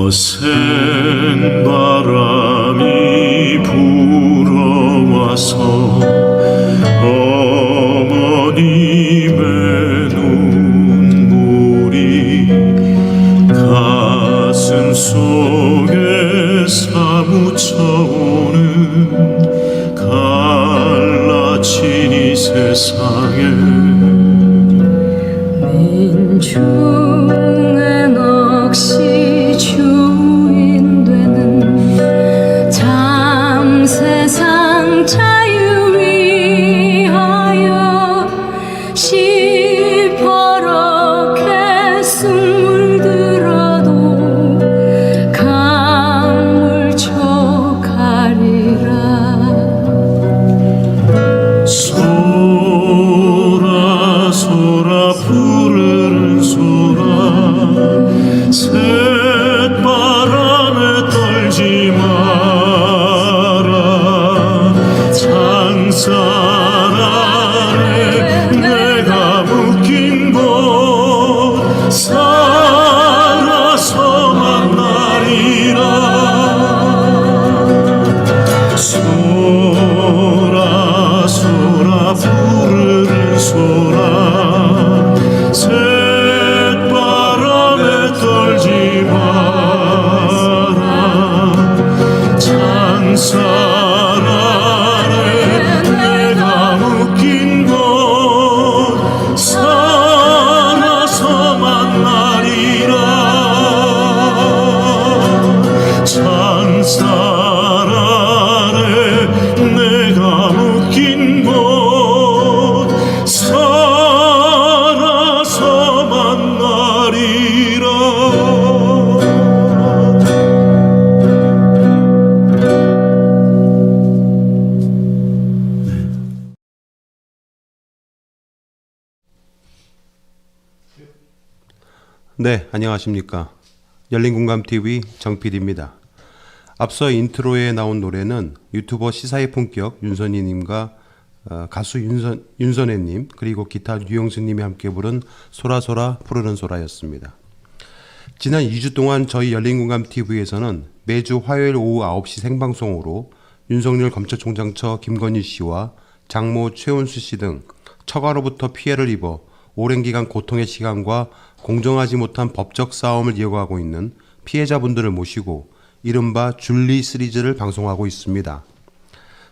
거센 바람이 불어와서 어머님의 눈물이 가슴 속에 사무쳐오는 갈라진 이 세상에 민중의 넋이 주인 되는 참 세상 자유 위하여 시퍼렇게 숨 물들어도 강물초 가리라. 소라 소라 부르는 소라 샛바람에 떨지 마라. 창살 아래 내가 묶인 곳 살아서 만나리라. 소라 소라 부르는 소라 샛바람에 떨지 마라. 창살 아래 내가 묶인 곳 살아서 만나리라. 창살 아래 내가 묶인 곳 살아서 만나리라. 네, 안녕하십니까. 열린공감TV 정PD입니다. 앞서 인트로에 나온 노래는 유튜버 시사의 품격 윤선희님과 가수 윤선혜님 그리고 기타 유영수님이 함께 부른 소라소라 푸르는 소라였습니다. 지난 2주 동안 저희 열린공감TV에서는 매주 화요일 오후 9시 생방송으로 윤석열 검찰총장 처 김건희 씨와 장모 최은수 씨 등 처가로부터 피해를 입어 오랜 기간 고통의 시간과 공정하지 못한 법적 싸움을 이어가고 있는 피해자분들을 모시고 이른바 줄리 시리즈를 방송하고 있습니다.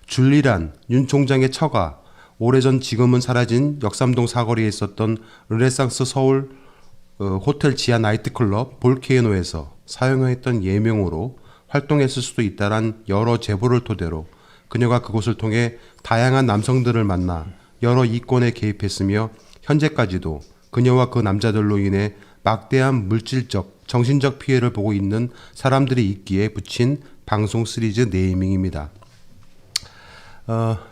줄리란 윤 총장의 처가, 오래전 지금은 사라진 역삼동 사거리에 있었던 르네상스 서울 호텔 지하 나이트클럽 볼케이노에서 사용했던 예명으로 활동했을 수도 있다란 여러 제보를 토대로 그녀가 그곳을 통해 다양한 남성들을 만나 여러 이권에 개입했으며 현재까지도 그녀와 그 남자들로 인해 막대한 물질적, 정신적 피해를 보고 있는 사람들이 있기에 붙인 방송 시리즈 네이밍입니다.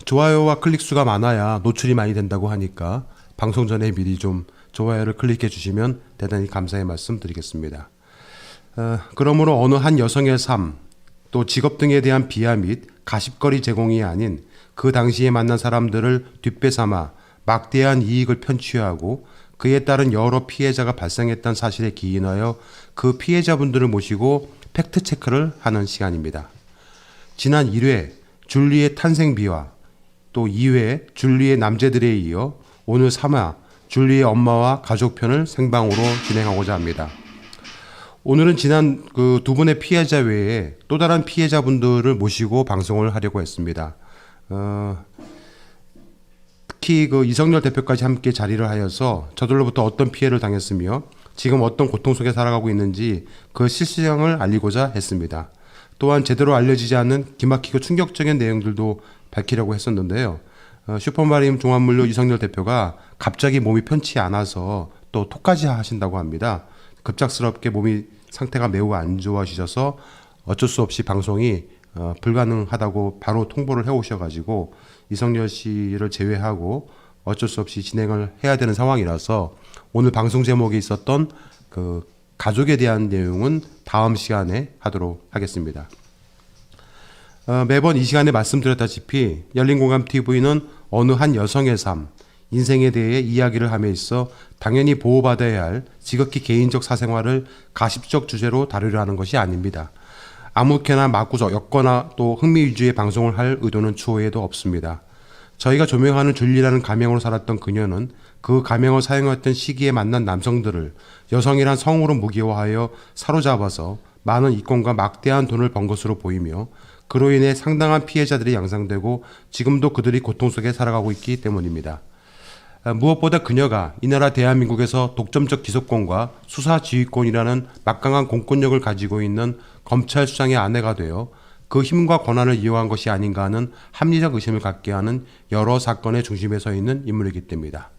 좋아요와 클릭수가 많아야 노출이 많이 된다고 하니까 방송 전에 미리 좀 좋아요를 클릭해 주시면 대단히 감사의 말씀 드리겠습니다. 그러므로 어느 한 여성의 삶, 또 직업 등에 대한 비하 및 가십거리 제공이 아닌 그 당시에 만난 사람들을 뒷배삼아 막대한 이익을 편취하고 그에 따른 여러 피해자가 발생했다는 사실에 기인하여 그 피해자분들을 모시고 팩트체크를 하는 시간입니다. 지난 1회 줄리의 탄생 비화, 또 2회 줄리의 남제들에 이어 오늘 3화 줄리의 엄마와 가족편을 생방으로 진행하고자 합니다. 오늘은 지난 그 두 분의 피해자 외에 또 다른 피해자분들을 모시고 방송을 하려고 했습니다. 특히 그 이성열 대표까지 함께 자리를 하여서 저들로부터 어떤 피해를 당했으며 지금 어떤 고통 속에 살아가고 있는지 그 실상을 알리고자 했습니다. 또한 제대로 알려지지 않는 기막히고 충격적인 내용들도 밝히려고 했었는데요. 슈퍼마림 종합물류 이성열 대표가 갑자기 몸이 편치 않아서 또 톡까지 하신다고 합니다. 급작스럽게 몸이 상태가 매우 안 좋아지셔서 어쩔 수 없이 방송이 불가능하다고 바로 통보를 해오셔가지고 이성열 씨를 제외하고 어쩔 수 없이 진행을 해야 되는 상황이라서 오늘 방송 제목에 있었던 그 가족에 대한 내용은 다음 시간에 하도록 하겠습니다. 매번 이 시간에 말씀드렸다시피 열린공감TV는 어느 한 여성의 삶, 인생에 대해 이야기를 함에 있어 당연히 보호받아야 할 지극히 개인적 사생활을 가십적 주제로 다루려 하는 것이 아닙니다. 아무렇게나 마구적 엮거나 또 흥미 위주의 방송을 할 의도는 추후에도 없습니다. 저희가 조명하는 줄리라는 가명으로 살았던 그녀는 그 가명을 사용했던 시기에 만난 남성들을 여성이란 성으로 무기화하여 사로잡아서 많은 이권과 막대한 돈을 번 것으로 보이며 그로 인해 상당한 피해자들이 양상되고 지금도 그들이 고통 속에 살아가고 있기 때문입니다. 무엇보다 그녀가 이 나라 대한민국에서 독점적 기소권과 수사 지휘권이라는 막강한 공권력을 가지고 있는 검찰 수장의 아내가 되어 그 힘과 권한을 이용한 것이 아닌가 하는 합리적 의심을 갖게 하는 여러 사건의 중심에 서 있는 인물이기 때문입니다.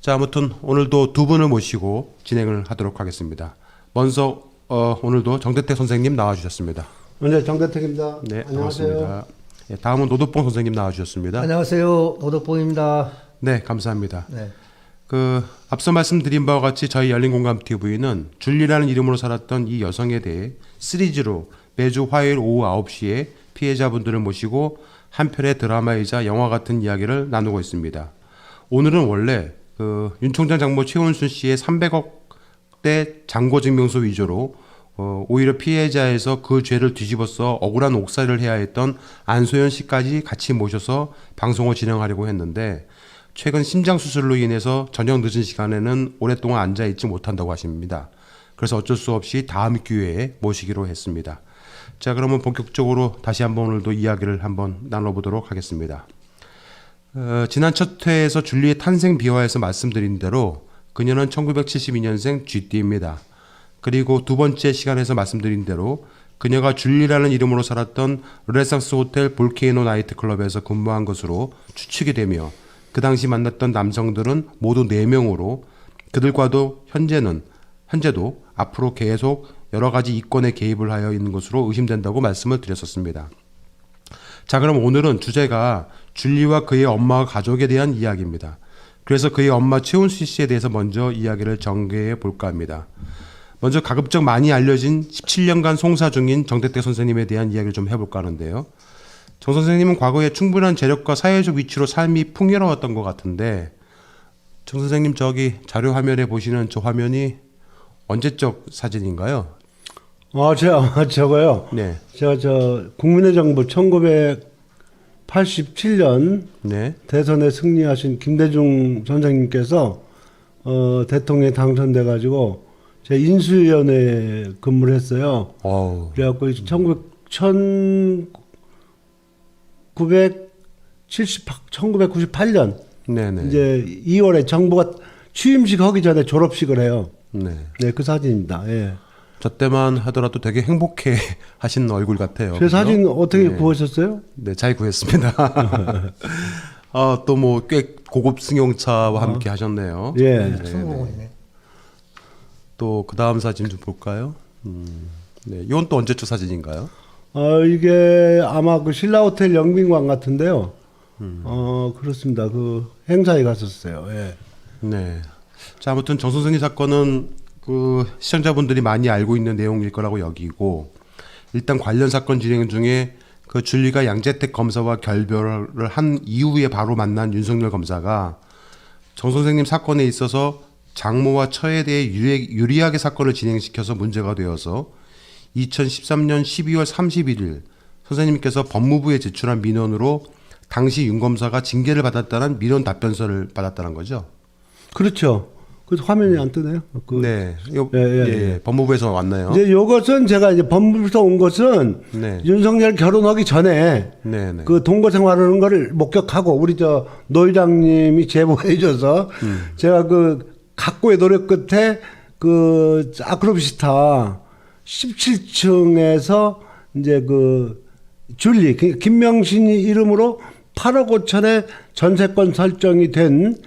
자, 아무튼 오늘도 두 분을 모시고 진행을 하도록 하겠습니다. 먼저 오늘도 정대택 선생님 나와주셨습니다. 네, 정대택입니다. 네, 안녕하세요. 반갑습니다. 네, 다음은 노덕봉 선생님 나와주셨습니다. 안녕하세요. 노덕봉입니다. 네, 감사합니다. 네. 앞서 말씀드린 바와 같이 저희 열린공감TV는 줄리라는 이름으로 살았던 이 여성에 대해 시리즈로 매주 화요일 오후 9시에 피해자분들을 모시고 한 편의 드라마이자 영화 같은 이야기를 나누고 있습니다. 오늘은 원래 윤 총장 장모 최은순 씨의 300억대 잔고증명서 위조로 오히려 피해자에서 그 죄를 뒤집어서 억울한 옥살이를 해야 했던 안소연 씨까지 같이 모셔서 방송을 진행하려고 했는데 최근 심장 수술로 인해서 저녁 늦은 시간에는 오랫동안 앉아 있지 못한다고 하십니다. 그래서 어쩔 수 없이 다음 기회에 모시기로 했습니다. 자, 그러면 본격적으로 다시 한번 오늘도 이야기를 한번 나눠보도록 하겠습니다. 지난 첫 회에서 줄리의 탄생 비화에서 말씀드린 대로 그녀는 1972년생 GD입니다. 그리고 두 번째 시간에서 말씀드린 대로 그녀가 줄리라는 이름으로 살았던 르네상스 호텔 볼케이노 나이트클럽에서 근무한 것으로 추측이 되며 그 당시 만났던 남성들은 모두 4명으로 그들과도 현재도 앞으로 계속 여러 가지 이권에 개입을 하여 있는 것으로 의심된다고 말씀을 드렸었습니다. 자, 그럼 오늘은 주제가 줄리와 그의 엄마와 가족에 대한 이야기입니다. 그래서 그의 엄마 최은수 씨에 대해서 먼저 이야기를 전개해 볼까 합니다. 먼저 가급적 많이 알려진 17년간 송사 중인 정대택 선생님에 대한 이야기를 좀 해볼까 하는데요. 정 선생님은 과거에 충분한 재력과 사회적 위치로 삶이 풍요로웠던 것 같은데 정 선생님 저기 자료 화면에 보시는 저 화면이 언제적 사진인가요? 저거요. 네. 제가 국민의 정부 1987년 네. 대선에 승리하신 김대중 선생님께서 대통령에 당선돼 가지고 제 인수위원회에 근무를 했어요. 그래갖고 1998년 네네. 이제 2월에 정부가 취임식 하기 전에 졸업식을 해요. 네. 네, 그 사진입니다. 예. 저 때만 하더라도 되게 행복해 하신 얼굴 같아요. 제 그죠? 사진 어떻게 네. 구하셨어요? 네, 잘 구했습니다. 또 뭐 꽤 고급 승용차와 함께 하셨네요. 예. 네. 또 그 다음 사진 좀 볼까요? 네, 이건 또 언제적 사진인가요? 이게 아마 그 신라 호텔 영빈관 같은데요. 그렇습니다. 그 행사에 갔었어요. 예. 네. 자, 아무튼 정 선생님 사건은 그 시청자분들이 많이 알고 있는 내용일 거라고 여기고 일단 관련 사건 진행 중에 그 줄리가 양재택 검사와 결별을 한 이후에 바로 만난 윤석열 검사가 정 선생님 사건에 있어서 장모와 처에 대해 유리하게 사건을 진행시켜서 문제가 되어서 2013년 12월 31일 선생님께서 법무부에 제출한 민원으로 당시 윤 검사가 징계를 받았다는 민원 답변서를 받았다는 거죠. 그렇죠. 그래서 화면이 안 뜨네요. 네, 예. 법무부에서 왔나요? 이제 요것은 제가 이제 법무부에서 온 것은 네. 윤석열 결혼하기 전에 네, 네. 그 동거 생활하는 거를 목격하고 우리 저 노 회장님이 제보해 줘서 제가 그 각고의 노력 끝에 그 아크로비스타 17층에서 이제 그 줄리 김명신이 이름으로 8억 5천에 전세권 설정이 된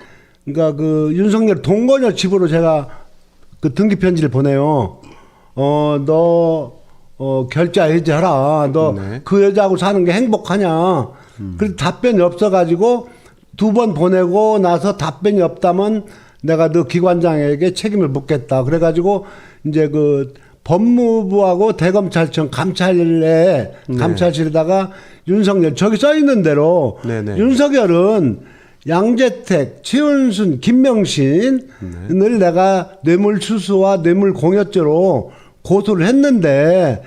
그러니까 그 윤석열 동거녀 집으로 제가 그 등기 편지를 보내요. 너 결제 해지하라. 너 그 네. 여자하고 사는 게 행복하냐? 그래서 답변이 없어가지고 2번 보내고 나서 답변이 없다면 내가 너 기관장에게 책임을 묻겠다. 그래가지고 이제 그 법무부하고 대검찰청 감찰실에다가 윤석열 저기 써 있는 대로 네네. 윤석열은 양재택, 최은순, 김명신을 내가 뇌물수수와 뇌물공여죄로 고소를 했는데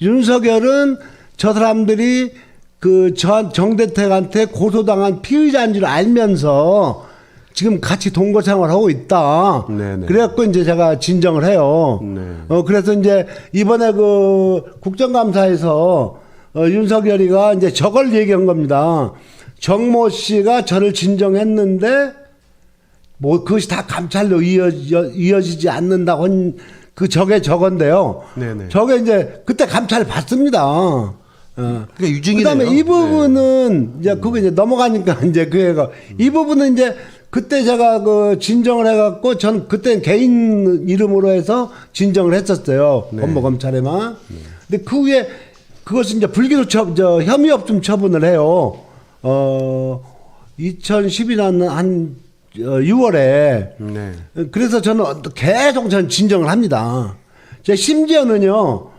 윤석열은 저 사람들이 그 정대택한테 고소당한 피의자인 줄 알면서 지금 같이 동거 생활하고 있다. 네네. 그래갖고 이제 제가 진정을 해요. 네. 그래서 이제 이번에 그 국정감사에서 윤석열이가 이제 저걸 얘기한 겁니다. 정모 씨가 저를 진정했는데 뭐 그것이 다 감찰로 이어지지 않는다고 한 그 저건데요. 네네. 저게 이제 그때 감찰을 받습니다. 그러니까 유증이네요. 그다음에 이 부분은 이제 그거 이제 넘어가니까 이제 그 애가 이 부분은 이제 그때 제가 그 진정을 해갖고 저는 그때 개인 이름으로 해서 진정을 했었어요. 네. 법무검찰에만. 근데 그 후에 그것은 이제 불기소 혐의 없음 처분을 해요. 2012년 한 6월에. 네. 그래서 저는 계속 저는 진정을 합니다. 제 심지어는요,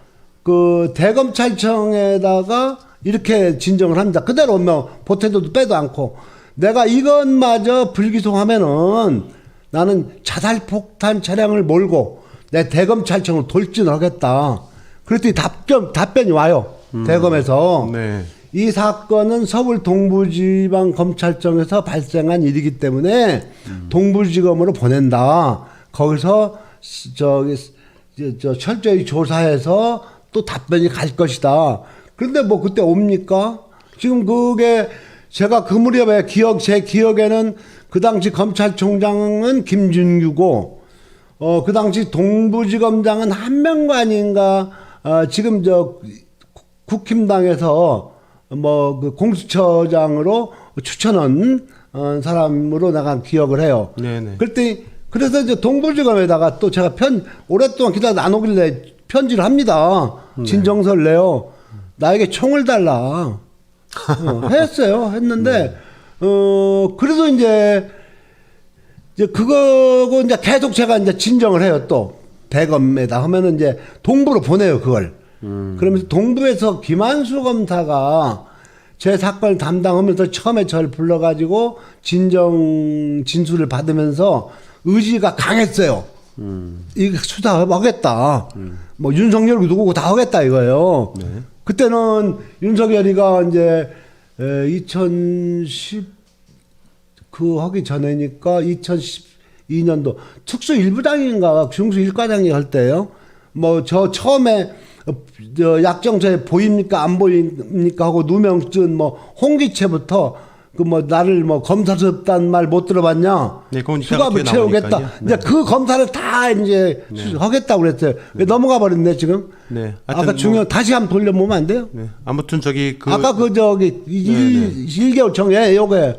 그 대검찰청에다가 이렇게 진정을 합니다. 그대로 뭐 보태도 빼도 않고 내가 이것마저 불기소하면은 나는 자살폭탄 차량을 몰고 내 대검찰청을 돌진하겠다. 그랬더니 답변이 와요. 대검에서. 네. 이 사건은 서울 동부지방검찰청에서 발생한 일이기 때문에 동부지검으로 보낸다. 거기서 철저히 조사해서 또 답변이 갈 것이다. 그런데 뭐 그때 옵니까? 지금 그게 제가 그 무렵에 제 기억에는 그 당시 검찰총장은 김준규고, 그 당시 동부지검장은 한명관인가, 지금 국힘당에서 뭐 그 공수처장으로 추천한 사람으로 나간 기억을 해요. 네네. 그래서 이제 동부지검에다가 또 제가 오랫동안 기다려 안 오길래 편지를 합니다. 진정서를 내요. 나에게 총을 달라. 했어요. 했는데, 그래도 이제 그거고 이제 계속 제가 이제 진정을 해요. 또 대검에다 하면은 이제 동부로 보내요. 그걸. 그러면서 동부에서 김한수 검사가 제 사건을 담당하면서 처음에 저를 불러가지고 진술을 받으면서 의지가 강했어요. 이거 수사하겠다. 뭐 윤석열 누구고 다 하겠다 이거예요. 네. 그때는 윤석열이가 이제 2010 그 하기 전에니까 2012년도 특수 일부장인가 중수 일과장이 할 때요. 뭐 저 처음에 약정서에 보입니까 안 보입니까 하고 누명쓴 뭐 홍기채부터 그 뭐 나를 뭐 검사스럽다는 말 못 들어봤냐? 네, 그건 이따가 수갑을 뒤에 채우겠다. 나오니까요. 이제 네. 그 검사를 다 이제 하겠다고 그랬어요. 넘어가 버렸네 지금. 네. 아까 하여튼 중요한 다시 한번 돌려보면 안 돼요? 네. 아무튼 저기 아까 그 저기 1개월 전에 요게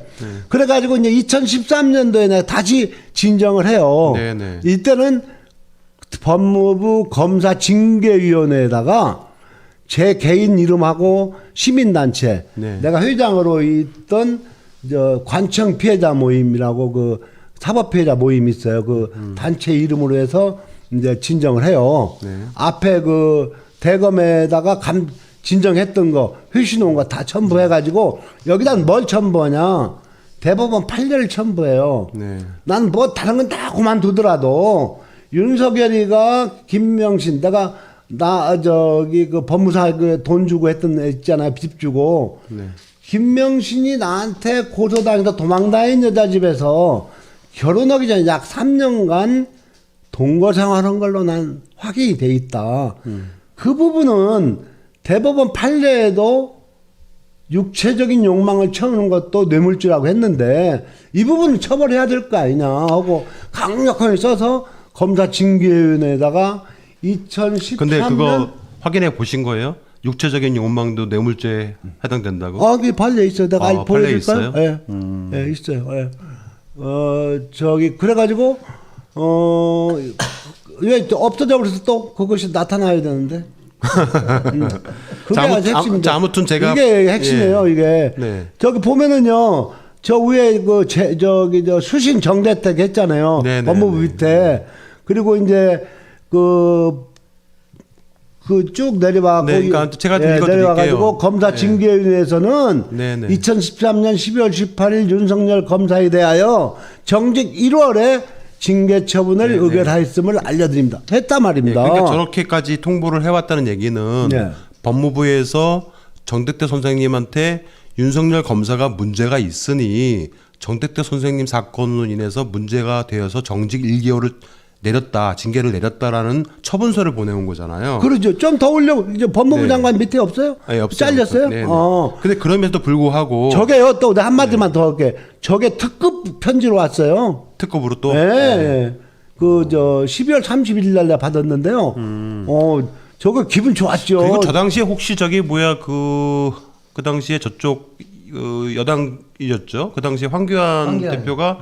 그래가지고 이제 2013년도에 내가 다시 진정을 해요. 네네. 이때는 법무부 검사 징계위원회에다가 제 개인 이름하고 시민단체 네. 내가 회장으로 있던 관청 피해자 모임이라고 그 사법 피해자 모임이 있어요. 그 단체 이름으로 해서 이제 진정을 해요. 네. 앞에 그 대검에다가 진정했던 거, 회신온 거 다 첨부해가지고 여기다 뭘 첨부하냐? 대법원 판례를 첨부해요. 네. 난 뭐 다른 건 다 그만두더라도 윤석열이가 김명신 나 저기 그 법무사 그 돈 주고 했던 애 있잖아요. 빚 주고. 네. 김명신이 나한테 고소당해서 도망다닌 여자 집에서 결혼하기 전에 약 3년간 동거 생활한 걸로 난 확인이 돼 있다. 그 부분은 대법원 판례에도 육체적인 욕망을 채우는 것도 뇌물죄라고 했는데 이 부분은 처벌해야 될 거 아니냐 하고 강력하게 써서 검사 징계위원회에다가 2013년 근데 그거 확인해 보신 거예요? 육체적인 욕망도 뇌물죄에 해당된다고? 그게 판례 있어요. 내가 판례 보여줄까요? 있어요? 예, 예, 있어요. 예. 저기 그래가지고 왜 없어져 버려서 또 그것이 나타나야 되는데. 그게 자, 아주 핵심인데. 자, 아무튼 제가 이게 핵심이에요. 예. 이게 네. 저기 보면은요. 저 위에 저기 수신 정대택 했잖아요. 네, 네, 법무부 네. 밑에 그리고 이제 그 쭉 내려와 네, 그러니까 제가 좀 읽어드릴게요. 내려와가지고 검사 네. 징계위원회에서는 네, 네. 2013년 12월 18일 윤석열 검사에 대하여 정직 1월에 징계 처분을 네, 네. 의결하였음을 알려드립니다. 했단 예, 말입니다. 그러니까 저렇게까지 통보를 해왔다는 얘기는 네. 법무부에서 정택대 선생님한테 윤석열 검사가 문제가 있으니 정택대 선생님 사건으로 인해서 문제가 되어서 정직 1개월을 내렸다, 징계를 내렸다라는 처분서를 보내온 거잖아요. 그러죠. 좀 더 올려. 이제 법무부 네. 장관 밑에 없어요? 아니, 없어요. 잘렸어요? 네, 네. 근데 그럼에도 불구하고 저게요. 또 내가 한마디만 더 할게. 저게 특급 편지로 왔어요. 특급으로 또 네. 그 12월 30일 날 내가 받았는데요. 저거 기분 좋았죠. 그리고 저 당시에 혹시 저기 뭐야 그 당시에 저쪽 여당이었죠. 그 당시에 황교안 대표가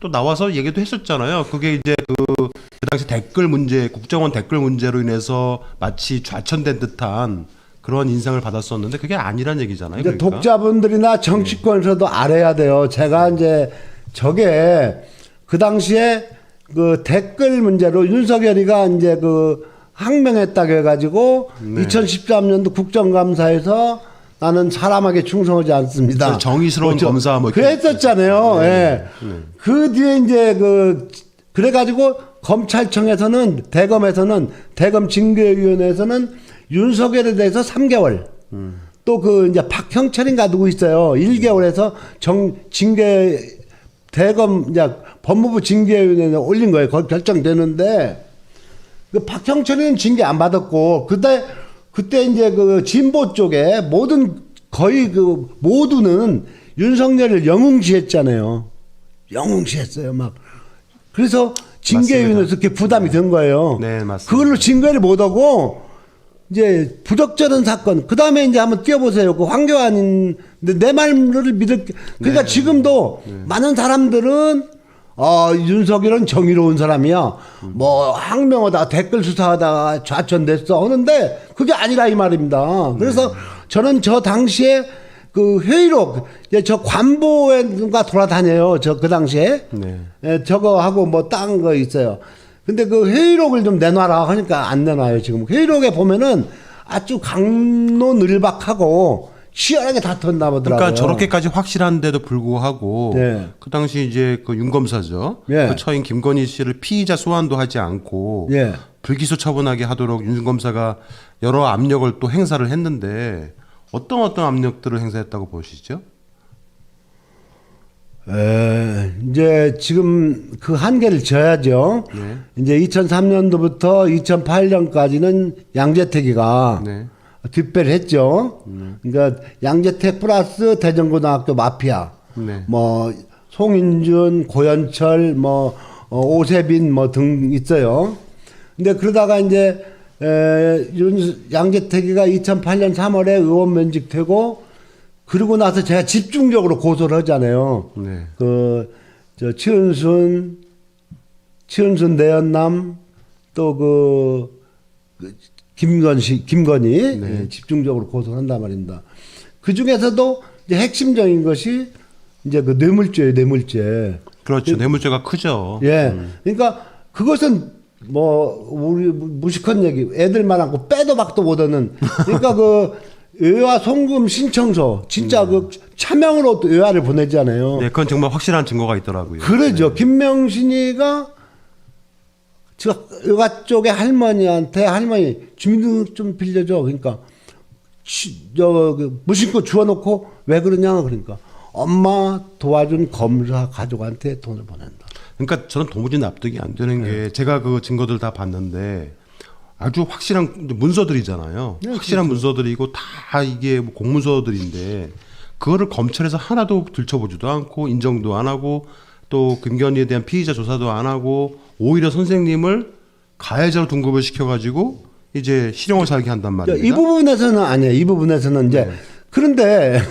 또 나와서 얘기도 했었잖아요. 그게 이제 그 당시 댓글 문제, 국정원 댓글 문제로 인해서 마치 좌천된 듯한 그런 인상을 받았었는데 그게 아니란 얘기잖아요. 이제 그러니까. 독자분들이나 정치권에서도 알아야 돼요. 제가 이제 저게 그 당시에 그 댓글 문제로 윤석열이가 이제 그 항명했다고 해가지고 2013년도 국정감사에서 나는 사람에게 충성하지 않습니다. 정의스러운 검사 뭐 이렇게 그랬었잖아요. 예. 그 뒤에 이제 그래가지고 검찰청에서는 대검 징계위원회에서는 윤석열에 대해서 3개월 또 그 이제 박형철인가 누구 있어요. 1개월에서 대검 이제 법무부 징계위원회에 올린 거예요. 거기 결정되는데 그 박형철이는 징계 안 받았고 그때 이제 그 진보 쪽에 거의 그 모두는 윤석열을 영웅시했잖아요. 영웅시했어요, 막. 그래서 징계위원회에서 그렇게 부담이 된 거예요. 네, 맞습니다. 그걸로 징계를 못하고 이제 부적절한 사건. 그 다음에 이제 한번 뛰어보세요. 그 황교안 내 말을 그러니까 지금도 많은 사람들은 윤석열은 정의로운 사람이야. 뭐 항명하다 댓글 수사하다가 좌천됐어 하는데 그게 아니라 이 말입니다. 그래서 저는 저 당시에 그 회의록 저 관보가 돌아다녀요. 저 그 당시에 저거 하고 뭐 딴 거 있어요. 근데 그 회의록을 좀 내놔라 하니까 안 내놔요. 지금 회의록에 보면은 아주 강론을박하고 치열하게 다퉜나 보더라고요. 그러니까 저렇게까지 확실한데도 불구하고 네. 그 당시 이제 그 윤 검사죠. 예. 그 처인 김건희 씨를 피의자 소환도 하지 않고 예. 불기소 처분하게 하도록 윤 검사가 여러 압력을 또 행사를 했는데 어떤 압력들을 행사했다고 보시죠? 이제 지금 그 한계를 져야죠. 네. 이제 2003년도부터 2008년까지는 양재택이가 네. 뒷배를 했죠. 그러니까 양재택 플러스 대전고등학교 마피아, 네. 뭐 송인준, 고현철, 뭐 오세빈 뭐 등 있어요. 근데 그러다가 이제 양재택이가 2008년 3월에 의원 면직되고 그러고 나서 제가 집중적으로 고소를 하잖아요. 네. 저 치은순 내연남 또 김건희 네. 집중적으로 고소를 한단 말입니다. 그 중에서도 이제 핵심적인 것이 이제 그 뇌물죄예요, 뇌물죄. 그렇죠. 뇌물죄가 크죠. 예. 그러니까 그것은 뭐 우리 무식한 얘기 애들 말하고 빼도 박도 못하는 그러니까 그 외화 송금 신청서 진짜 그 차명으로 또 외화를 보내잖아요. 네, 그건 정말 확실한 증거가 있더라고요. 그러죠. 김명신이가 저 외가 쪽에 할머니한테 할머니 주민등록 좀 빌려줘. 그러니까 무심코 주워놓고 왜 그러냐 그러니까 엄마 도와준 검사 가족한테 돈을 보낸다. 그러니까 저는 도무지 납득이 안 되는 게 제가 그 증거들 다 봤는데 아주 확실한 문서들이잖아요. 네, 확실한 문서들이고 다 이게 뭐 공문서들인데 그거를 검찰에서 하나도 들춰보지도 않고 인정도 안 하고 또 김건희에 대한 피의자 조사도 안 하고 오히려 선생님을 가해자로 등급을 시켜가지고 이제 실형을 살게 한단 말입니다. 이 부분에서는 아니에요. 이 부분에서는 이제 그런데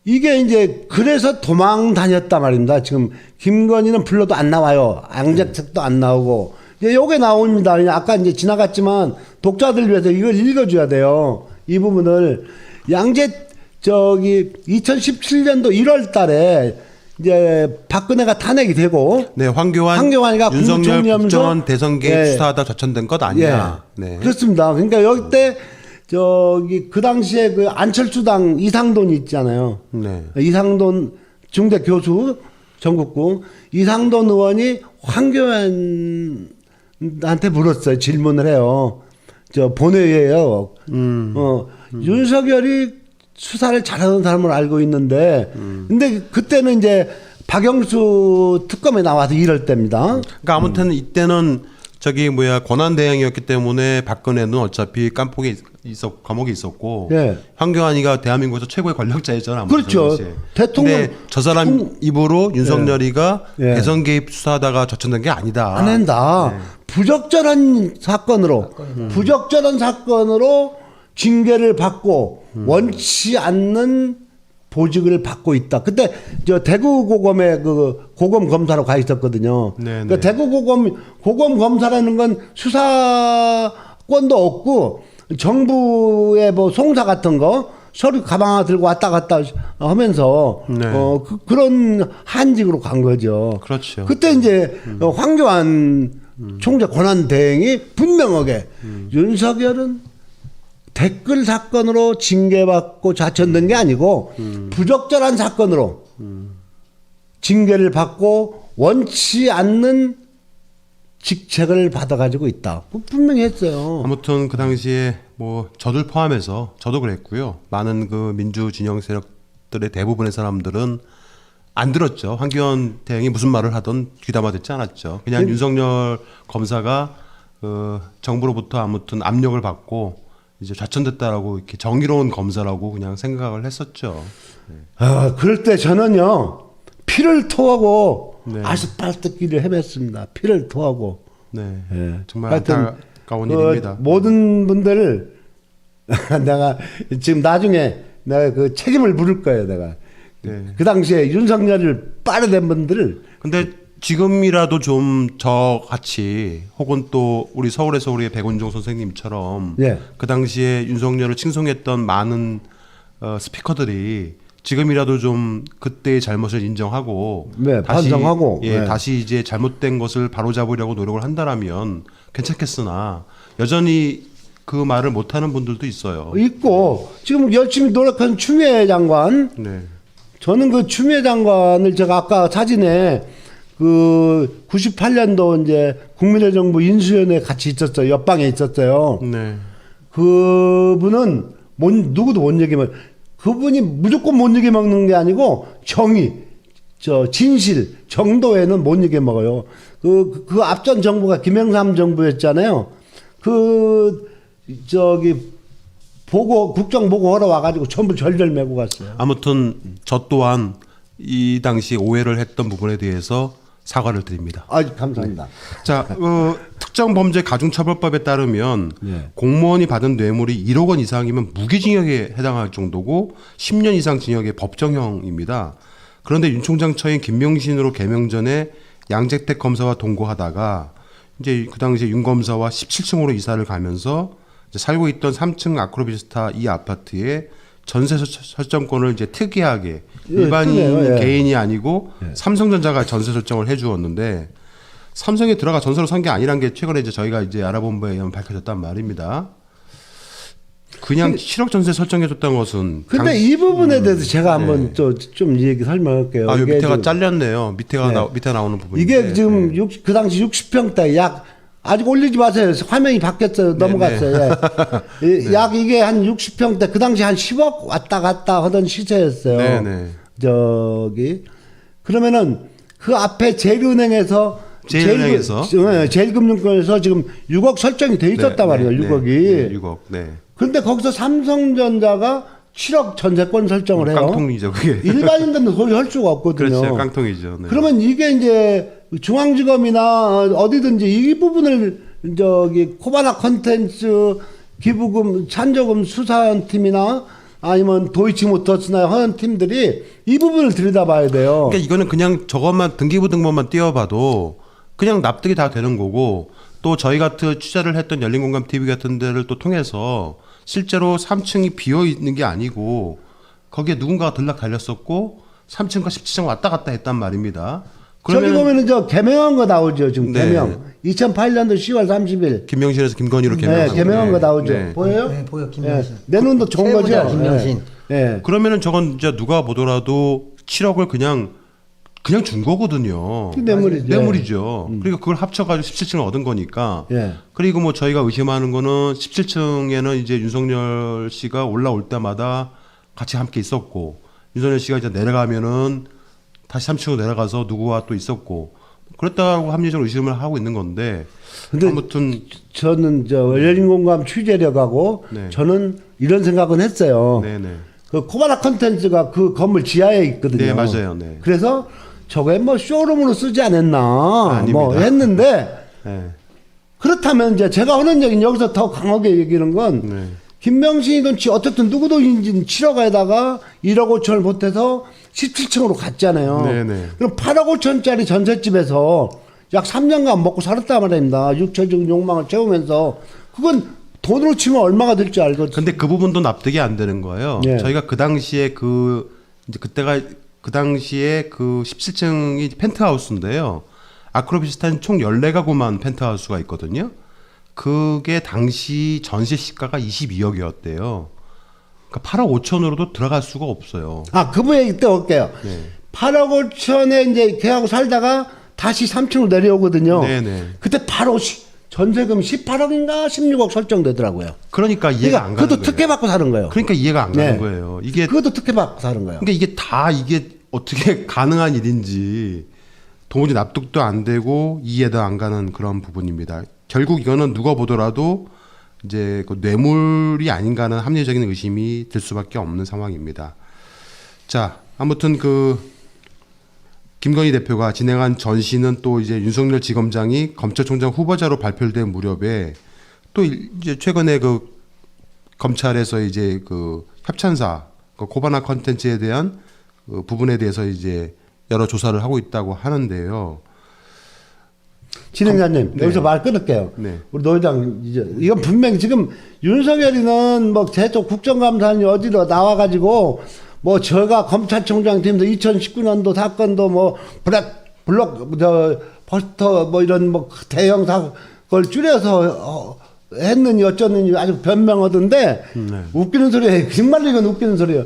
이게 이제 그래서 도망 다녔단 말입니다. 지금 김건희는 불러도 안 나와요. 양재책도 안 나오고 이제 요게 나옵니다. 아까 이제 지나갔지만 독자들 위해서 이걸 읽어줘야 돼요. 이 부분을 양재 2017년도 1월달에 이제 박근혜가 탄핵이 되고 네, 황교안이가 윤석열 국정원 대선 개입 수사하다 좌천된 것 아니냐. 네. 그렇습니다. 그러니까 여기 때 그 당시에 그 안철수당 이상돈 있잖아요. 네. 이상돈 중대 교수 전국구 이상돈 의원이 황교안한테 물었어요. 질문을 해요. 본회의에요. 윤석열이 수사를 잘하는 사람을 알고 있는데, 근데 그때는 이제 박영수 특검에 나와서 이럴 때입니다. 그러니까 아무튼 이때는 권한 대행이었기 때문에 박근혜는 어차피 감옥에 있었고 예. 황교안이가 대한민국에서 최고의 권력자였잖아. 그렇죠. 대통령. 근데 저 사람 입으로 윤석열이가 예. 대선 개입 수사하다가 좌천된 게 아니다. 안 한다. 네. 부적절한 사건으로 징계를 받고 원치 않는 보직을 받고 있다. 그때 대구 고검에 그 고검 검사로 가 있었거든요. 네, 그러니까 네. 대구 고검 검사라는 건 수사권도 없고 정부의 뭐 송사 같은 거 서류 가방 하나 들고 왔다 갔다 하면서 네. 그런 한직으로 간 거죠. 그렇죠. 그때 이제 황교안 총재 권한 대행이 분명하게 윤석열은 댓글 사건으로 징계받고 좌천된 게 아니고 부적절한 사건으로 징계를 받고 원치 않는 직책을 받아가지고 있다. 분명히 했어요. 아무튼 그 당시에 뭐 저들 포함해서 저도 그랬고요. 많은 그 민주 진영 세력들의 대부분의 사람들은 안 들었죠. 황교안 대행이 무슨 말을 하든 귀담아 듣지 않았죠. 그냥 윤석열 검사가 정부로부터 아무튼 압력을 받고 이제 좌천됐다라고 이렇게 정의로운 검사라고 그냥 생각을 했었죠. 그럴 때 저는요 피를 토하고 네. 아스팔트길을 헤맸습니다. 피를 토하고. 네, 예. 정말 하여튼 안타까운 일입니다. 모든 분들을 내가 지금 나중에 내가 그 책임을 물을 거예요. 내가 네. 그 당시에 윤석열을 빠르된 분들을. 근데 지금이라도 좀 저같이 혹은 또 우리 서울에서 우리의 백운종 선생님처럼 예. 그 당시에 윤석열을 칭송했던 많은 스피커들이 지금이라도 좀 그때의 잘못을 인정하고 네, 반성하고 네. 다시 이제 잘못된 것을 바로잡으려고 노력을 한다라면 괜찮겠으나 여전히 그 말을 못하는 분들도 있어요. 있고 지금 열심히 노력한 추미애 장관. 네. 저는 그 추미애 장관을 제가 아까 사진에 그 98년도 이제 국민의 정부 인수위원회 같이 있었어요. 옆방에 있었어요. 네. 그분은 누구도 못 얘기만 그분이 무조건 못 얘기 먹는 게 아니고 정의, 진실, 정도에는 못 얘기 먹어요. 그 앞전 정부가 김영삼 정부였잖아요. 국정 보고 하러 와가지고 전부 절절 메고 갔어요. 아무튼 저 또한 이 당시 오해를 했던 부분에 대해서 사과를 드립니다. 감사합니다. 자, 특정범죄 가중처벌법에 따르면 예. 공무원이 받은 뇌물이 1억 원 이상이면 무기징역에 해당할 정도고 10년 이상 징역의 법정형입니다. 그런데 윤 총장 처인 김명신으로 개명 전에 양재택 검사와 동거하다가 이제 그 당시에 윤 검사와 17층으로 이사를 가면서 이제 살고 있던 3층 아크로비스타 이 아파트에 전세 설정권을 이제 특이하게 일반인 그래요, 예. 개인이 아니고 삼성전자가 전세 설정을 해주었는데 삼성에 들어가 전설로 산 게 아니란 게 최근에 이제 저희가 이제 알아본 바에 의하면 밝혀졌단 말입니다. 그냥 7억 전세 설정해줬다는 것은. 근데 이 부분에 대해서 제가 한번 좀 얘기 설명할게요. 아, 이게 밑에가 좀- 잘렸네요. 밑에 나오는 부분이. 이게 지금 그 당시 60평대 약 아직 올리지 마세요. 화면이 바뀌었어요. 넘어갔어요. 예. 약 이게 한 60평대 그 당시 한 10억 왔다 갔다 하던 시세였어요. 네네. 저기 그러면은 그 앞에 제일은행에서 제일은행에서? 제일금융권에서 지금 6억 설정이 돼 있었단 말이에요. 6억이. 네, 6억. 네. 그런데 거기서 삼성전자가 7억 전세권 설정을 해요. 깡통이죠, 그게. 일반인들은 소리 할 수가 없거든요. 그렇죠. 깡통이죠. 네. 그러면 이게 이제 중앙지검이나 어디든지 이 부분을 저기 코바나 컨텐츠 기부금 찬조금 수사팀이나 아니면 도이치모터스나 하는 팀들이 이 부분을 들여다봐야 돼요. 그러니까 이거는 그냥 저것만 등기부 등본만 띄워봐도 그냥 납득이 다 되는 거고 또 저희 같은 취재를 했던 열린공감 TV 같은 데를 또 통해서 실제로 3층이 비어 있는 게 아니고 거기에 누군가가 들락 달렸었고 3층과 17층 왔다 갔다 했단 말입니다. 저기 보면은 저 개명한 거 나오죠. 지금 네. 개명. 2008년도 10월 30일. 김명신에서 김건희로 네, 개명한 개명한 거 네. 나오죠. 네. 보여요? 네, 보여 김명신. 내 눈도 좋은 거죠. 최고자 김명신. 네. 그러면은 저건 이제 누가 보더라도 7억을 그냥 준 거거든요. 그 뇌물이죠. 뇌물이죠. 그러니까 그걸 합쳐가지고 17층을 얻은 거니까. 예. 그리고 뭐 저희가 의심하는 거는 17층에는 이제 윤석열 씨가 올라올 때마다 같이 함께 있었고 윤석열 씨가 이제 내려가면은 다시 3층으로 내려가서 누구와 또 있었고 그랬다고 합리적으로 의심을 하고 있는 건데 근데 아무튼 저는 저 열린공감 취재력하고 네. 저는 이런 생각은 했어요. 네네. 그 코바나 컨텐츠가 그 건물 지하에 있거든요. 네, 맞아요. 네. 그래서 저게 뭐 쇼룸으로 쓰지 않았나 아닙니다. 뭐 했는데 네. 그렇다면 이제 제가 하는 얘기는 여기서 더 강하게 얘기하는 건 네. 김명신이든 어쨌든 누구든지 7억에다가 1억 5천을 보태서 17층으로 갔잖아요. 네네. 그럼 8억 5천짜리 전셋집에서 약 3년간 먹고 살았단 말입니다. 육체적인 욕망을 채우면서 그건 돈으로 치면 얼마가 될지 알거든요. 근데 그 부분도 납득이 안 되는 거예요. 예. 저희가 그 당시에 이제 그때가 그 당시에 그 17층이 펜트하우스인데요. 아크로비스탄 총 14가구만 펜트하우스가 있거든요. 그게 당시 전세 시가가 22억이었대요. 그러니까 8억 5천으로도 들어갈 수가 없어요. 그 얘기 때 올게요. 네. 8억 5천에 이제 걔하고 살다가 다시 3층으로 내려오거든요. 네네. 그때 바로 전세금 18억인가 16억 설정되더라고요. 그러니까 이해가 안 가는 그것도 거예요. 특혜 받고 사는 거예요. 그러니까 이해가 안 네. 가는 거예요. 이게 그것도 특혜 받고 사는 거예요. 그러니까 이게 다 이게 어떻게 가능한 일인지 도무지 납득도 안 되고 이해도 안 가는 그런 부분입니다. 결국 이거는 누가 보더라도 이제 그 뇌물이 아닌가 하는 합리적인 의심이 들 수밖에 없는 상황입니다. 자, 아무튼 그 김건희 대표가 진행한 전시는 또 이제 윤석열 지검장이 검찰총장 후보자로 발표된 무렵에 또 이제 최근에 그 검찰에서 이제 그 협찬사 그 코바나 컨텐츠에 대한 그 부분에 대해서 이제 여러 조사를 하고 있다고 하는데요. 진행자님 네. 여기서 말 끊을게요. 네. 우리 노회장 이제 이건 분명히 지금 윤석열이는 뭐 제쪽 국정감사니 어디로 나와가지고 뭐 제가 검찰총장 팀에서 2019년도 사건도 뭐 블록 저 포스터 뭐 이런 뭐 대형 사걸 줄여서 했느니 어쩌느니 아주 변명하던데 네. 웃기는 소리예요. 정말 이건 웃기는 소리예요.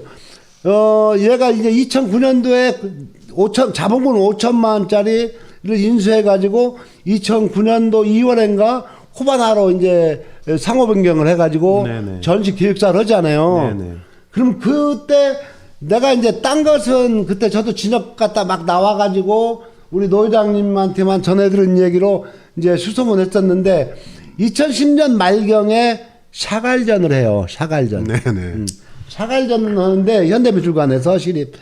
얘가 이제 2009년도에 자본금 5천만 원짜리를 인수해가지고 2009년도 2월인가 코바나로 이제 상호 변경을 해가지고 네네. 전시 기획사를 하잖아요. 네네. 그럼 그때 내가 이제 딴 것은 그때 저도 진역 갔다 막 나와가지고 우리 노회장님한테만 전해들은 얘기로 이제 수소문 했었는데 2010년 말경에 샤갈전을 해요. 샤갈전. 네네. 샤갈전을 하는데 현대미술관에서 시립.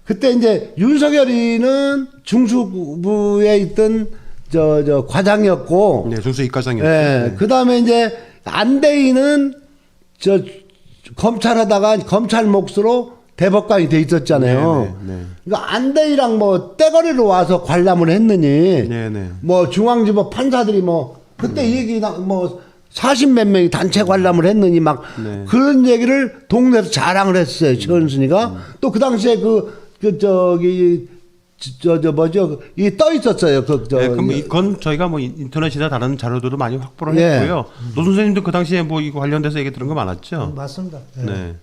그때 이제 윤석열이는 중수부에 있던 저 과장이었고, 네, 중수 이과장이었죠. 예, 그 다음에 이제 안대희는 저 검찰하다가 검찰 몫으로 대법관이 돼 있었잖아요. 네, 네, 네. 그러니까 안대희랑 뭐 떼거리로 와서 관람을 했느니, 네네. 뭐 중앙지법 판사들이 뭐 그때 이 얘기 뭐 40몇 명이 단체 관람을 했느니 막 네. 그런 얘기를 동네에서 자랑을 했어요. 최은순이가 또 그 당시에 그 저기 뭐죠? 이 떠 있었어요. 네, 그럼 이건 저희가 뭐 인터넷이나 다른 자료들도 많이 확보를 예. 했고요. 노 선생님도 그 당시에 뭐 이거 관련돼서 얘기 들은 거 많았죠? 맞습니다. 예. 네.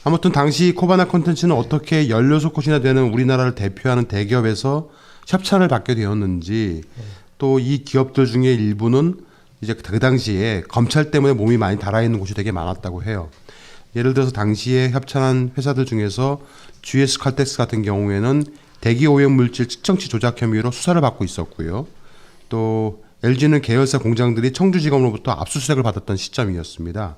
아무튼 당시 코바나 콘텐츠는 어떻게 16곳이나 되는 우리나라를 대표하는 대기업에서 협찬을 받게 되었는지, 또 이 기업들 중에 일부는 이제 그 당시에 검찰 때문에 몸이 많이 달아 있는 곳이 되게 많았다고 해요. 예를 들어서 당시에 협찬한 회사들 중에서 GS 칼텍스 같은 경우에는 대기 오염 물질 측정치 조작 혐의로 수사를 받고 있었고요. 또 LG는 계열사 공장들이 청주지검으로부터 압수수색을 받았던 시점이었습니다.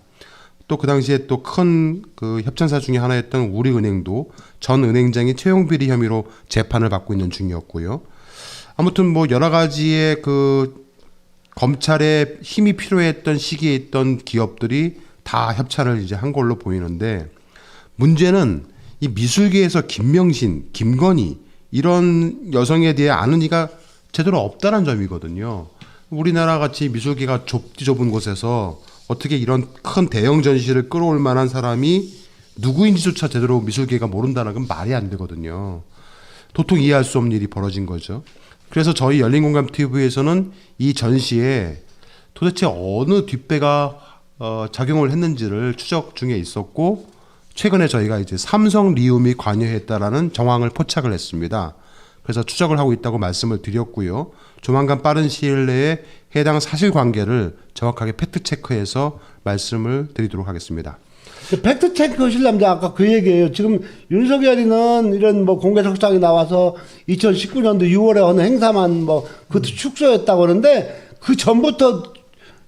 또 그 당시에 또 큰 그 협찬사 중에 하나였던 우리은행도 전 은행장이 채용 비리 혐의로 재판을 받고 있는 중이었고요. 아무튼 뭐 여러 가지의 그 검찰의 힘이 필요했던 시기에 있던 기업들이 다 협찬을 이제 한 걸로 보이는데, 문제는 이 미술계에서 김명신, 김건희 이런 여성에 대해 아는 이가 제대로 없다는 점이거든요. 우리나라 같이 미술계가 좁은 곳에서 어떻게 이런 큰 대형 전시를 끌어올 만한 사람이 누구인지조차 제대로 미술계가 모른다는 건 말이 안 되거든요. 도통 이해할 수 없는 일이 벌어진 거죠. 그래서 저희 열린공감TV에서는 이 전시에 도대체 어느 뒷배가 작용을 했는지를 추적 중에 있었고, 최근에 저희가 이제 삼성리움이 관여했다라는 정황을 포착을 했습니다. 그래서 추적을 하고 있다고 말씀을 드렸고요. 조만간 빠른 시일 내에 해당 사실관계를 정확하게 팩트체크해서 말씀을 드리도록 하겠습니다. 팩트 체크 하시려면 아까 그 얘기예요. 지금 윤석열이는 이런 뭐 공개석상에 나와서 2019년도 6월에 어느 행사만 뭐 그것도 축소했다고 하는데 그 전부터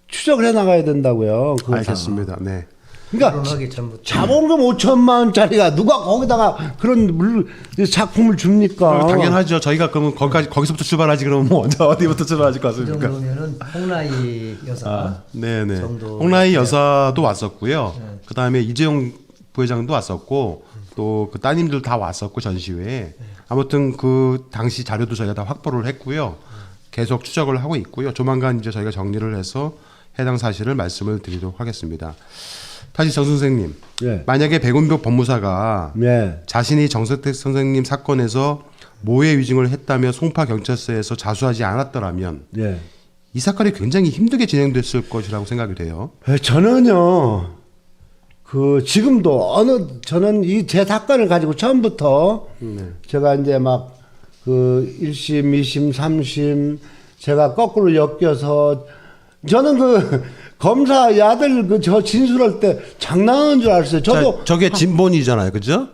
추적을 해 나가야 된다고요. 그 알겠습니다. 네. 그러니까 결혼하기 전부터. 자본금 5천만 원짜리가 누가 거기다가 그런 작품을 줍니까? 당연하죠. 저희가 그러면 거기서부터 출발하지, 그러면 뭐 먼저 어디부터 출발하실 것 그 같습니까? 정도면은 홍라희 여사 네네. 정도. 홍라희 여사도 왔었고요. 그 다음에 이재용 부회장도 왔었고, 또 그 따님들 다 왔었고, 전시회에. 아무튼 그 당시 자료도 저희가 다 확보를 했고요. 계속 추적을 하고 있고요. 조만간 이제 저희가 정리를 해서 해당 사실을 말씀을 드리도록 하겠습니다. 다시 정 선생님, 예. 만약에 백운벽 법무사가 예. 자신이 정석택 선생님 사건에서 모해 위증을 했다며 송파 경찰서에서 자수하지 않았더라면 예. 이 사건이 굉장히 힘들게 진행됐을 것이라고 생각이 돼요. 저는요, 그 지금도 저는 이 제 사건을 가지고 처음부터 제가 이제 막 그 1심, 2심, 3심 제가 거꾸로 엮여서 저는 그 검사 아들 그 저 진술할 때 장난하는 줄 알았어요. 저도 저게 진본이잖아요, 그죠?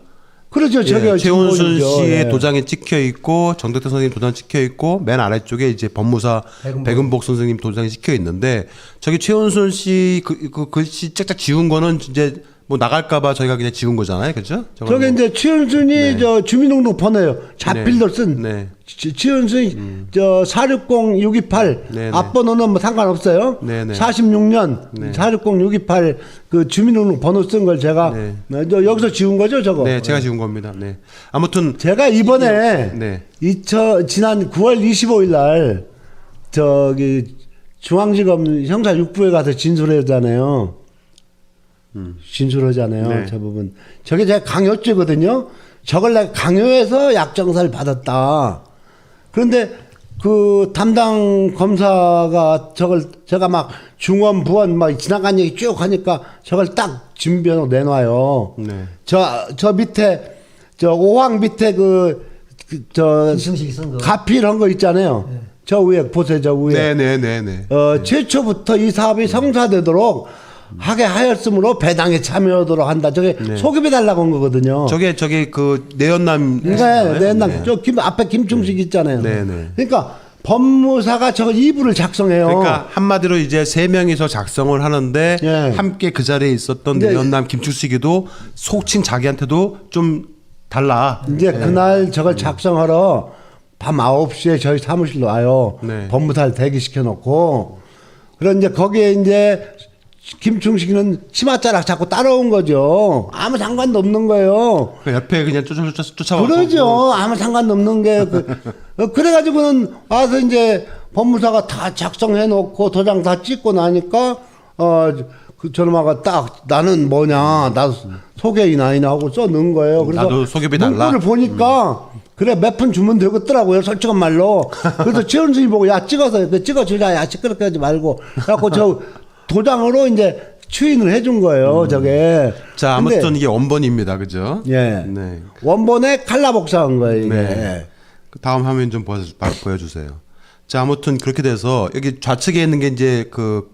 그렇죠. 저게 예, 최원순 진본이죠. 씨의 예. 도장이 찍혀 있고 정덕태 선생님 도장 찍혀 있고 맨 아래쪽에 이제 법무사 백은복 선생님 도장이 찍혀 있는데, 저기 최원순 씨 그 글씨 짝짝 지운 거는 이제 뭐 나갈까봐 저희가 그냥 지운 거잖아요, 그죠? 저게 이제 최은순이 저 주민등록 번호예요. 자필로 쓴. 네. 최은순이 저 460628 네네. 앞번호는 뭐 상관없어요. 네네. 46년 네. 460628 그 주민등록 번호 쓴 걸 제가 저 여기서 지운 거죠, 저거. 네, 제가 지운 겁니다. 네. 아무튼 제가 이번에 네. 지난 9월 25일 날 저기 중앙지검 형사 6부에 가서 진술하잖아요. 진술하잖아요. 네. 저 부분. 저게 제가 강요죄거든요. 저걸 내가 강요해서 약정사를 받았다. 그런데 그 담당 검사가 저걸 제가 막 중원, 부원 막 지나간 얘기 쭉 하니까 저걸 딱 진변으로 내놔요. 네. 저 밑에 저 5항 밑에 저 김승식 쓴 거. 가필한 거 있잖아요. 저 위에 보세요. 저 위에. 네네네네. 최초부터 이 사업이 성사되도록 하게 하였으므로 배당에 참여하도록 한다. 저게 소급해 달라고 한 거거든요. 저게 그 내연남. 네, 내남 저 앞에 김충식 있잖아요. 네네. 그러니까 법무사가 저 2부를 작성해요. 그러니까 한마디로 이제 세 명이서 작성을 하는데 예. 함께 그 자리에 있었던 근데 내연남 김충식이도 속칭 자기한테도 좀 달라. 이제 그날 저걸 작성하러 밤 9시에 저희 사무실로 와요. 네. 법무사를 대기시켜 놓고. 그런 이제 거기에 이제 김충식이는 치맛자락 자꾸 따라온 거죠. 아무 상관도 없는 거예요. 그 옆에 그냥 쫓아와. 그러죠. 아무 상관도 없는 게. 그래가지고는 와서 이제 법무사가 다 작성해 놓고 도장 다 찍고 나니까, 그 저놈아가 딱 나는 뭐냐, 나 소개인 아니냐 하고 써 넣은 거예요. 그래서 나도 소개비 달라. 문구를 보니까 그래 몇 푼 주면 되겠더라고요. 솔직한 말로. 그래서 최은순이 보고 야 찍어서 찍어주자. 야 시끄럽게 하지 말고. 그래갖고 저 도장으로 이제 추인을 해준 거예요. 저게. 자, 아무튼 이게 원본입니다. 그죠? 예. 네. 원본에 칼라 복사한 거예요. 이게. 네. 그 다음 화면 좀 보여주세요. 자, 아무튼 그렇게 돼서 여기 좌측에 있는 게 이제 그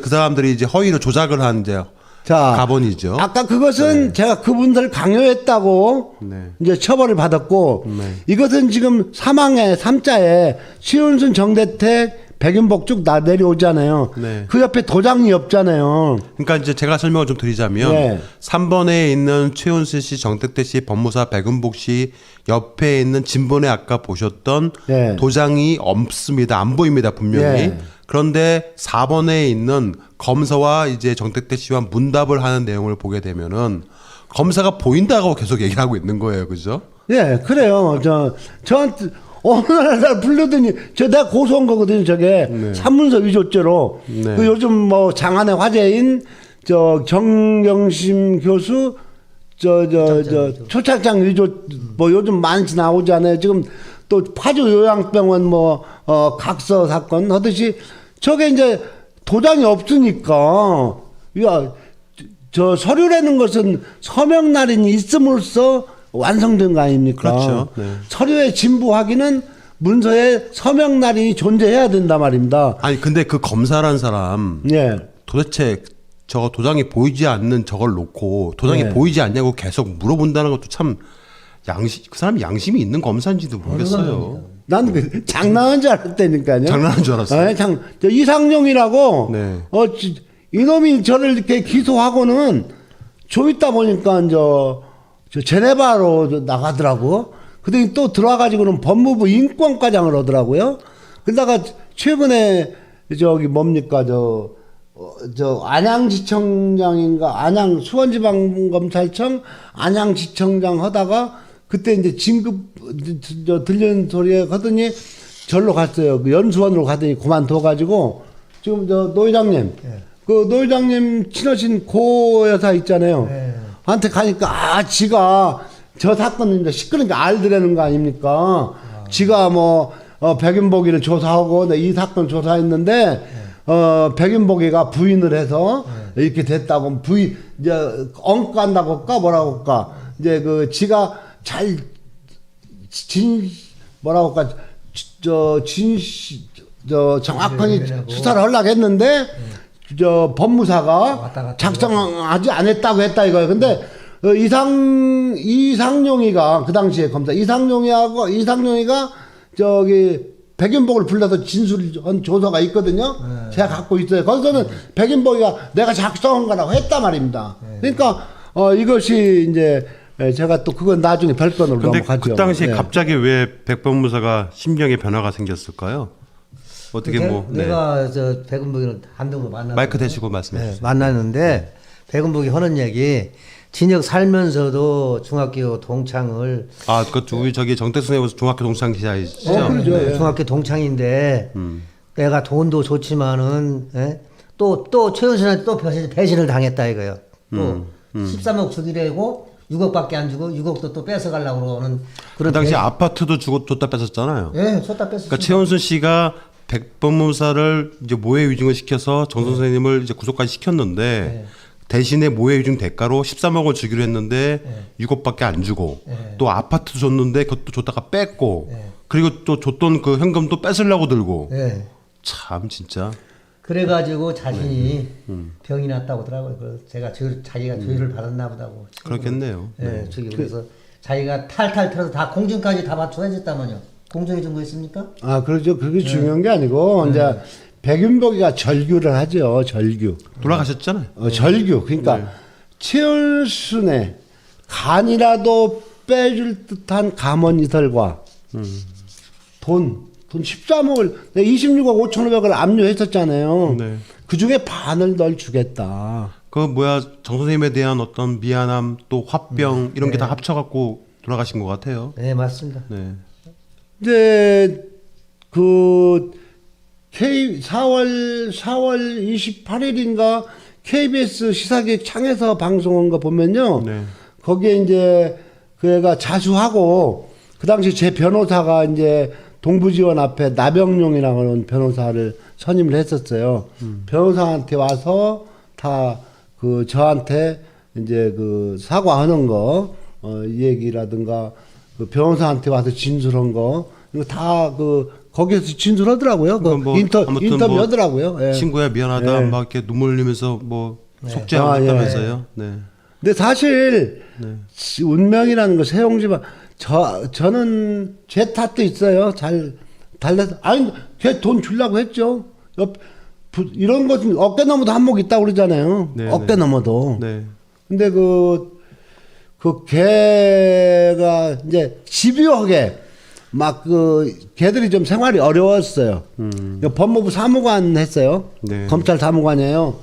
사람들이 이제 허위로 조작을 한 이제 자, 가본이죠. 아까 그것은 제가 그분들 강요했다고 네. 이제 처벌을 받았고 네. 이것은 지금 사망의 3자에 최은순, 정대택, 백윤복 쭉 내려오잖아요. 네. 그 옆에 도장이 없잖아요. 그러니까 이제 제가 설명을 좀 드리자면 네. 3번에 있는 최은순 씨, 정택대 씨, 법무사 백은복 씨 옆에 있는 진본에 아까 보셨던 네. 도장이 없습니다. 안 보입니다. 분명히. 네. 그런데 4번에 있는 검사와 이제 정택대 씨와 문답을 하는 내용을 보게 되면은 검사가 보인다고 계속 얘기를 하고 있는 거예요. 그죠? 예, 그래요. 저한테 어느 날 불러더니 내가 고소한 거거든요. 저게 산문서 위조죄로. 네. 그 요즘 뭐 장안의 화제인 정경심 교수 초착장 위조 뭐 요즘 많이 나오잖아요. 지금 또 파주 요양병원 각서 사건 하듯이 저게 이제 도장이 없으니까 저 서류라는 것은 서명 날인이 있음으로써 완성된 거 아닙니까? 그렇죠. 네. 서류에 진부하기는 문서에 서명 날인이 존재해야 된단 말입니다. 아니 근데 그 검사란 사람 예. 도대체 저 도장이 보이지 않는 저걸 놓고 도장이 네. 보이지 않냐고 계속 물어본다는 것도 참 그 사람이 양심이 있는 검사인지도 모르겠어요. 난 장난한 줄 알았다니까요. 장난한 줄 알았어요. 저 이상용이라고 네. 이놈이 저를 이렇게 기소하고는 좀 있다 보니까 저 제네바로 나가더라고. 그랬더니 또 들어와가지고는 법무부 인권과장을 하더라고요. 그러다가 최근에 저기 뭡니까 저 안양지청장인가 수원지방검찰청 안양지청장 하다가 그때 이제 진급 들리는 소리에 하더니 절로 갔어요. 그 연수원으로 가더니 그만둬가지고 지금 노 회장님 그 노 회장님 친하신 고 여사 있잖아요. 한테 가니까 지가 저 사건은 이제 시끄러니까 알더라는 거 아닙니까? 지가 백윤복이를 조사하고 이 사건 조사했는데 백윤복이가 부인을 해서 이렇게 됐다고 이제 엉간다고 할까 뭐라고 할까 이제 지가 잘 뭐라고 할까 정확하게 수사를 하려고 했는데 법무사가 작성하지 않았다고 했다 이거예요. 근데 이상용이가 그 당시에 검사 이상용이가 백윤복을 불러서 진술한 조서가 있거든요. 제가 갖고 있어요. 거기서는 백윤복이가 내가 작성한 거라고 했단 말입니다. 그러니까 이것이 이제 제가 또 그건 나중에 별건으로 근데 넘어가죠. 그 당시에 네. 갑자기 왜 백법무사가 심경의 변화가 생겼을까요? 어떻게 내가 저 백은복이는 한동으로 만나 마이크 대시고 말씀해 주세요. 만났는데 백은복이 하는 얘기 진역 살면서도 중학교 동창을 그것도 우리 정택순 선생님 중학교 동창 기자이시죠? 그러죠. 예. 중학교 동창인데 내가 돈도 좋지만은 또 최은순한테 또 배신을 당했다 이거예요. 또 13억 주기로 6억밖에 안 주고 6억도 또 뺏어가려고 그러는 그 당시 아파트도 줬다 뺏었잖아요. 예, 줬다 뺏었어. 그러니까 최은순 씨가 백법무사를 이제 모해 위증을 시켜서 정 선생님을 이제 구속까지 시켰는데 대신에 모해 위증 대가로 13억을 주기로 했는데 6억밖에 안 주고 또 아파트 줬는데 그것도 줬다가 뺐고 그리고 또 줬던 그 현금도 뺏으려고 들고 참 진짜. 그래가지고 자신이 병이 났다고 하더라고요. 그래서 제가 자기가 조율을 받았나 보다고. 그렇겠네요. 네, 그래서 자기가 탈탈 털어서 다 공증까지 다 맞춰야겠다면요. 공증해 준 거 있습니까? 그렇죠. 그게 중요한 게 아니고 이제 백윤복이가 절규를 하죠. 절규. 돌아가셨잖아요. 절규. 그러니까 최은순의 간이라도 빼줄 듯한 감언이설과 돈 13억을 26억 5,500을 압류했었잖아요. 네. 그 중에 반을 널 주겠다. 정 선생님에 대한 어떤 미안함 또 화병 이런 게 다 합쳐갖고 돌아가신 것 같아요. 네, 맞습니다. 네. 이제 4월 28일인가 KBS 시사기획 창에서 방송한 거 보면요. 네. 거기에 이제 그 애가 자수하고 그 당시 제 변호사가 이제 동부지원 앞에 나병용이라고 하는 변호사를 선임을 했었어요. 변호사한테 와서 다 그 저한테 이제 그 사과하는 거, 이 얘기라든가 그 변호사한테 와서 진술한 거, 이거 다 그 거기에서 진술하더라고요. 그 그러니까 뭐 아무튼 인터뷰하더라고요. 예. 친구야 미안하다 네. 막 이렇게 눈물 흘리면서 뭐 네. 속죄하고 아, 예. 했다면서요. 네. 근데 사실 네. 운명이라는 거 세용지만 저는 제 탓도 있어요. 잘 달래서 아니 걔 돈 주려고 했죠. 이런 것은 어깨 너머도 한몫 있다고 그러잖아요. 네, 어깨 네. 너머도. 네. 근데 그 걔가 이제 집요하게 막 걔들이 좀 생활이 어려웠어요. 법무부 사무관 했어요. 네. 검찰 사무관이에요.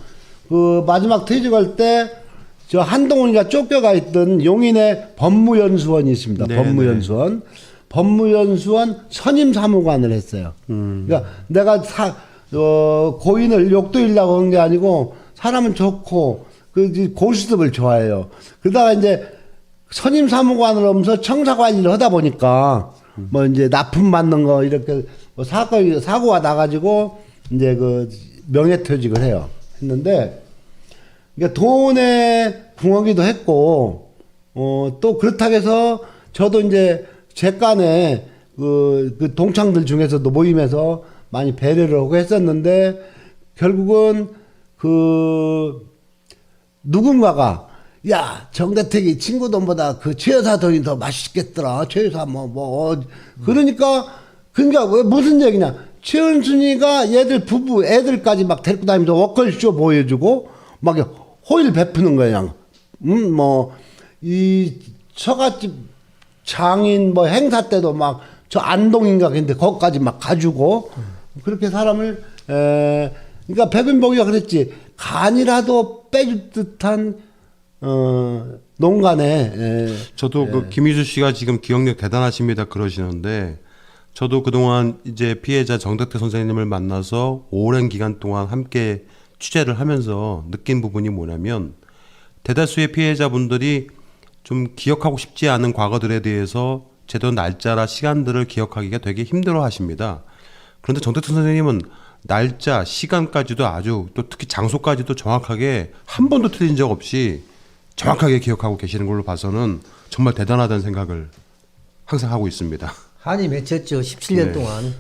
그 마지막 퇴직할 때 저 한동훈이가 쫓겨가 있던 용인에 법무연수원이 있습니다. 네, 법무연수원. 법무연수원 선임 사무관을 했어요. 그러니까 내가 고인을 욕도이려고 한 게 아니고 사람은 좋고 그 고수습을 좋아해요. 그러다가 이제 선임 사무관을 하면서 청사 관리를 하다 보니까 뭐 이제 납품 받는 거 이렇게 뭐 사고가 나가지고 이제 그 명예퇴직을 해요. 했는데 그러니까 돈에 궁하기도 했고 또 그렇다고 해서 저도 이제 제 간에 그 동창들 중에서도 모임에서 많이 배려를 하고 했었는데 결국은 그 누군가가 야 정대택이 친구 돈보다 그 최 여사 돈이 더 맛있겠더라. 최 여사 그러니까 왜 무슨 얘기냐? 최은순이가 얘들 부부 애들까지 막 데리고 다니면서 워컬쇼 보여주고 막 호의를 베푸는 거야. 뭐 이 처갓집 장인 뭐 행사 때도 막 저 안동인가 근데 거기까지 막 가지고 그렇게 사람을 그러니까 백은복이가 그랬지 간이라도 빼줄 듯한 농간에 저도 그 김희수 씨가 지금 기억력 대단하십니다 그러시는데 저도 그동안 이제 피해자 정덕태 선생님을 만나서 오랜 기간 동안 함께 취재를 하면서 느낀 부분이 뭐냐면 대다수의 피해자분들이 좀 기억하고 싶지 않은 과거들에 대해서 제대로 날짜나 시간들을 기억하기가 되게 힘들어 하십니다. 그런데 정덕태 선생님은 날짜, 시간까지도 아주 또 특히 장소까지도 정확하게 한 번도 틀린 적 없이 정확하게 기억하고 계시는 걸로 봐서는 정말 대단하다는 생각을 항상 하고 있습니다. 한이 맺혔죠. 17년 네. 동안.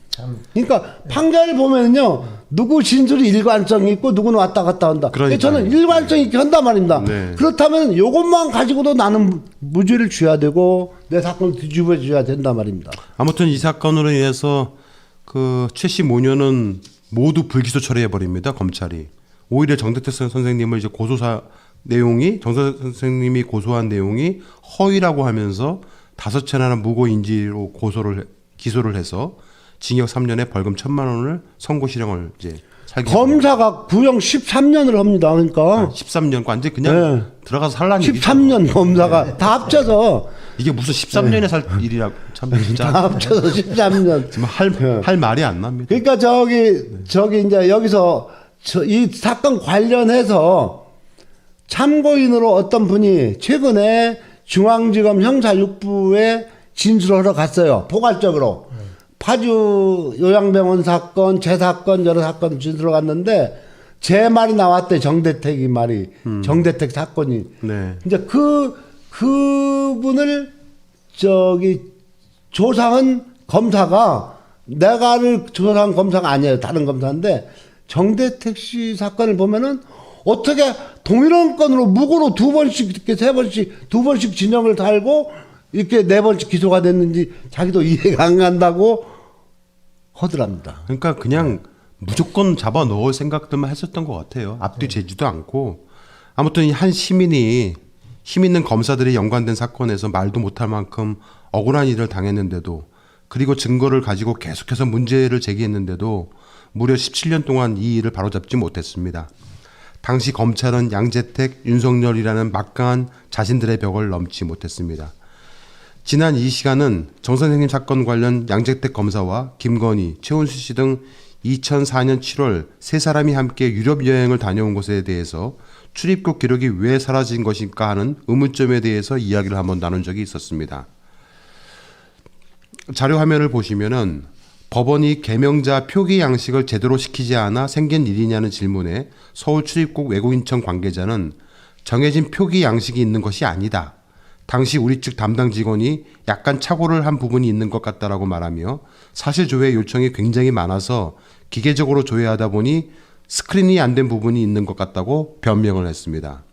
참. 그러니까 판결 보면요 누구 진술이 일관성이 있고 누구는 왔다 갔다 한다. 그러니까요. 저는 일관성 있게 한단 말입니다. 네. 그렇다면 이것만 가지고도 나는 무죄를 줘야 되고 내 사건을 뒤집어 줘야 된단 말입니다. 아무튼 이 사건으로 인해서 그 최씨 모녀는 모두 불기소 처리해 버립니다 검찰이. 오히려 정덕태 선생님을 이제 고소사 내용이 정덕태 선생님이 고소한 내용이 허위라고 하면서 5차례나 무고 인지로 기소를 해서 징역 3년에 벌금 1,000만 원을 선고 실형을 이제 살게 검사가 구형 13년을 합니다. 그러니까 13년 완전 그냥 네. 들어가서 살라는 얘기죠. 13년 검사가 다 합쳐서 이게 무슨 13년에 살 일이라고 참 다 진짜 합쳐서 13년. 정말 할 말이 안 납니다. 그러니까 저기 이제 여기서 이 사건 관련해서 참고인으로 어떤 분이 최근에 중앙지검 형사 6부에 진술하러 갔어요. 포괄적으로. 파주 요양병원 사건, 제 사건, 여러 사건 진술하러 갔는데 제 말이 나왔대. 정대택이 말이. 정대택 사건이. 네. 이제 그분을 조사한 검사가 내가를 조사한 검사가 아니에요. 다른 검사인데 정대택 씨 사건을 보면은 어떻게 동일한 건으로 무고로 2번씩 이렇게 3번씩 2번씩 진영을 달고 이렇게 4번씩 기소가 됐는지 자기도 이해가 안 간다고 하더랍니다. 그러니까 그냥 무조건 잡아 넣을 생각들만 했었던 것 같아요. 앞뒤 재지도 않고. 아무튼 이 한 시민이 힘 있는 검사들이 연관된 사건에서 말도 못할 만큼 억울한 일을 당했는데도 그리고 증거를 가지고 계속해서 문제를 제기했는데도 무려 17년 동안 이 일을 바로잡지 못했습니다. 당시 검찰은 양재택, 윤석열이라는 막강한 자신들의 벽을 넘지 못했습니다. 지난 이 시간은 정 선생님 사건 관련 양재택 검사와 김건희, 최은수 씨 등 2004년 7월 세 사람이 함께 유럽 여행을 다녀온 것에 대해서 출입국 기록이 왜 사라진 것일까 하는 의문점에 대해서 이야기를 한번 나눈 적이 있었습니다. 자료 화면을 보시면은 법원이 개명자 표기 양식을 제대로 시키지 않아 생긴 일이냐는 질문에 서울 출입국 외국인청 관계자는 정해진 표기 양식이 있는 것이 아니다. 당시 우리 측 담당 직원이 약간 착오를 한 부분이 있는 것 같다라고 말하며 사실 조회 요청이 굉장히 많아서 기계적으로 조회하다 보니 스크린이 안 된 부분이 있는 것 같다고 변명을 했습니다.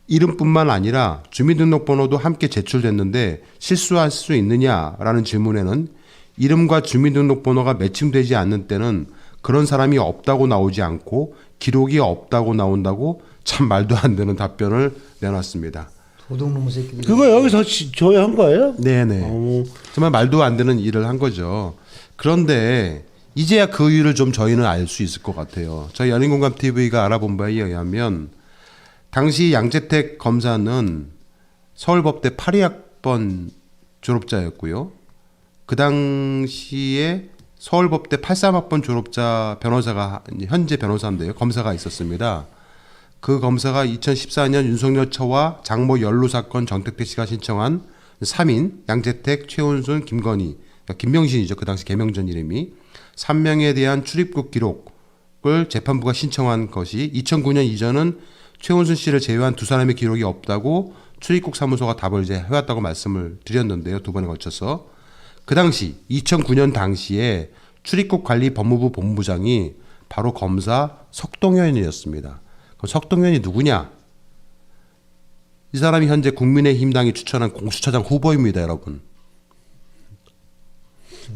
이름뿐만 아니라 주민등록번호도 함께 제출됐는데 실수할 수 있느냐라는 질문에는 이름과 주민등록번호가 매칭되지 않는 때는 그런 사람이 없다고 나오지 않고 기록이 없다고 나온다고 참 말도 안 되는 답변을 내놨습니다. 도둑놈의 새끼들. 그거 여기서 조회한 거예요? 네네. 정말 말도 안 되는 일을 한 거죠. 그런데 이제야 그 이유를 좀 저희는 알 수 있을 것 같아요. 저희 열린공감TV가 알아본 바에 의하면 당시 양재택 검사는 서울법대 82학번 졸업자였고요. 그 당시에 서울법대 83학번 졸업자 변호사가 현재 변호사인데요. 검사가 있었습니다. 그 검사가 2014년 윤석열 처와 장모 연루 사건 정택택 씨가 신청한 3인 양재택, 최은순, 김건희, 그러니까 김명신이죠. 그 당시 개명전 이름이 3명에 대한 출입국 기록을 재판부가 신청한 것이 2009년 이전은 최은순 씨를 제외한 두 사람의 기록이 없다고 출입국 사무소가 답을 이제 해왔다고 말씀을 드렸는데요. 두 번에 걸쳐서. 그 당시 2009년 당시에 출입국관리 법무부 본부장이 바로 검사 석동현이었습니다. 그럼 석동현이 누구냐? 이 사람이 현재 국민의힘당이 추천한 공수처장 후보입니다, 여러분.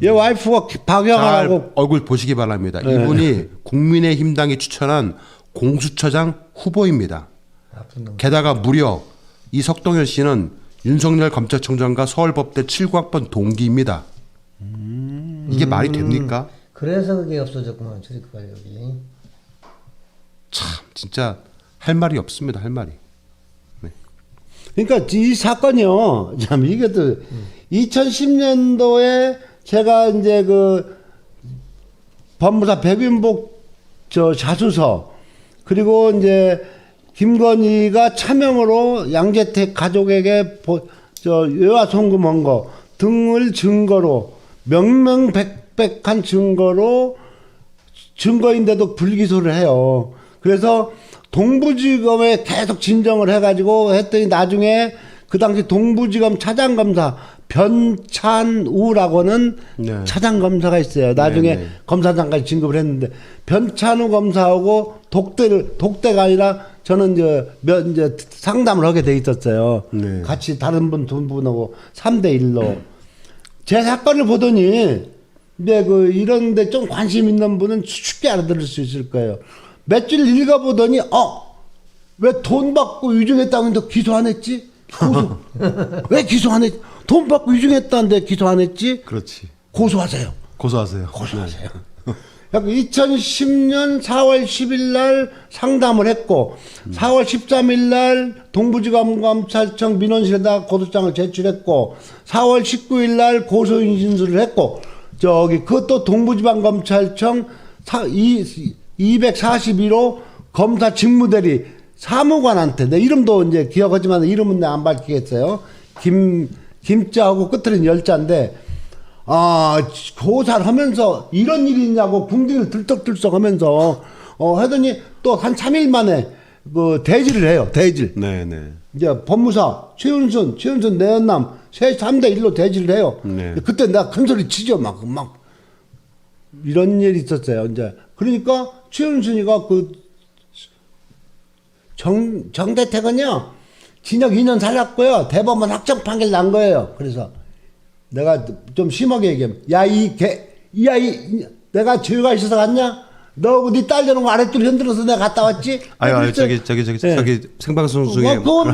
얘 와이프가 박영하라고 잘 얼굴 보시기 바랍니다. 네. 이분이 국민의힘당이 추천한 공수처장 후보입니다. 게다가 무려 이 석동현 씨는 윤석열 검찰총장과 서울법대 79학번 동기입니다. 이게 말이 됩니까? 그래서 그게 없어졌구만 출입국 관력이. 참 진짜 할 말이 없습니다. 할 말이. 그러니까 이 사건이요. 참 이게 또 2010년도에 제가 이제 그 법무사 백윤복 저 자수서 그리고 이제 김건희가 차명으로 양재택 가족에게 저 외화 송금한 거 등을 증거로 명명백백한 증거인데도 불기소를 해요. 그래서 동부지검에 계속 진정을 해가지고 했더니 나중에 그 당시 동부지검 차장검사 변찬우라고는 네. 차장검사가 있어요. 나중에 네, 네. 검사장까지 진급을 했는데 변찬우 검사하고 독대가 아니라 저는 이제 상담을 하게 돼 있었어요. 네. 같이 다른 분 두 분하고 3대1로 제 사건을 보더니 이제 그 이런데 좀 관심 있는 분은 쉽게 알아들을 수 있을 거예요. 며칠 읽어보더니 왜 돈 받고 위증했다고 했는데 기소 안 했지? 고소. 왜 기소 안 했지? 돈 받고 위증했다는데 기소 안 했지? 그렇지. 고소하세요. 고소하세요. 고소하세요. 2010년 4월 10일 날 상담을 했고 4월 13일 날 동부지검검찰청 민원실에다 고소장을 제출했고 4월 19일 날 고소인 진술을 했고 그것도 동부지방검찰청 241호 검사 직무대리 사무관한테 내 이름도 이제 기억하지만 이름은 내가 안 밝히겠어요. 김자하고 끝에는 열자인데 고사를 하면서 이런 일이 있냐고 궁디를 들썩들썩 하면서 하더니 또 한 3일 만에 그 대지를 해요. 대질. 네네. 이제 법무사 최은순 내연남 3대1로 대지를 해요. 네. 그때 내가 큰 소리 치죠. 막 이런 일이 있었어요. 이제 그러니까 최은순이가 정대택은요 징역 2년 살았고요. 대법원 확정 판결 난 거예요. 그래서 내가 좀 심하게 얘기하면 내가 죄가 있어서 갔냐? 너하고 네 딸 되는 거 아랫줄 흔들어서 내가 갔다 왔지? 아유 저기 네. 생방송 중에 그건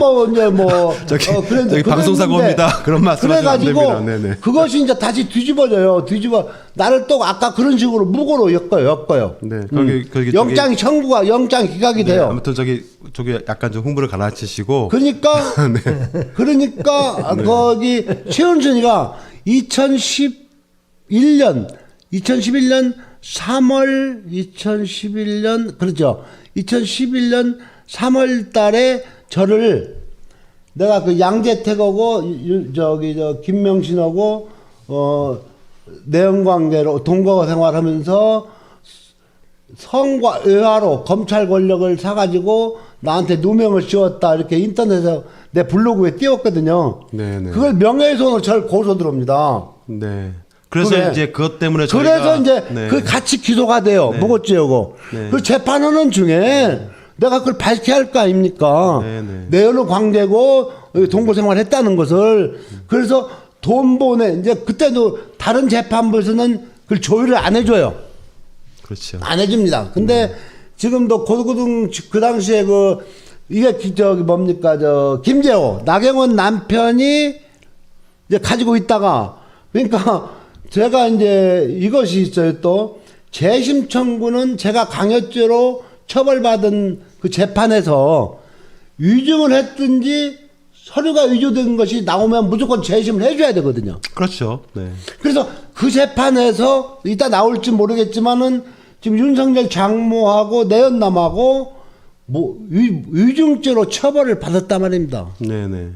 저기 방송사고입니다. 그런 말씀하시면 안 됩니다. 네네. 그것이 이제 다시 뒤집어져요. 나를 또 아까 그런 식으로 무고로 엮어요. 네. 거기 영장 기각이 네, 돼요. 아무튼 저기 약간 좀 흥분을 가라앉히시고. 그러니까 거기 최은순이가 2011년 2011년 3월 달에 저를 내가 그 양재택하고 김명신하고 내연 관계로 동거 생활하면서 성과 의화로 검찰 권력을 사가지고 나한테 누명을 씌웠다 이렇게 인터넷에 내 블로그에 띄웠거든요. 네네. 그걸 명예훼손으로 절 고소 들어옵니다. 네. 그래서 그래. 이제 그것 때문에 저희가 그래서 이제 네. 그 같이 기소가 돼요. 네. 무고죄고. 네. 그 재판하는 중에 내가 그걸 밝혀야 할 거 아닙니까? 네, 네. 내연의 관계고 동거 생활했다는 것을. 그래서 돈 보내 이제 그때도 다른 재판부에서는 그걸 조율을 안 해줘요. 그렇죠. 안 해줍니다. 근데 지금도 고등 그 당시에 이게 저기 뭡니까 저 김재호 나경원 남편이 이제 가지고 있다가 그러니까 제가 이제 이것이 있어요. 또 재심 청구는 제가 강요죄로 처벌받은 그 재판에서 위증을 했든지 서류가 위조된 것이 나오면 무조건 재심을 해줘야 되거든요. 그렇죠. 네. 그래서 그 재판에서 이따 나올지 모르겠지만은 지금 윤석열 장모하고 내연남하고 뭐 위증죄로 처벌을 받았단 말입니다. 네네.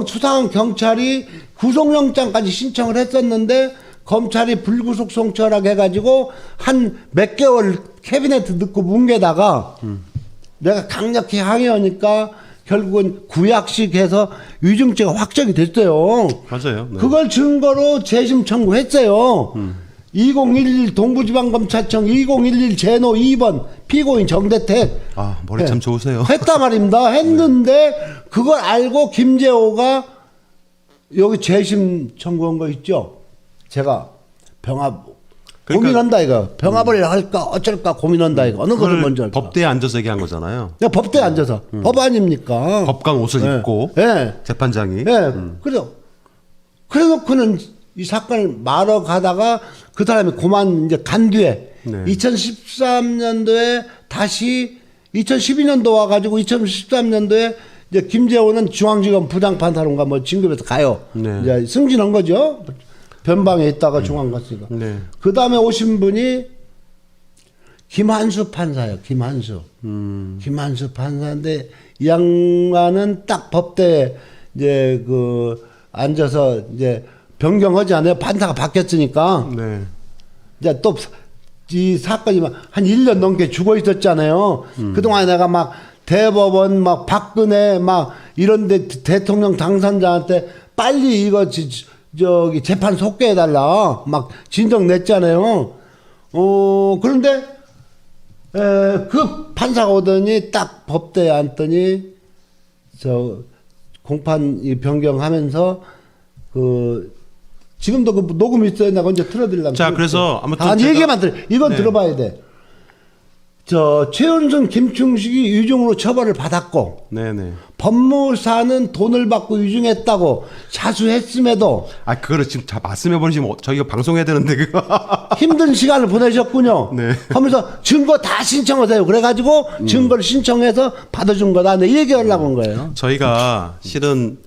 수상한 경찰이 구속영장까지 신청을 했었는데 검찰이 불구속 송치하라고 해가지고 한 몇 개월 캐비넷 넣고 뭉개다가 내가 강력히 항의하니까 결국은 구약식 해서 위증죄가 확정이 됐어요. 맞아요. 네. 그걸 증거로 재심 청구했어요. 2011 동부지방검찰청 2011 제노 2번 피고인 정대택 아, 머리 참 좋으세요. 했단 말입니다. 했는데 그걸 알고 김재호가 여기 재심 청구한 거 있죠. 제가 병합 그러니까 고민한다 이거. 병합을 할까 어쩔까 고민한다 이거. 어느 것을 그걸 먼저 할까. 법대에 앉아서 얘기한 거잖아요. 그냥 법대에 앉아서 법 아닙니까? 법관 옷을 예. 입고 예. 재판장이. 예. 그래놓고는 이 사건을 말어 가다가 그 사람이 그만 이제 간 뒤에 네. 2013년도에 다시 2012년도 와가지고 2013년도에 이제 김재호는 중앙지검 부장판사론가 뭐 진급해서 가요. 네. 이제 승진한 거죠. 변방에 있다가 중앙 갔으니까. 네. 그 다음에 오신 분이 김한수 판사예요. 김한수. 김한수 판사인데 이 양반은 딱 법대에 이제 앉아서 이제 변경하지 않아요. 판사가 바뀌었으니까. 네. 이제 또 이 사건이 한 1년 넘게 죽어 있었잖아요. 그동안 내가 막 대법원 막 박근혜 막 이런데 대통령 당선자한테 빨리 이거 저기 재판 속게 해달라 막 진정 냈잖아요. 그런데 그 판사가 오더니 딱 법대에 앉더니 저 공판 이 변경하면서 지금도 그 녹음이 있어요. 내가 언제 틀어드리려면. 자, 그래서 아무튼 한 제가- 얘기만 들어. 이건 네. 들어봐야 돼. 최은순, 김충식이 위증으로 처벌을 받았고 네네. 법무사는 돈을 받고 위증했다고 자수했음에도 아, 그거를 지금 다 말씀해버리시면 저희가 방송해야 되는데 그거. 힘든 시간을 보내셨군요. 네. 하면서 증거 다 신청하세요. 그래가지고 증거를 신청해서 받아준 거다. 내 얘기하려고 한 거예요. 저희가 실은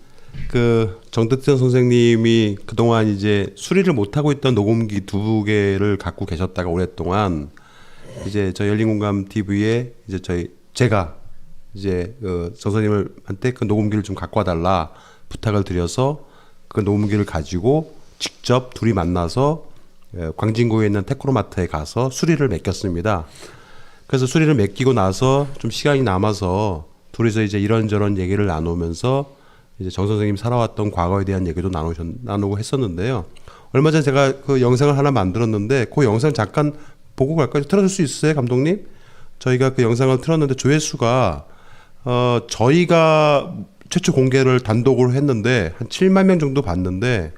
그 정득전 선생님이 그동안 이제 수리를 못하고 있던 녹음기 2개를 갖고 계셨다가 오랫동안 이제 저희 열린공감 TV에 이제 제가 이제 정 선생님한테 그 녹음기를 좀 갖고 와달라 부탁을 드려서 그 녹음기를 가지고 직접 둘이 만나서 광진구에 있는 테크노마트에 가서 수리를 맡겼습니다. 그래서 수리를 맡기고 나서 좀 시간이 남아서 둘이서 이제 이런저런 얘기를 나누면서 이제 정 선생님 살아왔던 과거에 대한 얘기도 나누고 했었는데요. 얼마 전에 제가 그 영상을 하나 만들었는데 그 영상 잠깐 보고 갈까요? 틀어줄 수 있어요, 감독님? 저희가 그 영상을 틀었는데 조회수가 저희가 최초 공개를 단독으로 했는데 한 7만 명 정도 봤는데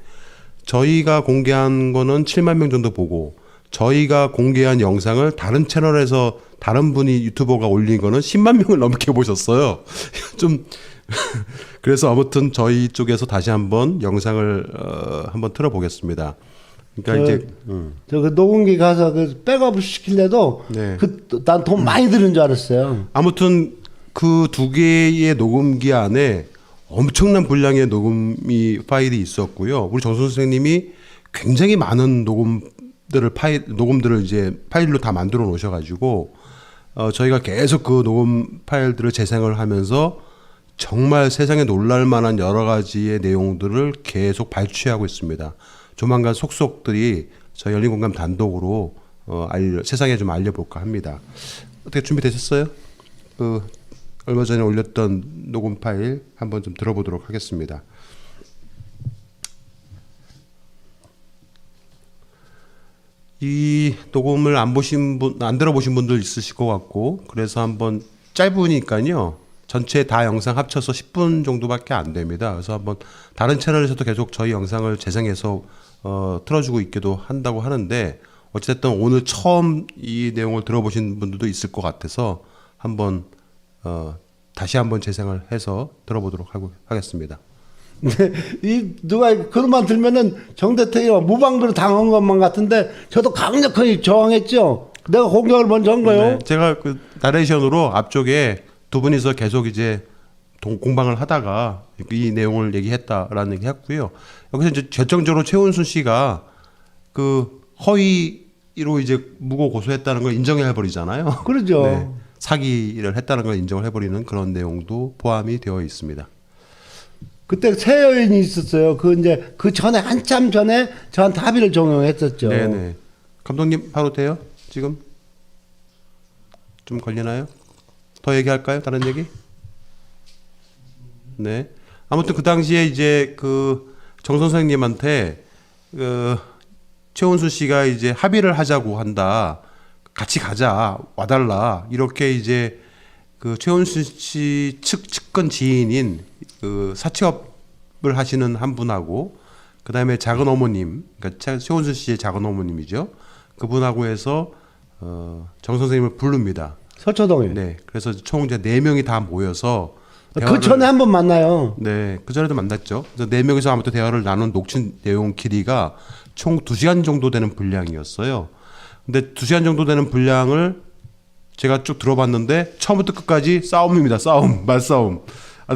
저희가 공개한 거는 7만 명 정도 보고 저희가 공개한 영상을 다른 채널에서 다른 분이 유튜버가 올린 거는 10만 명을 넘게 보셨어요. 좀 그래서 아무튼 저희 쪽에서 다시 한번 영상을 한번 틀어보겠습니다. 그러니까 이제 그 녹음기 가서 그 백업을 시킬래도 네. 난 돈 많이 드는 줄 알았어요. 아무튼 그 2개의 녹음기 안에 엄청난 분량의 녹음이 파일이 있었고요. 우리 정 선생님이 굉장히 많은 녹음들을 이제 파일로 다 만들어 놓으셔가지고 저희가 계속 그 녹음 파일들을 재생을 하면서 정말 세상에 놀랄 만한 여러 가지의 내용들을 계속 발췌하고 있습니다. 조만간 속속들이 저 열린공감 단독으로 세상에 좀 알려볼까 합니다. 어떻게 준비되셨어요? 얼마 전에 올렸던 녹음 파일 한번 좀 들어보도록 하겠습니다. 이 녹음을 안 들어보신 분들 있으실 것 같고, 그래서 한번 짧으니까요. 전체 다 영상 합쳐서 10분 정도밖에 안 됩니다. 그래서 한번 다른 채널에서도 계속 저희 영상을 재생해서 틀어주고 있기도 한다고 하는데, 어쨌든 오늘 처음 이 내용을 들어보신 분들도 있을 것 같아서 한번 다시 한번 재생을 해서 들어보도록 하겠습니다. 이 누가 그것만 들면은 정대택이 무방비로 당한 것만 같은데 저도 강력하게 저항했죠. 내가 공격을 먼저 한 거예요. 네, 제가 그 나레이션으로 앞쪽에 두 분이서 계속 이제 공방을 하다가 이 내용을 얘기했다라는 얘기했고요. 여기서 이제 결정적으로 최은순 씨가 그 허위로 이제 무고 고소했다는 걸 인정해 버리잖아요. 그러죠. 네, 사기를 했다는 걸 인정을 해버리는 그런 내용도 포함이 되어 있습니다. 그때 새 여인이 있었어요. 그 전에 한참 전에 저한테 합의를 종용했었죠. 네네. 감독님 바로 돼요? 지금 좀 걸리나요? 더 얘기할까요? 다른 얘기? 네. 아무튼 그 당시에 이제 그 정 선생님한테 최은수 씨가 이제 합의를 하자고 한다. 같이 가자. 와달라. 이렇게 이제 그 최은수 씨 측근 지인인 그 사채업을 하시는 한 분하고 그다음에 작은 어머님, 그러니까 최은수 씨의 작은 어머님이죠. 그분하고 해서 정 선생님을 부릅니다. 서초동에. 네. 그래서 총 이제 4명이 다 모여서 그 전에 한 번 만나요. 네, 그 전에도 만났죠. 그래서 4명이서 아무튼 대화를 나눈 녹취 내용 길이가 총 2시간 정도 되는 분량이었어요. 근데 2시간 정도 되는 분량을 제가 쭉 들어봤는데 처음부터 끝까지 싸움입니다. 싸움, 말싸움.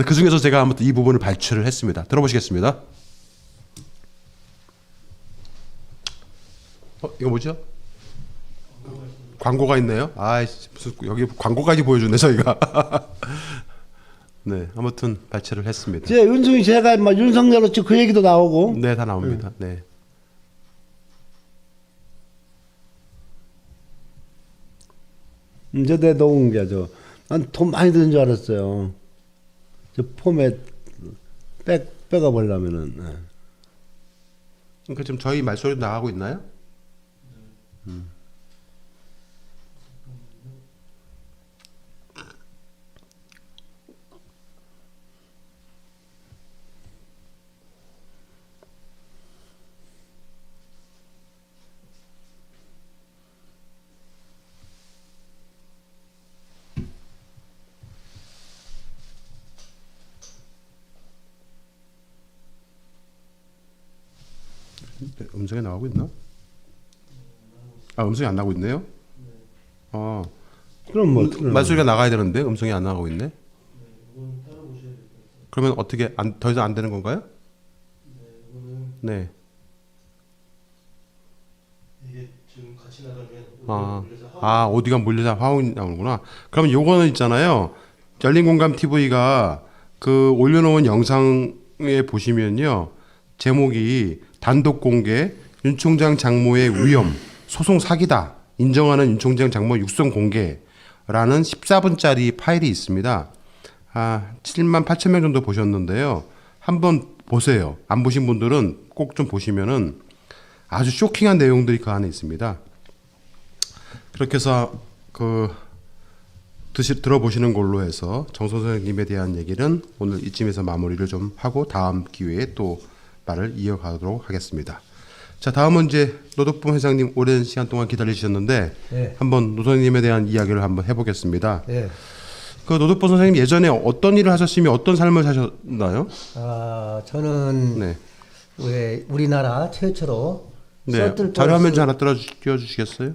그 중에서 제가 아무튼 이 부분을 발췌를 했습니다. 들어보시겠습니다. 이거 뭐죠? 광고가 있네요. 무슨 여기 광고까지 보여주네 저희가. 네, 아무튼 발췌를 했습니다. 제 은승이 제가 막 윤석열 그 얘기도 나오고. 네, 다 나옵니다. 네. 이제 내 녹은 게 난 돈 많이 드는 줄 알았어요. 저 폼에 빼가 보려면은. 그러니까 지금 저희 말소리 나가고 있나요? 음성이 나가고 있나? 음성이 안 나고 있네요. 그럼 뭐 말소리가 나가야 되는데 음성이 안 나가고 있네. 그러면 어떻게 더 이상 안 되는 건가요? 네. 이게 지금 같이 나가면 어디가 몰려서 화음이 나오는구나. 그러면 요거는 있잖아요. 열린공감 TV가 그 올려놓은 영상에 보시면요. 제목이 단독 공개 윤 총장 장모의 위험 소송 사기다 인정하는 윤 총장 장모 육성 공개라는 14분짜리 파일이 있습니다. 7만 8천 명 정도 보셨는데요. 한번 보세요. 안 보신 분들은 꼭 좀 보시면은 아주 쇼킹한 내용들이 그 안에 있습니다. 그렇게 해서 들어보시는 걸로 해서 정 선생님에 대한 얘기는 오늘 이쯤에서 마무리를 좀 하고 다음 기회에 또 말을 이어가도록 하겠습니다. 자, 다음은 이제 노덕봉 회장님 오랜 시간 동안 기다리셨는데 네. 한번 노선님에 대한 이야기를 한번 해보겠습니다. 네. 그 노덕봉 선생님 예전에 어떤 일을 하셨으며 어떤 삶을 사셨나요? 저는 네. 왜 우리나라 최초로 네. 자료 한 면 하나 띄워주시겠어요?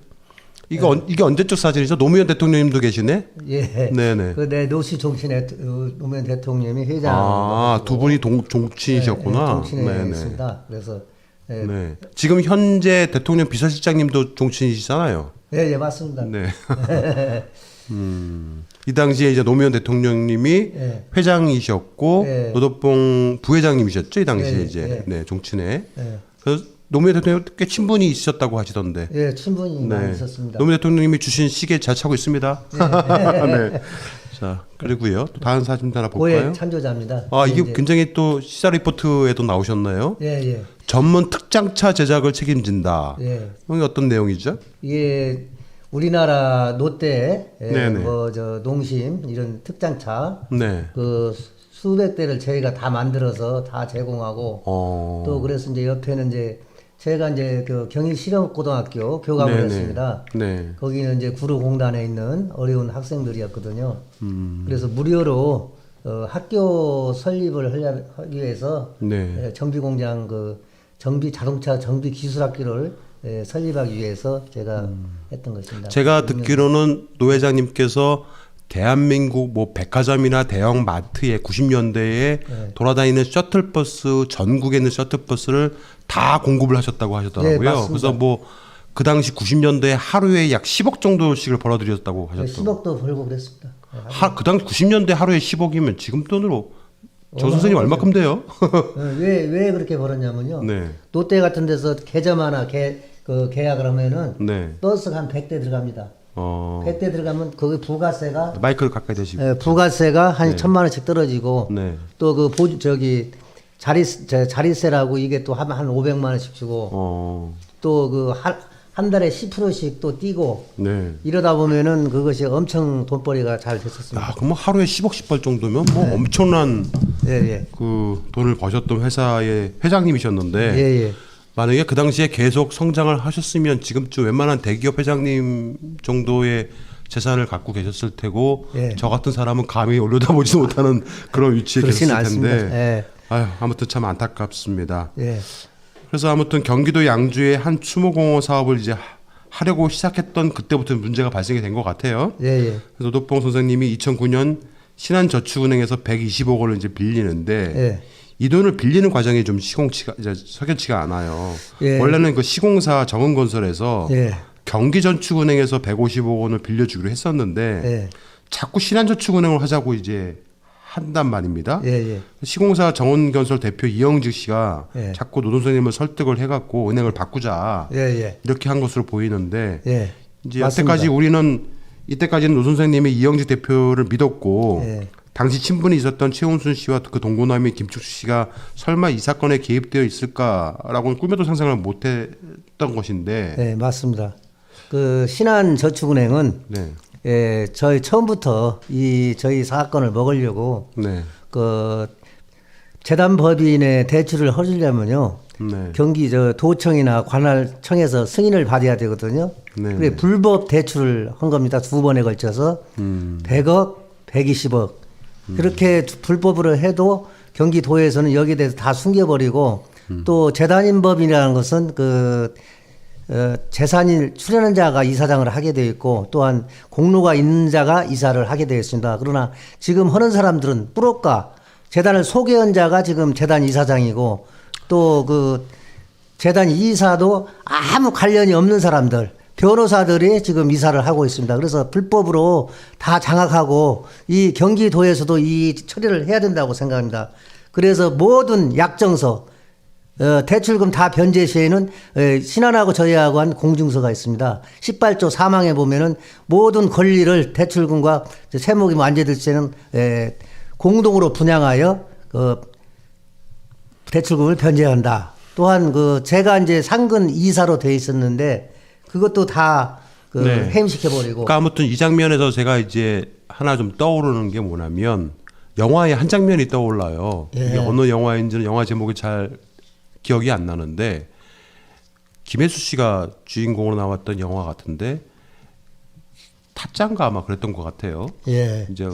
이게 언제적 사진이죠? 노무현 대통령님도 계시네. 예. 네네. 내 노시 정신의 노무현 대통령이 회장. 두 분이 종친이셨구나. 정치인에 있습니다. 그래서 네. 지금 현재 대통령 비서실장님도 종친이시잖아요. 예, 맞습니다. 네. 이 당시에 이제 노무현 대통령님이 예. 회장이셨고 예. 노덕봉 부회장님이셨죠. 이 당시에 예, 이제 예. 네, 종친회. 예. 그래서 노무현 대통령 꽤 친분이 있으셨다고 하시던데. 예, 친분이 많이 있었습니다. 노무현 대통령님이 주신 시계 잘 차고 있습니다. 네. 자, 그리고요. 또 다른 사진 하나 볼까요? 고액 찬조자입니다. 아, 이게 이제- 굉장히 또 시사 리포트에도 나오셨나요? 예, 예. 전문 특장차 제작을 책임진다. 예. 이게 어떤 내용이죠? 이게 우리나라 롯데, 네네. 뭐저 농심 이런 특장차 네. 그 수백 대를 저희가 다 만들어서 다 제공하고 또 그래서 이제 옆에는 이제 제가 이제 그 경일 실업고등학교 교감을 네네. 했습니다. 네. 거기는 이제 구로공단에 있는 어려운 학생들이었거든요. 그래서 무료로 학교 설립을 하기 위해서 네. 정비공장 그 자동차 정비 기술학교를 설립하기 위해서 제가 했던 것입니다. 제가 듣기로는 노 회장님께서 대한민국 뭐 백화점이나 대형 마트에 90년대에 돌아다니는 셔틀버스 전국에 있는 셔틀버스를 다 공급을 하셨다고 하셨더라고요. 네, 맞습니다. 그래서 뭐 그 당시 90년대에 하루에 약 10억 정도씩을 벌어들였다고 하셨다고. 10억도 벌고 그랬습니다. 그 당시 90년대 하루에 10억이면 지금 돈으로 정 선생님 얼마큼 돼요? 왜 그렇게 벌었냐면요. 네. 롯데 같은 데서 계좌 하나 계약을 하면은 네. 버스가 한 100대 들어갑니다. 100대 들어가면 거기 부가세가 마이크를 가까이 대시고. 부가세가 한 1,000만 원씩 떨어지고 네. 또 그 자리세라고 이게 또 한 500만 원씩 주고 또 그 한 달에 10%씩 또 띄고 네. 이러다 보면은 그것이 엄청 돈벌이가 잘 됐었습니다. 아, 그럼 하루에 10억씩 벌 정도면 뭐 엄청난 예, 예. 그 돈을 버셨던 회사의 회장님이셨는데 예, 예. 만약에 그 당시에 계속 성장을 하셨으면 지금쯤 웬만한 대기업 회장님 정도의 재산을 갖고 계셨을 테고 예. 저 같은 사람은 감히 올려다보지도 못하는 그런 위치에 그렇진 계셨을 텐데 않습니다. 예. 아유, 아무튼 참 안타깝습니다. 예. 그래서 아무튼 경기도 양주의 한 추모공원 사업을 이제 하려고 시작했던 그때부터 문제가 발생이 된 것 같아요. 예, 예. 그래서 노덕봉 선생님이 2009년 신한저축은행에서 120억 원을 이제 빌리는데 예. 이 돈을 빌리는 과정이 좀 이제 석연치가 않아요. 예. 원래는 그 시공사 정은건설에서 예. 경기전축은행에서 150억 원을 빌려주기로 했었는데 예. 자꾸 신한저축은행을 하자고 이제 한단 말입니다. 예, 예. 시공사 정은건설 대표 이영직 씨가 예. 자꾸 노 선생님을 설득을 해갖고 은행을 바꾸자 예, 예. 이렇게 한 것으로 보이는데 예. 이제 맞습니다. 이때까지는 노 선생님이 이영직 대표를 믿었고 예. 당시 친분이 있었던 최은순 씨와 그 동고남인 김축수 씨가 설마 이 사건에 개입되어 있을까라고는 꿈에도 상상을 못했던 것인데 네, 맞습니다. 그 신한저축은행은 네, 저희 처음부터 저희 사건을 먹으려고 네, 그 재단법인의 대출을 허주려면요. 네, 경기 도청이나 관할청에서 승인을 받아야 되거든요. 네, 그게 네. 불법 대출을 한 겁니다. 2번에 걸쳐서 100억, 120억 그렇게 불법으로 해도 경기도에서는 여기에 대해서 다 숨겨버리고 또 재단인법이라는 것은 재산이 출연한 자가 이사장을 하게 되어 있고 또한 공로가 있는 자가 이사를 하게 되어 있습니다. 그러나 지금 하는 사람들은 뿌로가 재단을 소개한 자가 지금 재단 이사장이고 또 그 재단 이사도 아무 관련이 없는 사람들 변호사들이 지금 이사를 하고 있습니다. 그래서 불법으로 다 장악하고 이 경기도에서도 이 처리를 해야 된다고 생각합니다. 그래서 모든 약정서 대출금 다 변제 시에는 신한하고 저희하고 한 공증서가 있습니다. 18조 사망에 보면은 모든 권리를 대출금과 세목이 완제될 때는 공동으로 분양하여 대출금을 변제한다. 또한 제가 이제 상근 이사로 돼 있었는데 그것도 다 네. 해임시켜버리고. 그러니까 아무튼 이 장면에서 제가 이제 하나 좀 떠오르는 게 뭐냐면 영화의 한 장면이 떠올라요. 예. 이게 어느 영화인지는 영화 제목이 잘 기억이 안 나는데 김혜수 씨가 주인공으로 나왔던 영화 같은데 타짜인가 아마 그랬던 것 같아요. 예. 이제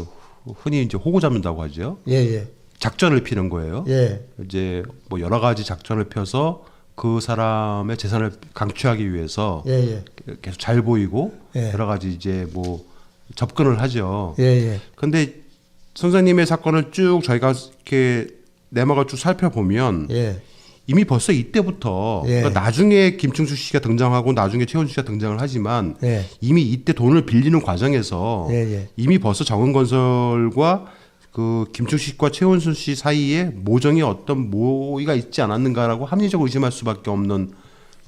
흔히 이제 호구 잡는다고 하죠. 예, 예. 작전을 피는 거예요. 예. 이제 뭐 여러 가지 작전을 펴서 그 사람의 재산을 강취하기 위해서 예, 예. 계속 잘 보이고 예. 여러 가지 이제 뭐 접근을 하죠. 예, 예. 근데 선생님의 사건을 쭉 저희가 이렇게 내막을 쭉 살펴보면 예. 이미 벌써 이때부터 예. 그러니까 나중에 김충수 씨가 등장하고 나중에 최은수 씨가 등장을 하지만 예. 이미 이때 돈을 빌리는 과정에서 예, 예. 이미 벌써 정은건설과 그 김충수 씨과 최은수 씨 사이에 모종의 어떤 모의가 있지 않았는가라고 합리적으로 의심할 수밖에 없는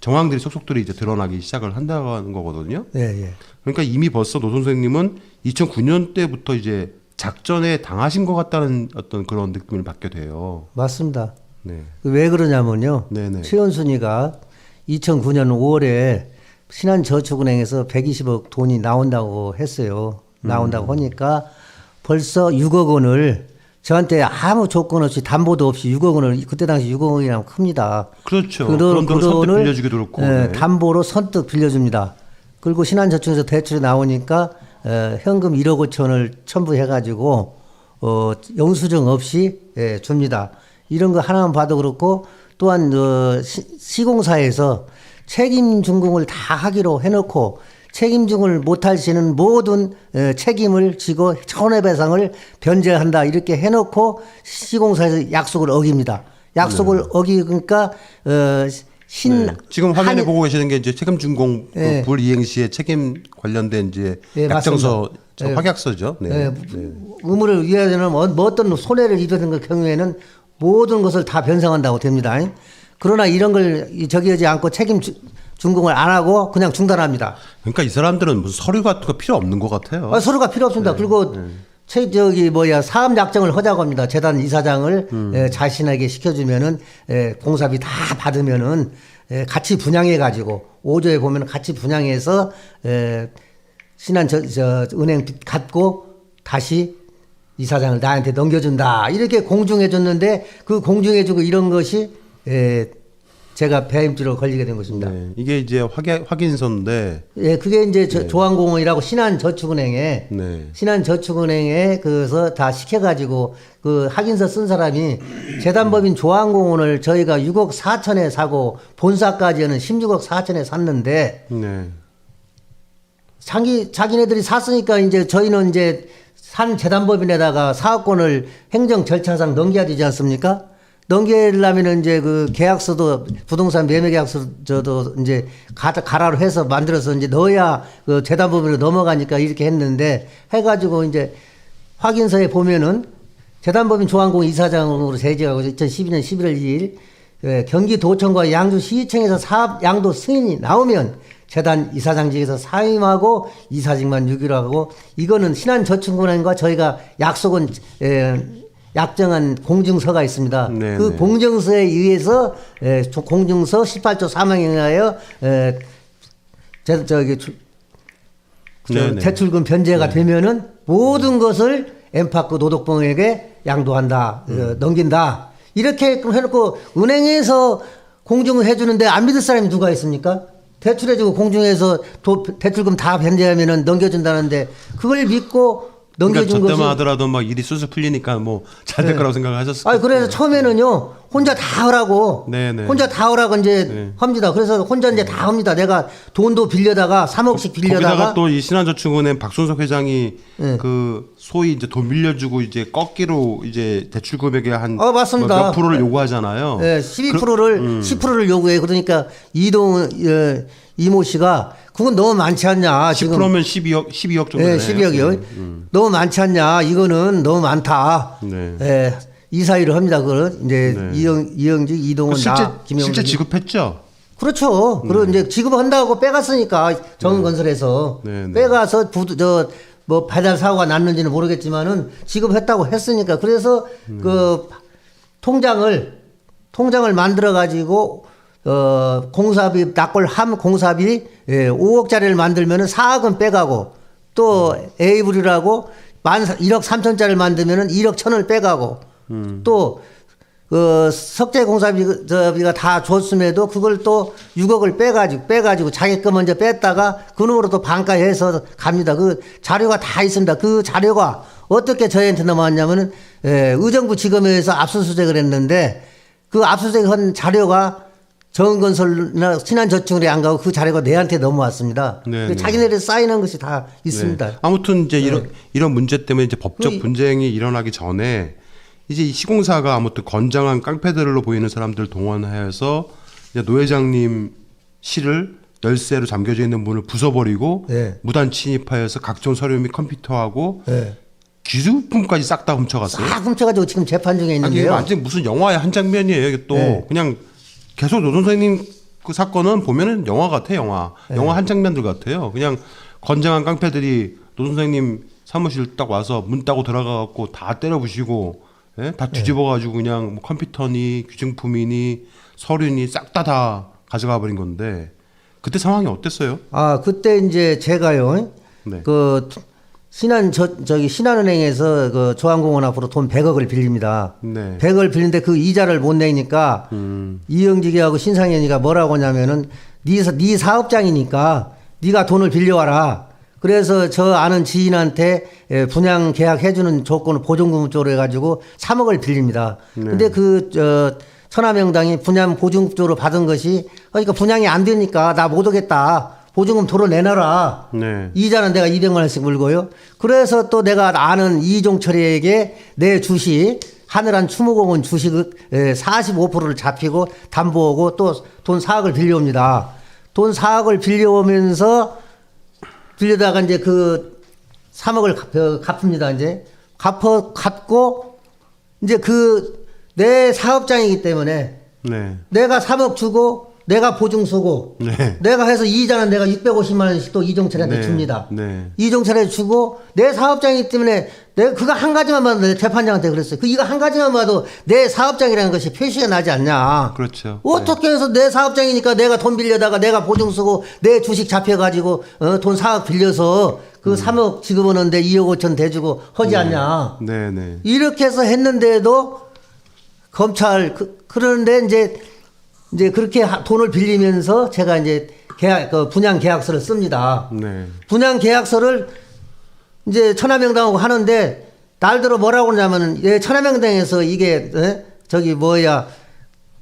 정황들이 속속들이 이제 드러나기 시작을 한다는 거거든요. 예, 예. 그러니까 이미 벌써 노 선생님은 2009년 때부터 이제 작전에 당하신 것 같다는 어떤 그런 느낌을 받게 돼요. 맞습니다. 네. 왜 그러냐면요. 네네. 최은순이가 2009년 5월에 신한저축은행에서 120억 돈이 나온다고 했어요. 나온다고 하니까 벌써 6억 원을 저한테 아무 조건 없이 담보도 없이 6억 원을 그때 당시 6억 원이라면 큽니다. 그렇죠. 그런 돈을 선뜻 빌려주기도 그렇고. 네. 담보로 선뜻 빌려줍니다. 그리고 신한저축에서 대출이 나오니까 현금 1억 5천을 첨부해가지고 영수증 없이 줍니다. 이런 거 하나만 봐도 그렇고 또한 시공사에서 책임 준공을 다 하기로 해놓고 책임 준공을 못할 시는 모든 책임을 지고 손해배상을 변제한다 이렇게 해놓고 시공사에서 약속을 어깁니다. 약속을 어기니까 네. 지금 화면에 보고 계시는 게 이제 책임 준공 네. 불이행 시에 책임 관련된 이제 네, 약정서 맞습니다. 확약서죠. 네. 의무를 위하여는 뭐 어떤 손해를 입었는 경우에는 모든 것을 다 변상한다고 됩니다. 그러나 이런 걸 저기하지 않고 책임 준공을 안 하고 그냥 중단합니다. 그러니까 이 사람들은 무슨 서류 같은 거 필요 없는 것 같아요. 서류가 필요 없습니다. 그리고 사업 약정을 하자고 합니다. 재단 이사장을 자신에게 시켜주면은 공사비 다 받으면은 같이 분양해 가지고 5조에 보면 같이 분양해서 은행 빚 갚고 다시 이사장을 나한테 넘겨준다 이렇게 공중해 줬는데 그 공중해 주고 이런 것이 제가 배임죄로 걸리게 된 것입니다. 네. 이게 이제 확인서인데. 예, 그게 이제 조항공원이라고 신한저축은행에 네. 신한저축은행에 그래서 다 시켜가지고 그 확인서 쓴 사람이 재단법인 조항공원을 저희가 6억 4천에 사고 본사까지는 16억 4천에 샀는데 네. 자기네들이 샀으니까 이제 저희는 이제 산 재단법인에다가 사업권을 행정 절차상 넘겨야 되지 않습니까? 넘기려면은 이제 그 계약서도 부동산 매매 계약서도 이제 가라로 해서 만들어서 이제 넣어야 그 재단법인으로 넘어가니까 이렇게 했는데 해가지고 이제 확인서에 보면은 재단법인 조항공 이사장으로 재직하고 2012년 11월 2일 경기도청과 양주시청에서 사업 양도 승인이 나오면 재단 이사장직에서 사임하고 이사직만 유기로 하고 이거는 신한저축은행과 저희가 약속은 약정한 공증서가 있습니다. 네네. 그 공증서에 의해서 공증서 18조 3항에 의하여 대출금 변제가 되면은 모든 것을 엠파크 노독봉에게 양도한다, 넘긴다. 이렇게 해놓고 은행에서 공증을 해주는데 안 믿을 사람이 누가 있습니까? 대출해주고 공증해서 대출금 다 변제하면은 넘겨준다는데 그걸 믿고 넘겨준 그러니까 저 때만 것이. 하더라도 막 일이 술술 풀리니까 뭐 잘 될 거라고 생각하셨을 거예요. 그래서 처음에는요 혼자 다 하라고 네네. 혼자 다 하라고 이제 합니다. 그래서 혼자 이제 다 합니다. 내가 돈도 빌려다가 3억씩 빌려다가 거기다가 또 이 신한저축은행 박순석 회장이 그 소위 이제 돈 빌려주고 이제 꺾기로 이제 대출 금액의 한 맞습니다. 몇 프로를 요구하잖아요. 10%를 요구해. 그러니까 이모 씨가 그건 너무 많지 않냐. 10%면 12억 정도 되네요. 12억이요. 너무 많지 않냐. 이거는 너무 많다. 네. 이 사이로 합니다. 그걸 이제 이영직, 이동원, 김영준. 실제 지급했죠. 그렇죠. 그리고 이제 지급한다고 빼갔으니까 정은건설에서 빼가서 뭐 배달 사고가 났는지는 모르겠지만은 지급했다고 했으니까 그래서 그 통장을 만들어 가지고 공사비 납골 함 공사비 5억짜리를 만들면은 4억은 빼가고 또 에이블이라고 1억 3천짜리를 만들면은 1억 1천을 빼가고 또 석재 공사비가 다 줬음에도 그걸 또 6억을 빼가지고 자기 거 먼저 뺐다가 그 놈으로 또 반가해서 갑니다. 그 자료가 다 있습니다. 그 자료가 어떻게 저희한테 넘어왔냐면은 의정부 지검에서 압수수색을 했는데 그 압수수색한 자료가 정은건설이나 신한저축은행에 안 가고 그 자료가 내한테 넘어왔습니다. 자기네들 사인한 것이 다 있습니다. 네. 아무튼 이제 이런 문제 때문에 이제 법적 분쟁이 일어나기 전에 이제 이 시공사가 아무튼 건장한 깡패들로 보이는 사람들 동원해서 이제 노 회장님 실을 열쇠로 잠겨져 있는 문을 부숴버리고 무단 침입하여서 각종 서류 및 컴퓨터하고 기술품까지 싹 다 훔쳐갔어요. 싹 훔쳐가지고 지금 재판 중에 있는데요. 이게 완전 무슨 영화의 한 장면이에요. 이게 또 그냥 계속 노 선생님 그 사건은 보면은 영화 같아 영화. 영화 한 장면들 같아요. 그냥 건장한 깡패들이 노 선생님 사무실 딱 와서 문 따고 들어가갖고 다 때려 부시고 예? 다 뒤집어가지고 그냥 뭐 컴퓨터니 귀중품이니 서류니 싹 다 가져가 버린 건데 그때 상황이 어땠어요? 아 그때 이제 제가요 네. 그 저기 신한은행에서 그 조항공원 앞으로 돈 100억을 빌립니다. 네. 100억을 빌리는데 그 이자를 못 내니까 이영직이하고 신상현이가 뭐라고 하냐면은 네 사업장이니까 네가 돈을 빌려와라. 그래서 저 아는 지인한테 분양 계약해주는 조건을 보증금 쪽으로 해가지고 3억을 빌립니다. 근데 천하명당이 분양 보증금으로 받은 것이 그러니까 분양이 안 되니까 나 못 오겠다. 보증금 도로 내놔라. 네. 이자는 내가 200만 원씩 물고요. 그래서 또 내가 아는 이종철에게 내 주식 하늘한 추모공원 주식 45%를 잡히고 담보하고 또 돈 4억을 빌려옵니다. 돈 4억을 빌려오면서 빌려다가 이제 그 3억을 갚습니다. 이제 갚고 이제 내 사업장이기 때문에 네. 내가 3억 주고 내가 보증 서고 네. 내가 해서 이자는 내가 650만 원씩 또 이종철한테 네. 줍니다. 네. 이종철한테 주고 내 사업장이기 때문에 내가 그거 한 가지만 봐도 내 재판장한테 그랬어요. 이거 한 가지만 봐도 내 사업장이라는 것이 표시가 나지 않냐. 그렇죠. 어떻게 해서 내 사업장이니까 내가 돈 빌려다가 내가 보증 쓰고 내 주식 잡혀가지고 돈 4억 빌려서 그 3억 지급하는데 2억 5천 대주고 하지 않냐. 네네. 이렇게 해서 했는데도 검찰 그러는데 이제 그렇게 돈을 빌리면서 제가 이제 분양 계약서를 씁니다. 네. 분양 계약서를 이제 천하명당하고 하는데 날들어 뭐라고 그러냐면은 천하명당에서 이게 저기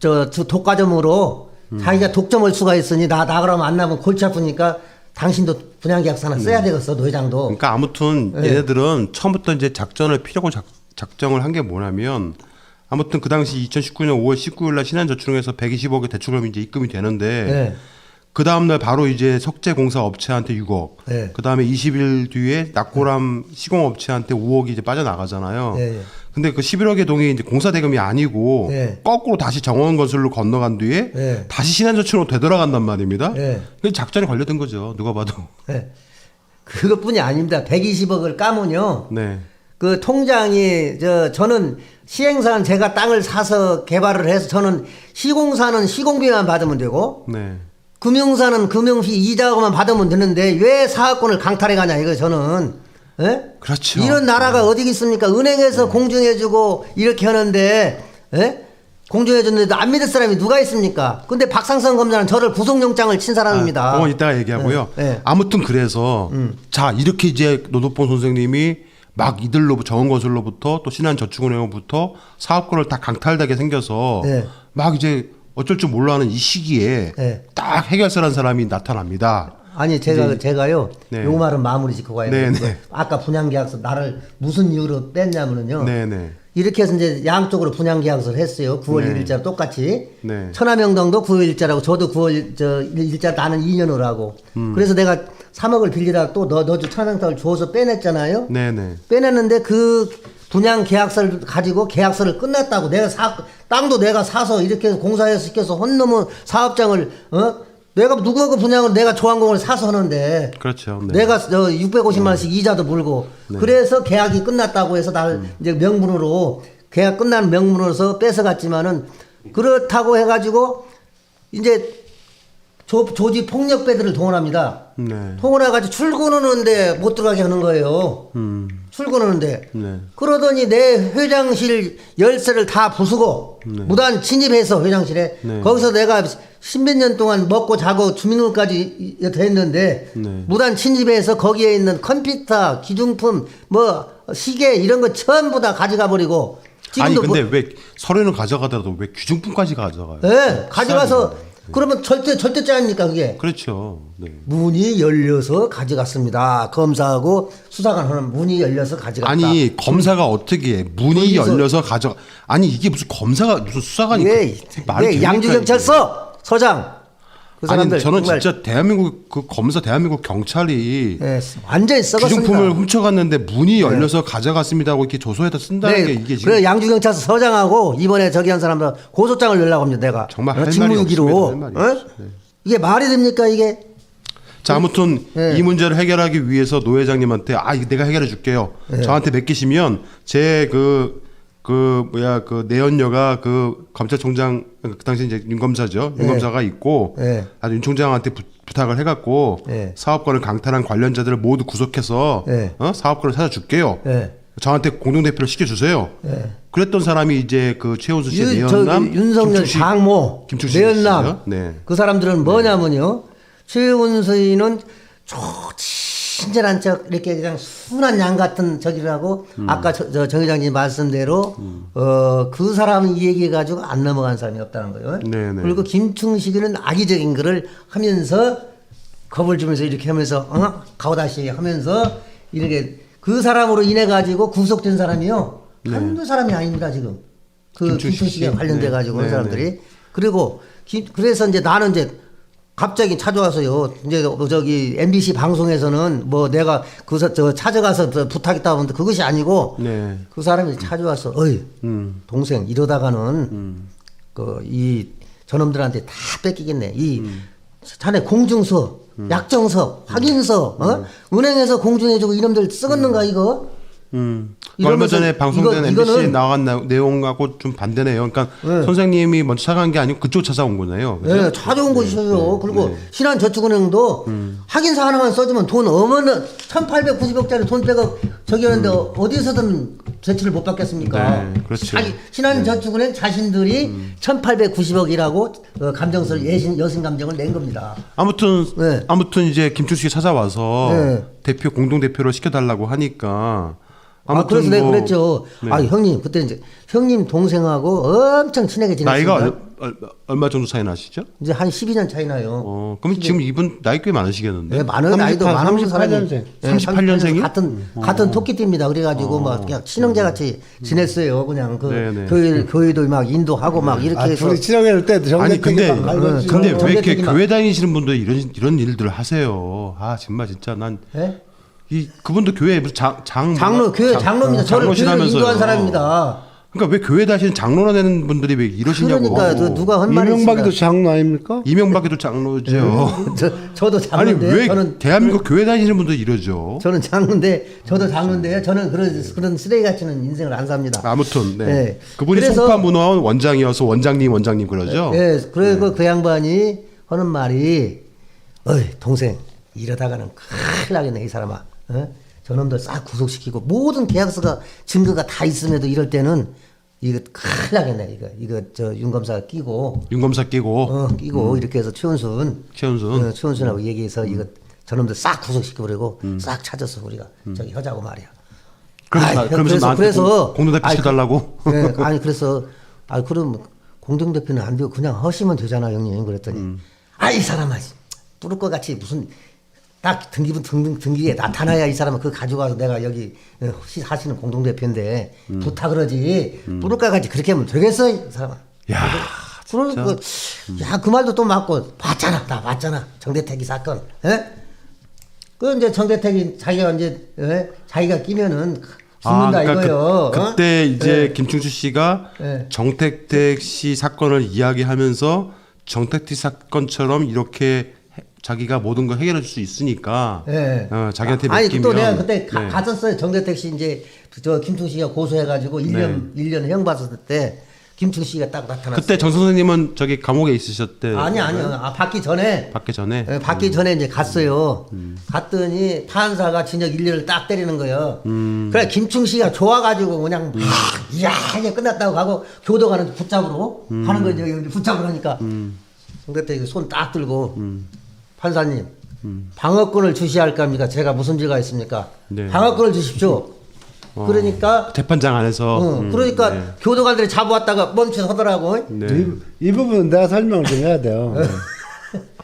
저 독과점으로 자기가 독점할 수가 있으니 나 그러면 안 나면 골치 아프니까 당신도 분양 계약서 하나 써야 되겠어 노 회장도. 그러니까 아무튼 얘네들은 처음부터 이제 작전을 피려고 작정을 한 게 뭐냐면 아무튼 그 당시 2019년 5월 19일 날 신한저축은행에서 120억의 대출금이 이제 입금이 되는데 네. 그 다음 날 바로 이제 석재공사 업체한테 6억. 네. 그 다음에 20일 뒤에 낙고람 시공업체한테 5억이 이제 빠져나가잖아요. 네. 근데 그 11억의 돈이 이제 공사 대금이 아니고 네. 거꾸로 다시 정원건설로 건너간 뒤에 네. 다시 신한저축으로 되돌아간단 말입니다. 네. 그 작전이 걸려든 거죠. 누가 봐도. 네. 그것뿐이 아닙니다. 120억을 까면요. 네. 그 통장이 저는 시행사는 제가 땅을 사서 개발을 해서 저는 시공사는 시공비만 받으면 되고 네. 금융사는 금융비 이자만 받으면 되는데 왜 사업권을 강탈해 가냐 이거 저는. 예? 그렇죠. 이런 나라가 어디 있습니까? 은행에서 공증해주고 이렇게 하는데 예? 공증해줬는데도 안 믿을 사람이 누가 있습니까? 근데 박상선 검사는 저를 구속영장을 친 사람입니다. 그건 이따가 얘기하고요. 네. 아무튼 그래서 자 이렇게 이제 노덕봉 선생님이 막 이들로 정원건설로부터 또 신한저축은행으로부터 사업권을 다 강탈되게 생겨서 네. 막 이제 어쩔 줄 몰라하는 이 시기에 네. 딱 해결사란 사람이 나타납니다. 아니 제가요 네. 요 말은 마무리 짓고 가야 네, 되는데 네. 아까 분양계약서 나를 무슨 이유로 뺐냐면은요. 네네. 이렇게 해서 이제 양쪽으로 분양계약서를 했어요. 9월 네. 1일자로 똑같이. 네. 천하명당도 9월 1일자라고 저도 9월 1일자 나는 2년으로 하고. 그래서 내가 3억을 빌리다가 또 너도 천하명당을 줘서 빼냈잖아요. 네네. 빼냈는데 그 분양계약서를 가지고 계약서를 끝났다고 내가 땅도 내가 사서 이렇게 해서 공사해서 시켜서 혼놈의 사업장을 내가 누구하고 분양을 내가 조항공을 사서 하는데 그렇죠. 네. 내가 650만 원씩 이자도 물고 그래서 계약이 끝났다고 해서 날 이제 명분으로 계약 끝난 명분으로서 뺏어갔지만은 그렇다고 해가지고 이제 조지 폭력배들을 동원합니다. 네. 동원해가지고 출근하는데 못 들어가게 하는 거예요. 출근하는데 네. 그러더니 내 회장실 열쇠를 다 부수고 무단 침입해서 회장실에 네. 거기서 내가 십몇 년 동안 먹고 자고 주민등록까지 됐는데 네. 무단 침입해서 거기에 있는 컴퓨터, 기중품, 뭐 시계 이런 거 전부 다 가져가 버리고 아니 지금도 근데 왜 서류는 가져가더라도 왜 귀중품까지 가져가요? 네, 가져가서 그러면 절대죄 아닙니까 그게? 그렇죠. 네. 문이 열려서 가져갔습니다. 검사하고 수사관 하는 문이 열려서 가져갔다. 아니 검사가 어떻게 해? 문이 거기서- 열려서 가져 아니 이게 무슨 검사가 무슨 수사관이 왜 말이 됩니까, 양주경찰서 서장 그 사람들 아니 저는 정말, 진짜 대한민국 그 검사 대한민국 경찰이 예, 완전히 썩었습니다. 기증품을 훔쳐갔는데 문이 열려서 가져갔습니다 하고 이렇게 조서에다 쓴다는 게 이게 지금 그래 양주경찰서 서장하고 이번에 저기 한 사람들 고소장을 내려고 합니다. 내가 정말 할 말이 직무유기로 없습니다. 할 말이 없어요. 네. 이게 말이 됩니까 이게? 자 아무튼 예. 이 문제를 해결하기 위해서 노 회장님한테 이거 내가 해결해 줄게요. 저한테 맡기시면 제 그 내연녀가 그 검찰총장 그 당시 이제 윤 검사죠. 윤 검사가 있고 예. 아주 윤 총장한테 부탁을 해갖고 예. 사업권을 강탈한 관련자들을 모두 구속해서 예. 사업권을 찾아줄게요. 예. 저한테 공동대표를 시켜주세요. 그랬던 사람이 이제 그 최은수 씨의 저 내연남, 윤석열 김충식, 장모, 김충식 내연남 씨죠? 네. 그 사람들은 뭐냐면요. 최은수는 친절한 척 이렇게 그냥 순한 양 같은 적이라고 아까 정 회장님 말씀대로 그 사람은 이 얘기 가지고 안 넘어간 사람이 없다는 거예요. 네네. 그리고 김충식이는 악의적인 거를 하면서 겁을 주면서 이렇게 하면서 가오다시 하면서 이렇게 그 사람으로 인해 가지고 구속된 사람이요 한두 사람이 아닙니다 지금 그 김충식 김충식에 씨? 관련돼 네. 가지고 그 네네. 사람들이 그리고 그래서 이제 나는 이제 갑자기 찾아와서요. 이제 저기 MBC 방송에서는 뭐 내가 저 찾아가서 부탁했다고 하는데 그것이 아니고 네. 그 사람이 찾아와서 어이 동생 이러다가는 그 이 저놈들한테 다 뺏기겠네. 이 자네 공증서, 약정서, 확인서, 은행에서 공증해주고 이놈들 쓰겠는가 이거? 얼마 전에 방송된 MBC에 이거는- 나간 내용하고 좀 반대네요. 그러니까 선생님이 먼저 찾아간 게 아니고 그쪽 찾아온 거네요. 그죠? 네, 찾아온 것이죠. 그리고 신한저축은행도 확인서 하나만 써주면 돈 어머나 1,890억짜리 돈 빼고 저기 하는데 어디서든 제출을 못 받겠습니까? 네, 그렇죠. 신한저축은행 자신들이 1,890억이라고 감정서를 여신 감정을 낸 겁니다. 아무튼 네. 아무튼 이제 김충식이 찾아와서 네. 대표 공동대표로 시켜달라고 하니까 그래서 내가 뭐 그랬죠. 네. 형님 그때 이제 형님 동생하고 엄청 친하게 지냈습니다. 나이가 얼마 정도 차이 나시죠? 이제 한 12년 차이 나요. 그럼 지금 이분 나이 꽤 많으시겠는데? 네, 많은 나이도 많은 사람이 38년생. 38년생이요? 같은 토끼띠입니다. 그래가지고 막 그냥 친형제 같이 지냈어요. 그냥 그 네네. 교회도 막 인도하고 막 이렇게 해서 둘이 친하게 때 아니 근데 정대택이 근데 왜 이렇게 정대택이 막- 교회 다니시는 분들 이런 일들을 하세요? 정말 진짜 난 예? 그분도 교회 무슨 장로 교회 장로입니다. 저를 교회를 장로시라면서요. 인도한 사람입니다. 그러니까 왜 교회 다니시는 장로나 되는 분들이 왜 이러시냐고. 그러니까 누가 한 말이 이명박이도 장로 아닙니까? 이명박이도 장로죠. 저도 아니 장로인데 왜 저는 대한민국 교회 다니시는 분들 이러죠? 저는 장로인데 저도 장로인데 저는 그런 쓰레기 같이는 인생을 안 삽니다. 아무튼 네. 네. 그분이 그래서- 송파문화원 원장이어서 원장님 그러죠. 예, 그리고 그 양반이 하는 말이, 어이, 동생, 이러다가는 큰일 나겠네, 이 사람아. 저놈들 싹 구속시키고, 모든 계약서가, 증거가 다 있음에도 이럴 때는, 이거 큰일 나겠네, 이거, 윤 검사가 끼고, 윤 검사 끼고 끼고, 이렇게 해서 최은순, 최은순. 최은순하고 얘기해서, 이거, 저놈들 싹 구속시켜버리고, 싹 찾아서 우리가, 저기 하자고 말이야. 그러면서 나한테 공동대표 시켜달라고. 네, 아니 그래서 그럼 공동대표는 안 되고 그냥 하시면 되잖아 형님 그랬더니 이 사람아 뚫을 것 같이 무슨 딱 등기에 나타나야 이 사람은 그거 가지고 와서 내가 여기 하시는 공동대표인데 부탁을 하지 뚫을 것 같이 그렇게 하면 되겠어 이 사람아. 야, 그러니까 그 말도 또 맞고 봤잖아 나 봤잖아 정대택이 사건. 그 이제 정대택이 자기가 이제 자기가 끼면은 죽는다 그러니까 이거요. 그때 이제 김충수 씨가 네. 정택택 씨 사건을 이야기하면서 정택택 사건처럼 이렇게 자기가 모든 걸 해결할 수 있으니까 네. 자기한테 아니 맡기면 또 내가 그때 네. 갔었어요. 정대택 씨 이제 저 김충식이가 고소해가지고 1년 형 봤었을 때 김충식이가 딱 나타났어요. 그때 정 선생님은 저기 감옥에 있으셨대. 아니요. 받기 전에 받기 전에. 받기 전에 이제 갔어요. 갔더니 판사가 징역 1년을 딱 때리는 거예요. 그래 김충식이가 좋아가지고 그냥 이야 이게 끝났다고 가고 교도관은 붙잡으러 하는 거죠. 여기 붙잡으러 하니까 정대택이 손 딱 들고 판사님 방어권을 주시할 겁니까? 제가 무슨 죄가 있습니까? 네. 방어권을 주십시오. 그러니까 재판장 안에서. 그러니까 네. 교도관들이 잡아왔다가 멈춰서더라고. 네. 이 부분은 내가 설명을 좀 해야 돼요.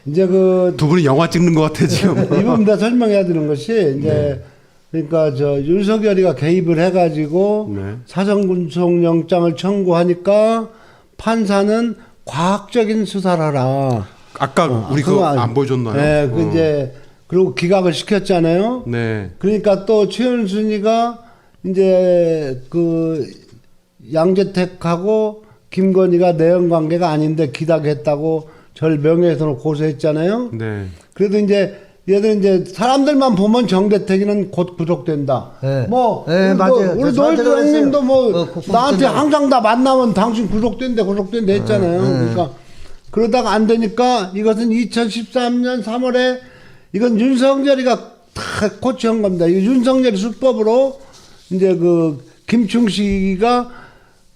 이제 두 분이 영화 찍는 것 같아 지금. 이 부분 내가 설명해야 되는 것이 이제 그러니까 윤석열이가 개입을 해가지고 네. 사전구속영장을 청구하니까 판사는 과학적인 수사를 하라. 아까 우리 그거 안 보여줬나요? 네, 그 이제 그리고 기각을 시켰잖아요. 네. 그러니까 또 최은순이가 이제 그 양재택하고 김건희가 내연 관계가 아닌데 기각했다고 절 명예훼손을 고소했잖아요. 네. 그래도 이제 얘들 이제 사람들만 보면 정대택이는 곧 구속된다. 네. 뭐 네, 맞아요. 우리 저 저한테도 노회장님도 뭐 그랬어요. 구속된다고. 나한테 항상 다 만나면 당신 구속된대 했잖아요. 그러니까 그러다가 안 되니까 이것은 2013년 3월에 이건 윤석열이가 다 코치한 겁니다. 이 윤석열 수법으로 이제 그 김충식이가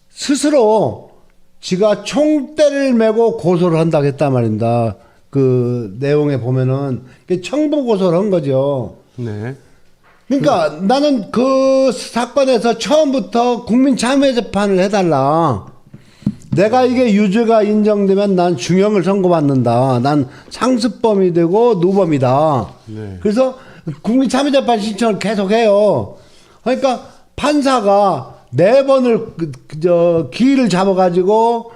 스스로 지가 총대를 메고 고소를 한다고 했단 말입니다. 그 내용에 보면은 청부 고소를 한 거죠. 네. 그러니까 나는 그 사건에서 처음부터 국민참여재판을 해달라. 내가 이게 유죄가 인정되면 난 중형을 선고받는다. 난 상습범이 되고 누범이다. 네. 그래서 국민참여재판 신청을 계속해요. 그러니까 판사가 4번을 기일을 잡아가지고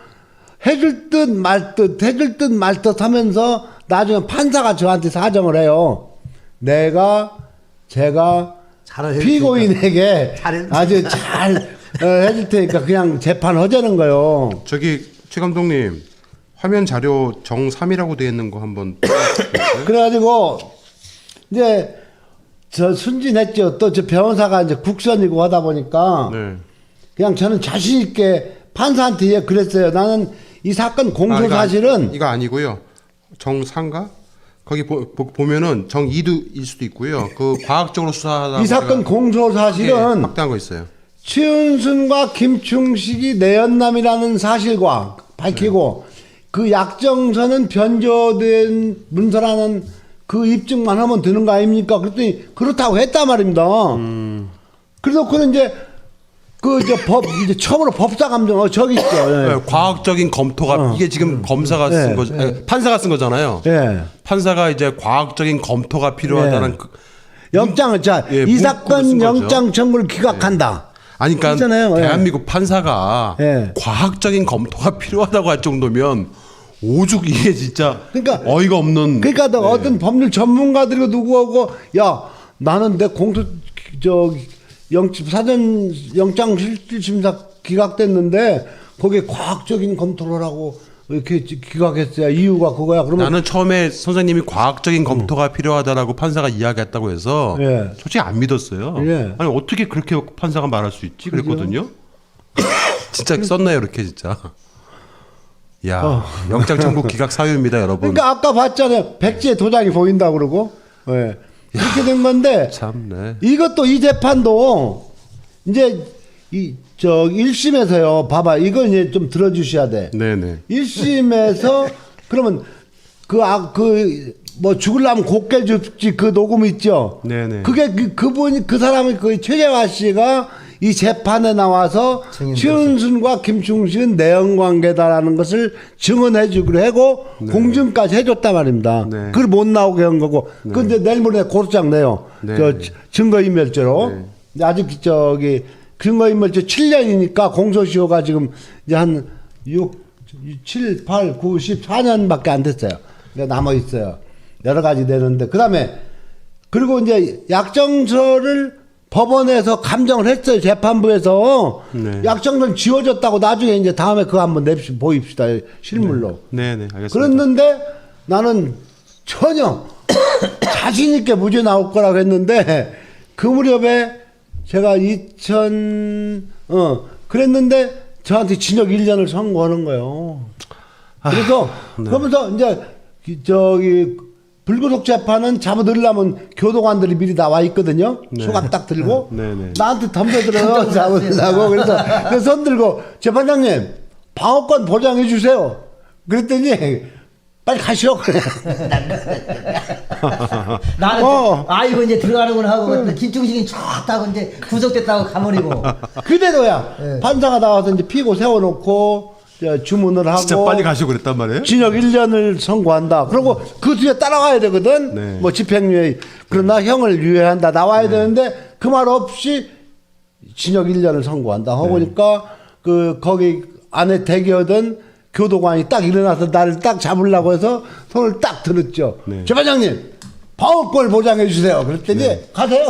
해줄 듯 말 듯 해줄 듯 말 듯 하면서 나중에 판사가 저한테 사정을 해요. 제가 잘해줄 피고인에게 잘해줄 아주 잘 해줄 테니까 그냥 재판 하자는 거요. 저기 최 감독님 화면 자료 정 3이라고 되어 있는 거 한번 그래가지고 이제 저 순진했죠. 또 저 변호사가 이제 국선이고 하다 보니까 네. 그냥 저는 자신 있게 판사한테 예, 그랬어요. 나는 이 사건 공소 이거 사실은 이거 아니고요. 정 3가 거기 보면은 정 2일 수도 있고요. 그 과학적으로 수사하다 이 사건 공소 사실은 확대한 거 있어요. 최은순과 김충식이 내연남이라는 사실과 밝히고 그 약정서는 변조된 문서라는 그 입증만 하면 되는 거 아닙니까? 그랬더니 그렇다고 했단 말입니다. 그래서 그는 이제 그 이제 처음으로 법사 감정 저기 있죠. 예. 네, 과학적인 검토가 이게 지금 검사가 쓴 네, 거죠. 판사가 쓴 거잖아요. 예. 판사가 이제 과학적인 검토가 필요하다는 네. 그, 영장을 이 문구를 사건 쓴 거죠. 영장 청구를 기각한다. 아니 그러니까 있잖아요. 예. 대한민국 판사가 예. 과학적인 검토가 필요하다고 할 정도면 오죽 이게 진짜 그러니까 어이가 없는. 그러니까 네. 어떤 법률 전문가들이 누구하고 야 나는 내 공소 사전 영장 실질심사 기각됐는데 거기에 과학적인 검토를 하고 이렇게 기각했어요. 이유가 그거야. 그러면 나는 처음에 선생님이 과학적인 검토가 필요하다라고 판사가 이야기했다고 해서 예. 솔직히 안 믿었어요. 예. 아니 어떻게 그렇게 판사가 말할 수 있지? 그랬거든요. 진짜 썼나요 이렇게 진짜. 야 영장 청구 기각 사유입니다 여러분. 그러니까 아까 봤잖아요. 백지에 도장이 보인다 그러고 예. 이렇게 된 건데 참 네. 이것도 이 재판도 이제 1심에서요. 봐봐. 이걸 이제 좀 들어주셔야 돼. 네네. 1심에서 그러면 뭐 죽으려면 곱게 죽지 그 녹음 있죠. 네네. 그게 그분이 그 사람이 그 최재화 씨가 이 재판에 나와서 최은순과 김충식은 내연 관계다라는 것을 증언해 주기로 하고 공증까지 해줬단 말입니다. 네. 그걸 못 나오게 한 거고. 근데 내일 모레 고소장 내요. 네. 증거인멸죄로. 네. 아직 증거인멸죄 7년이니까 공소시효가 지금 이제 한 7, 8, 9, 14년밖에 안 됐어요. 남아 있어요. 여러 가지 되는데 그다음에 그리고 이제 약정서를 법원에서 감정을 했어요. 재판부에서 네. 약정서는 지워졌다고 나중에 이제 다음에 그거 한번 보입시다. 실물로. 네네 알겠습니다. 그랬는데 나는 전혀 자신 있게 무죄 나올 거라고 했는데 그 무렵에 제가 그랬는데 저한테 징역 1년을 선고하는 거예요. 그래서 그러면서 이제 불구속 재판은 잡아들려면 교도관들이 미리 나와 있거든요. 수갑 딱 들고 네네. 나한테 덤벼들어요. 잡아들라고 그래서 손 들고 재판장님 방어권 보장해 주세요. 그랬더니 빨리 가시오. 그래. 나는 이거 이제 들어가는구나 하고 김충식이 좋다고 이제 구속됐다고 가버리고 그대로야. 네. 판사가 나와서 이제 피고 세워놓고 주문을 하고 진짜 빨리 가시고 그랬단 말이에요? 징역 1년을 선고한다. 그리고 그 뒤에 따라가야 되거든. 네. 뭐 집행유예. 그러나 형을 유예한다. 나와야 되는데 그 말 없이 징역 1년을 선고한다. 하고 보니까 거기 안에 대기하던 교도관이 딱 일어나서 나를 딱 잡으려고 해서 손을 딱 들었죠. 네. 재판장님, 방어권을 보장해 주세요. 그랬더니 가세요.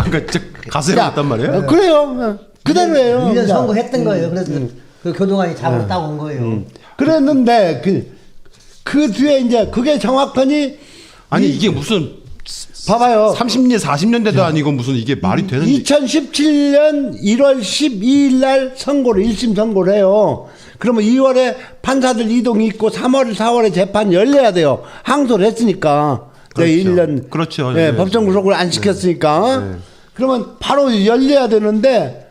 그러니까 가세요 야, 했단 말이에요. 그래요. 그대로예요. 1년 그냥. 선고했던 거예요. 그래서 그 교도관이 잡으러 딱 온 거예요. 그랬는데 그 뒤에 이제 그게 정확하니 아니 이게 무슨 봐봐요. 30년 40년대도 아니고 무슨 이게 말이 되는 2017년 1월 12일 날 선고를 1심 선고를 해요. 그러면 2월에 판사들 이동이 있고 3월, 4월에 재판 열려야 돼요. 항소를 했으니까. 그렇죠. 1년 그렇죠. 네, 네. 법정 구속을 안 시켰으니까. 네. 그러면 바로 열려야 되는데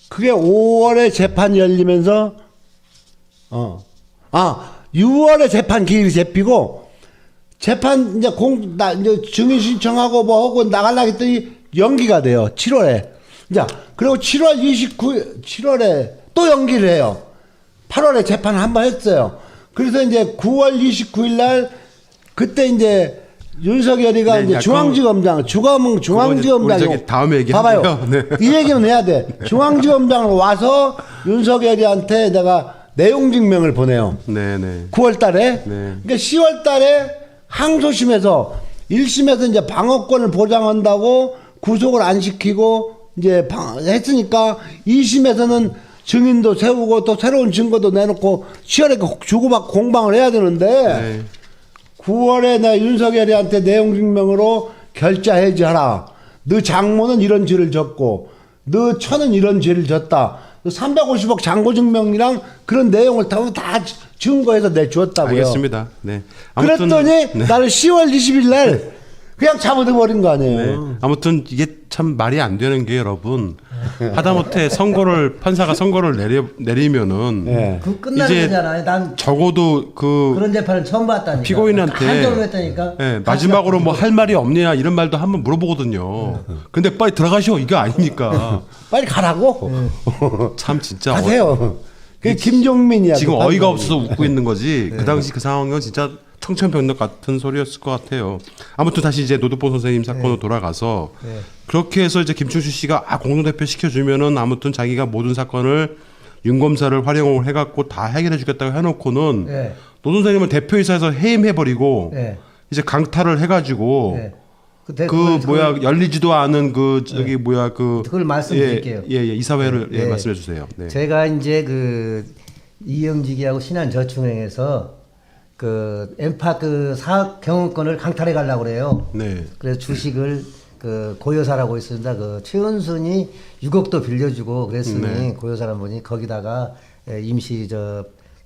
그게 5월에 재판 열리면서 6월에 재판 기일이 잡히고 재판 이제 이제 증인 신청하고 뭐 하고 나가려고 했더니 연기가 돼요. 7월에. 자, 그리고 7월에 또 연기를 해요. 8월에 재판 한 번 했어요. 그래서 이제 9월 29일 날 그때 이제 윤석열이가 네, 이제 야, 중앙지검장, 중앙지검장이 우리 저기 다음에 얘기하고요. 봐봐요. 네. 이 얘기는 해야 돼. 중앙지검장으로 와서 윤석열이한테 내가 내용 증명을 보내요. 네네. 9월 달에. 네. 그러니까 10월 달에 항소심에서 1심에서 이제 방어권을 보장한다고 구속을 안 시키고 이제 했으니까 2심에서는 증인도 세우고 또 새로운 증거도 내놓고 치열하게 주고받고 공방을 해야 되는데 네. 9월에 나 윤석열이한테 내용 증명으로 결자 해지하라. 너 장모는 이런 죄를 졌고 너 처는 이런 죄를 졌다. 350억 장고 증명이랑 그런 내용을 다 증거해서 내주었다고요. 알겠습니다. 네. 아무튼, 그랬더니 네. 나를 10월 20일 날 그냥 잡아버린 거 아니에요. 네. 아무튼 이게 참 말이 안 되는 게 여러분 하다못해 판사가 선고를 내리면은 네. 그 끝나는 이제 거잖아요. 난 적어도 그런 재판은 처음 봤다니까. 피고인한테 한정을 했다니까. 네, 마지막으로 뭐 할 말이 없냐 이런 말도 한번 물어보거든요. 근데 빨리 들어가시오 이거 아니니까 빨리 가라고. 참 진짜 가세요. 그게 김종민이야. 지금 그 어이가 판사님. 없어서 웃고 있는 거지. 그 당시 그 상황은 진짜 청천벽력 같은 소리였을 것 같아요. 아무튼 다시 이제 노두보 선생님 사건으로 돌아가서 그렇게 해서 이제 김충수 씨가 공동대표 시켜주면은 아무튼 자기가 모든 사건을 윤 검사를 활용을 해갖고 다 해결해주겠다고 해놓고는 네. 노 선생님은 대표이사에서 해임해버리고 네. 이제 강탈을 해가지고 네. 열리지도 않은 그걸 말씀드릴게요. 예, 이사회를 네. 말씀해 주세요. 네. 제가 이제 그 이영직이하고 신한저축은행에서 그 엠파 그 사업 경영권을 강탈해 가려고 그래요. 네. 그래서 주식을 그 고여사라고 있습니다. 그 최은순이 6억도 빌려주고 그랬으니 네. 고여사란 분이 거기다가 임시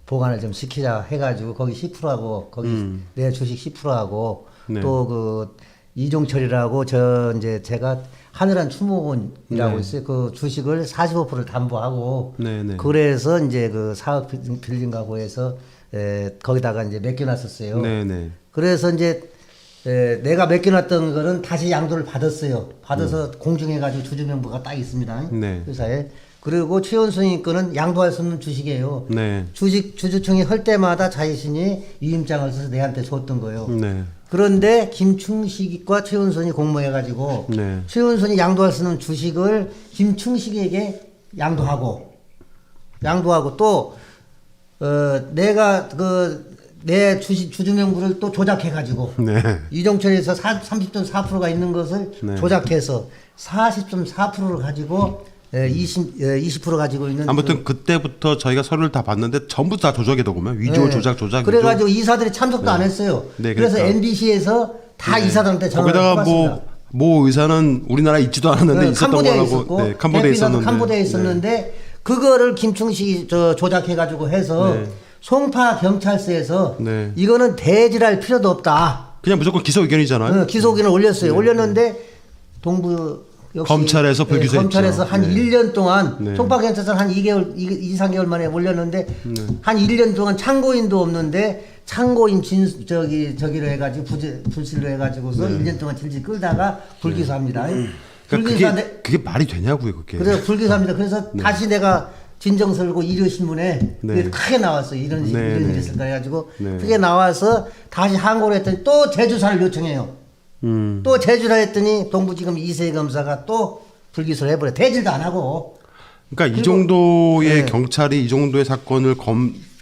보관을 좀 시키자 해가지고 거기 10%하고 거기 내 주식 10%하고 네. 또 그 이종철이라고 이제 제가 하늘한 추모원이라고 네. 있어요. 그 주식을 45%를 담보하고 네, 네. 그래서 이제 그 사업 빌린 가구에서 거기다가 이제 맡겨놨었어요. 네네. 그래서 이제 내가 맡겨놨던 거는 다시 양도를 받았어요. 받아서 공증해가지고 주주명부가 딱 있습니다. 네. 회사에. 그리고 최원순이 거는 양도할 수 없는 주식이에요. 네. 주주총회 할 때마다 자신이 위임장을 써서 내한테 줬던 거예요. 네. 그런데 김충식과 최은순이 공모해가지고 네. 최은순이 양도할 수 있는 주식을 김충식에게 양도하고 또 내가 내 주주명부를 또 조작해가지고 네. 이종철에서 30.4%가 있는 것을 네. 조작해서 40.4%를 가지고 20% 가지고 있는 아무튼 그때부터 저희가 서류를 다 봤는데 전부 다 조작이더구만. 위조, 조작. 그래가지고 이사들이 참석도 안 했어요. 네, 그래서 그러니까. MBC에서 다 이사들한테 전화를 거기다가 해봤습니다. 모 의사는 우리나라에 있지도 않았는데 있었던 캄보디아에 거라고. 있었고 네, 캄보디아에 있었는데. 캄보디아에 있었는데 그거를 김충식이 조작해가지고 해서 네. 송파 경찰서에서 네. 이거는 대질할 필요도 없다. 그냥 무조건 기소 의견이잖아요. 기소 의견을 올렸어요. 올렸는데 동부 역시 검찰에서 불기소했죠. 검찰에서 한 네. 1년 동안 네. 송파 경찰서는 한 2개월, 2, 3개월 만에 올렸는데 한 1년 동안 참고인도 없는데 참고인 저기로 해가지고 불실로 해가지고서 1년 동안 질질 끌다가 불기소합니다. 그러니까 그게 말이 되냐고요, 그게. 그래서 불기소합니다. 그래서 다시 내가 진정설고 일요신문에 네. 그게 크게 나왔어요. 이런 네, 일이 네. 있을까 해가지고 네. 크게 나와서 다시 항고를 했더니 또 재조사를 요청해요. 또 재조사를 했더니 동부지검 이세 검사가 또 불기소를 해버려. 대질도 안 하고. 그러니까 이 정도의 네. 경찰이 이 정도의 사건을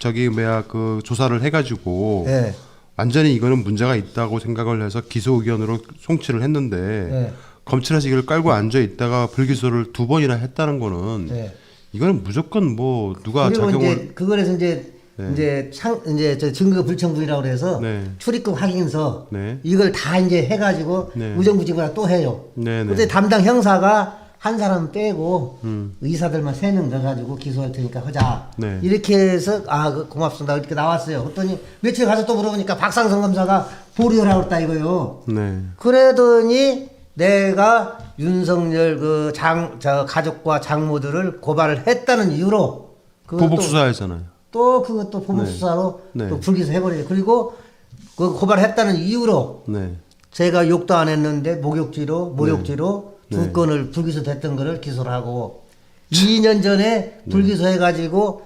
저기 뭐야 그 조사를 해가지고 예. 완전히 이거는 문제가 있다고 생각을 해서 기소 의견으로 송치를 했는데 예. 검찰에서 이걸 깔고 앉아 있다가 불기소를 2번이나 했다는 거는 예. 이거는 무조건 뭐 누가 그리고 작용을 이제 그거에서 이제 저 증거 불청분이라고 그래서 네. 출입국 확인서 네. 이걸 다 이제 해가지고 네. 무정부지구나 또 해요. 네네. 그때 담당 형사가 한 사람 빼고 의사들만 3명 넣어가지고 기소할 테니까 하자. 네. 이렇게 해서 고맙습니다 이렇게 나왔어요. 그랬더니 며칠 가서 또 물어보니까 박상성 검사가 보류를 하고 있다 이거요. 네. 그러더니 내가 윤석열 저 가족과 장모들을 고발을 했다는 이유로 보복 수사했잖아요. 또 그것도 보복 수사로 네. 또 불기소 해버려요. 그리고 그 고발했다는 이유로 네. 제가 욕도 안 했는데 모욕죄로 두 네. 건을 불기소 됐던 거를 기소를 하고 2년 전에 불기소 해가지고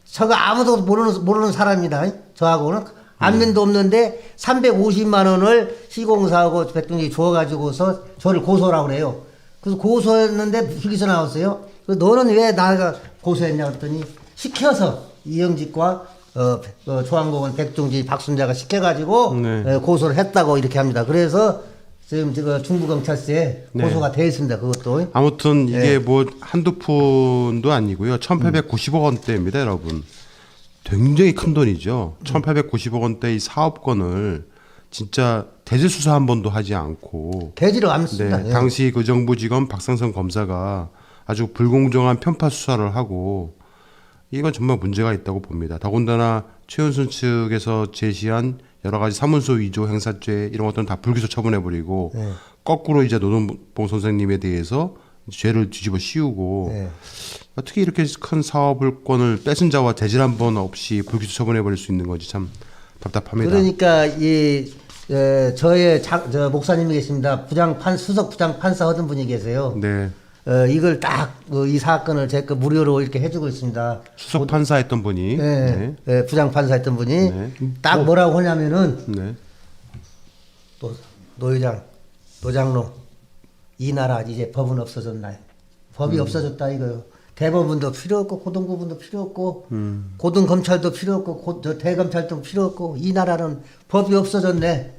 저가 아무도 모르는 사람입니다. 저하고는 안면도 없는데 350만 원을 시공사하고 백동기 줘가지고서 저를 고소하라고 그래요. 그래서 고소했는데 불기소 나왔어요. 그래서 너는 왜 나가 고소했냐 그랬더니 시켜서 이영직과 조항공은 백종지 박순자가 시켜가지고 네. 고소를 했다고 이렇게 합니다. 그래서 지금 중부경찰서에 네. 고소가 돼 있습니다. 그것도. 아무튼 이게 네. 뭐 한두 푼도 아니고요. 1890억 원대입니다, 여러분. 굉장히 큰 돈이죠. 1890억 원대 이 사업권을 진짜 대질 수사 한 번도 하지 않고 대지를 안 했습니다. 네, 예. 당시 그 정부지검 박상선 검사가 아주 불공정한 편파 수사를 하고 이건 정말 문제가 있다고 봅니다. 더군다나 최은순 측에서 제시한 여러 가지 사문서 위조 행사죄 이런 것들은 다 불기소 처분해버리고 네. 거꾸로 이제 노동봉 선생님에 대해서 죄를 뒤집어 씌우고 네. 어떻게 이렇게 큰 사업권을 뺏은 자와 대질 한 번 없이 불기소 처분해버릴 수 있는 건지 참 답답합니다. 그러니까 저의 저 목사님이 계십니다. 수석 부장 판사 하던 분이 계세요. 네. 이걸 딱 이 사건을 제가 무료로 이렇게 해주고 있습니다. 수석 판사했던 분이 네. 부장 판사했던 분이 네. 딱 뭐라고 하냐면은 네. 노장로 이 나라 이제 법은 없어졌나요? 법이 없어졌다 이거요. 대법원도 필요 없고 고등법원도 필요 없고 고등검찰도 필요 없고 대검찰도 필요 없고 이 나라는 법이 없어졌네.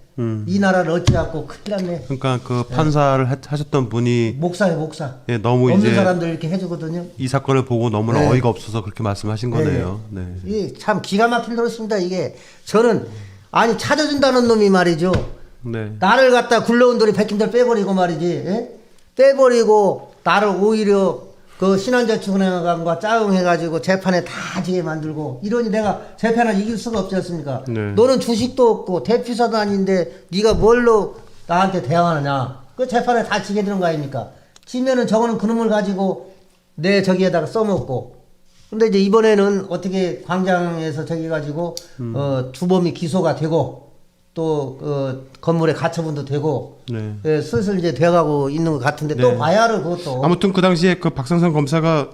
이 나라를 어찌하고 큰일 났네. 그러니까 그 판사를 하셨던 분이 목사예요 목사. 예, 너무 없는 이제 사람들 이렇게 해주거든요. 이 사건을 보고 너무나 네. 어이가 없어서 그렇게 말씀하신 거네요. 네. 이게 참 기가 막힌 노릇입니다. 이게 저는 아니 찾아준다는 놈이 말이죠. 네. 나를 갖다 굴러온 돌이 백김들 빼버리고 말이지. 예? 빼버리고 나를 오히려 그 신한저축은행과 짜응해가지고 재판에 다 지게 만들고 이러니 내가 재판을 이길 수가 없지 않습니까? 네. 너는 주식도 없고 대피사도 아닌데 네가 뭘로 나한테 대항하느냐? 그 재판에 다 지게 되는 거 아닙니까? 지면은 저거는 그놈을 가지고 내 저기에다가 써먹고 근데 이제 이번에는 어떻게 광장에서 저기 가지고 주범이 기소가 되고 또 건물에 가처분도 되고 네. 예, 슬슬 이제 돼가고 있는 것 같은데 네. 또 봐야 할 그것도 아무튼 그 당시에 그 박상선 검사가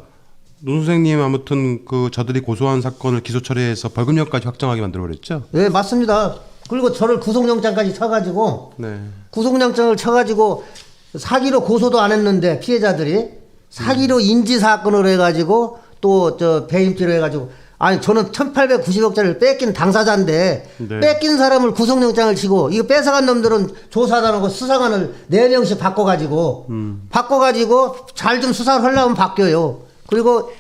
노 선생님 아무튼 그 저들이 고소한 사건을 기소 처리해서 벌금형까지 확정하게 만들어버렸죠. 예 맞습니다. 그리고 저를 구속영장까지 쳐가지고 네. 구속영장을 쳐가지고 사기로 고소도 안 했는데 피해자들이 사기로 인지 사건으로 해가지고 또 저 배임죄로 해가지고 아니 저는 1890억짜리를 뺏긴 당사자인데 네. 뺏긴 사람을 구속영장을 치고 이거 뺏어간 놈들은 조사단하고 수사관을 4명씩 바꿔가지고 잘 좀 수사를 하려면 바뀌어요. 그리고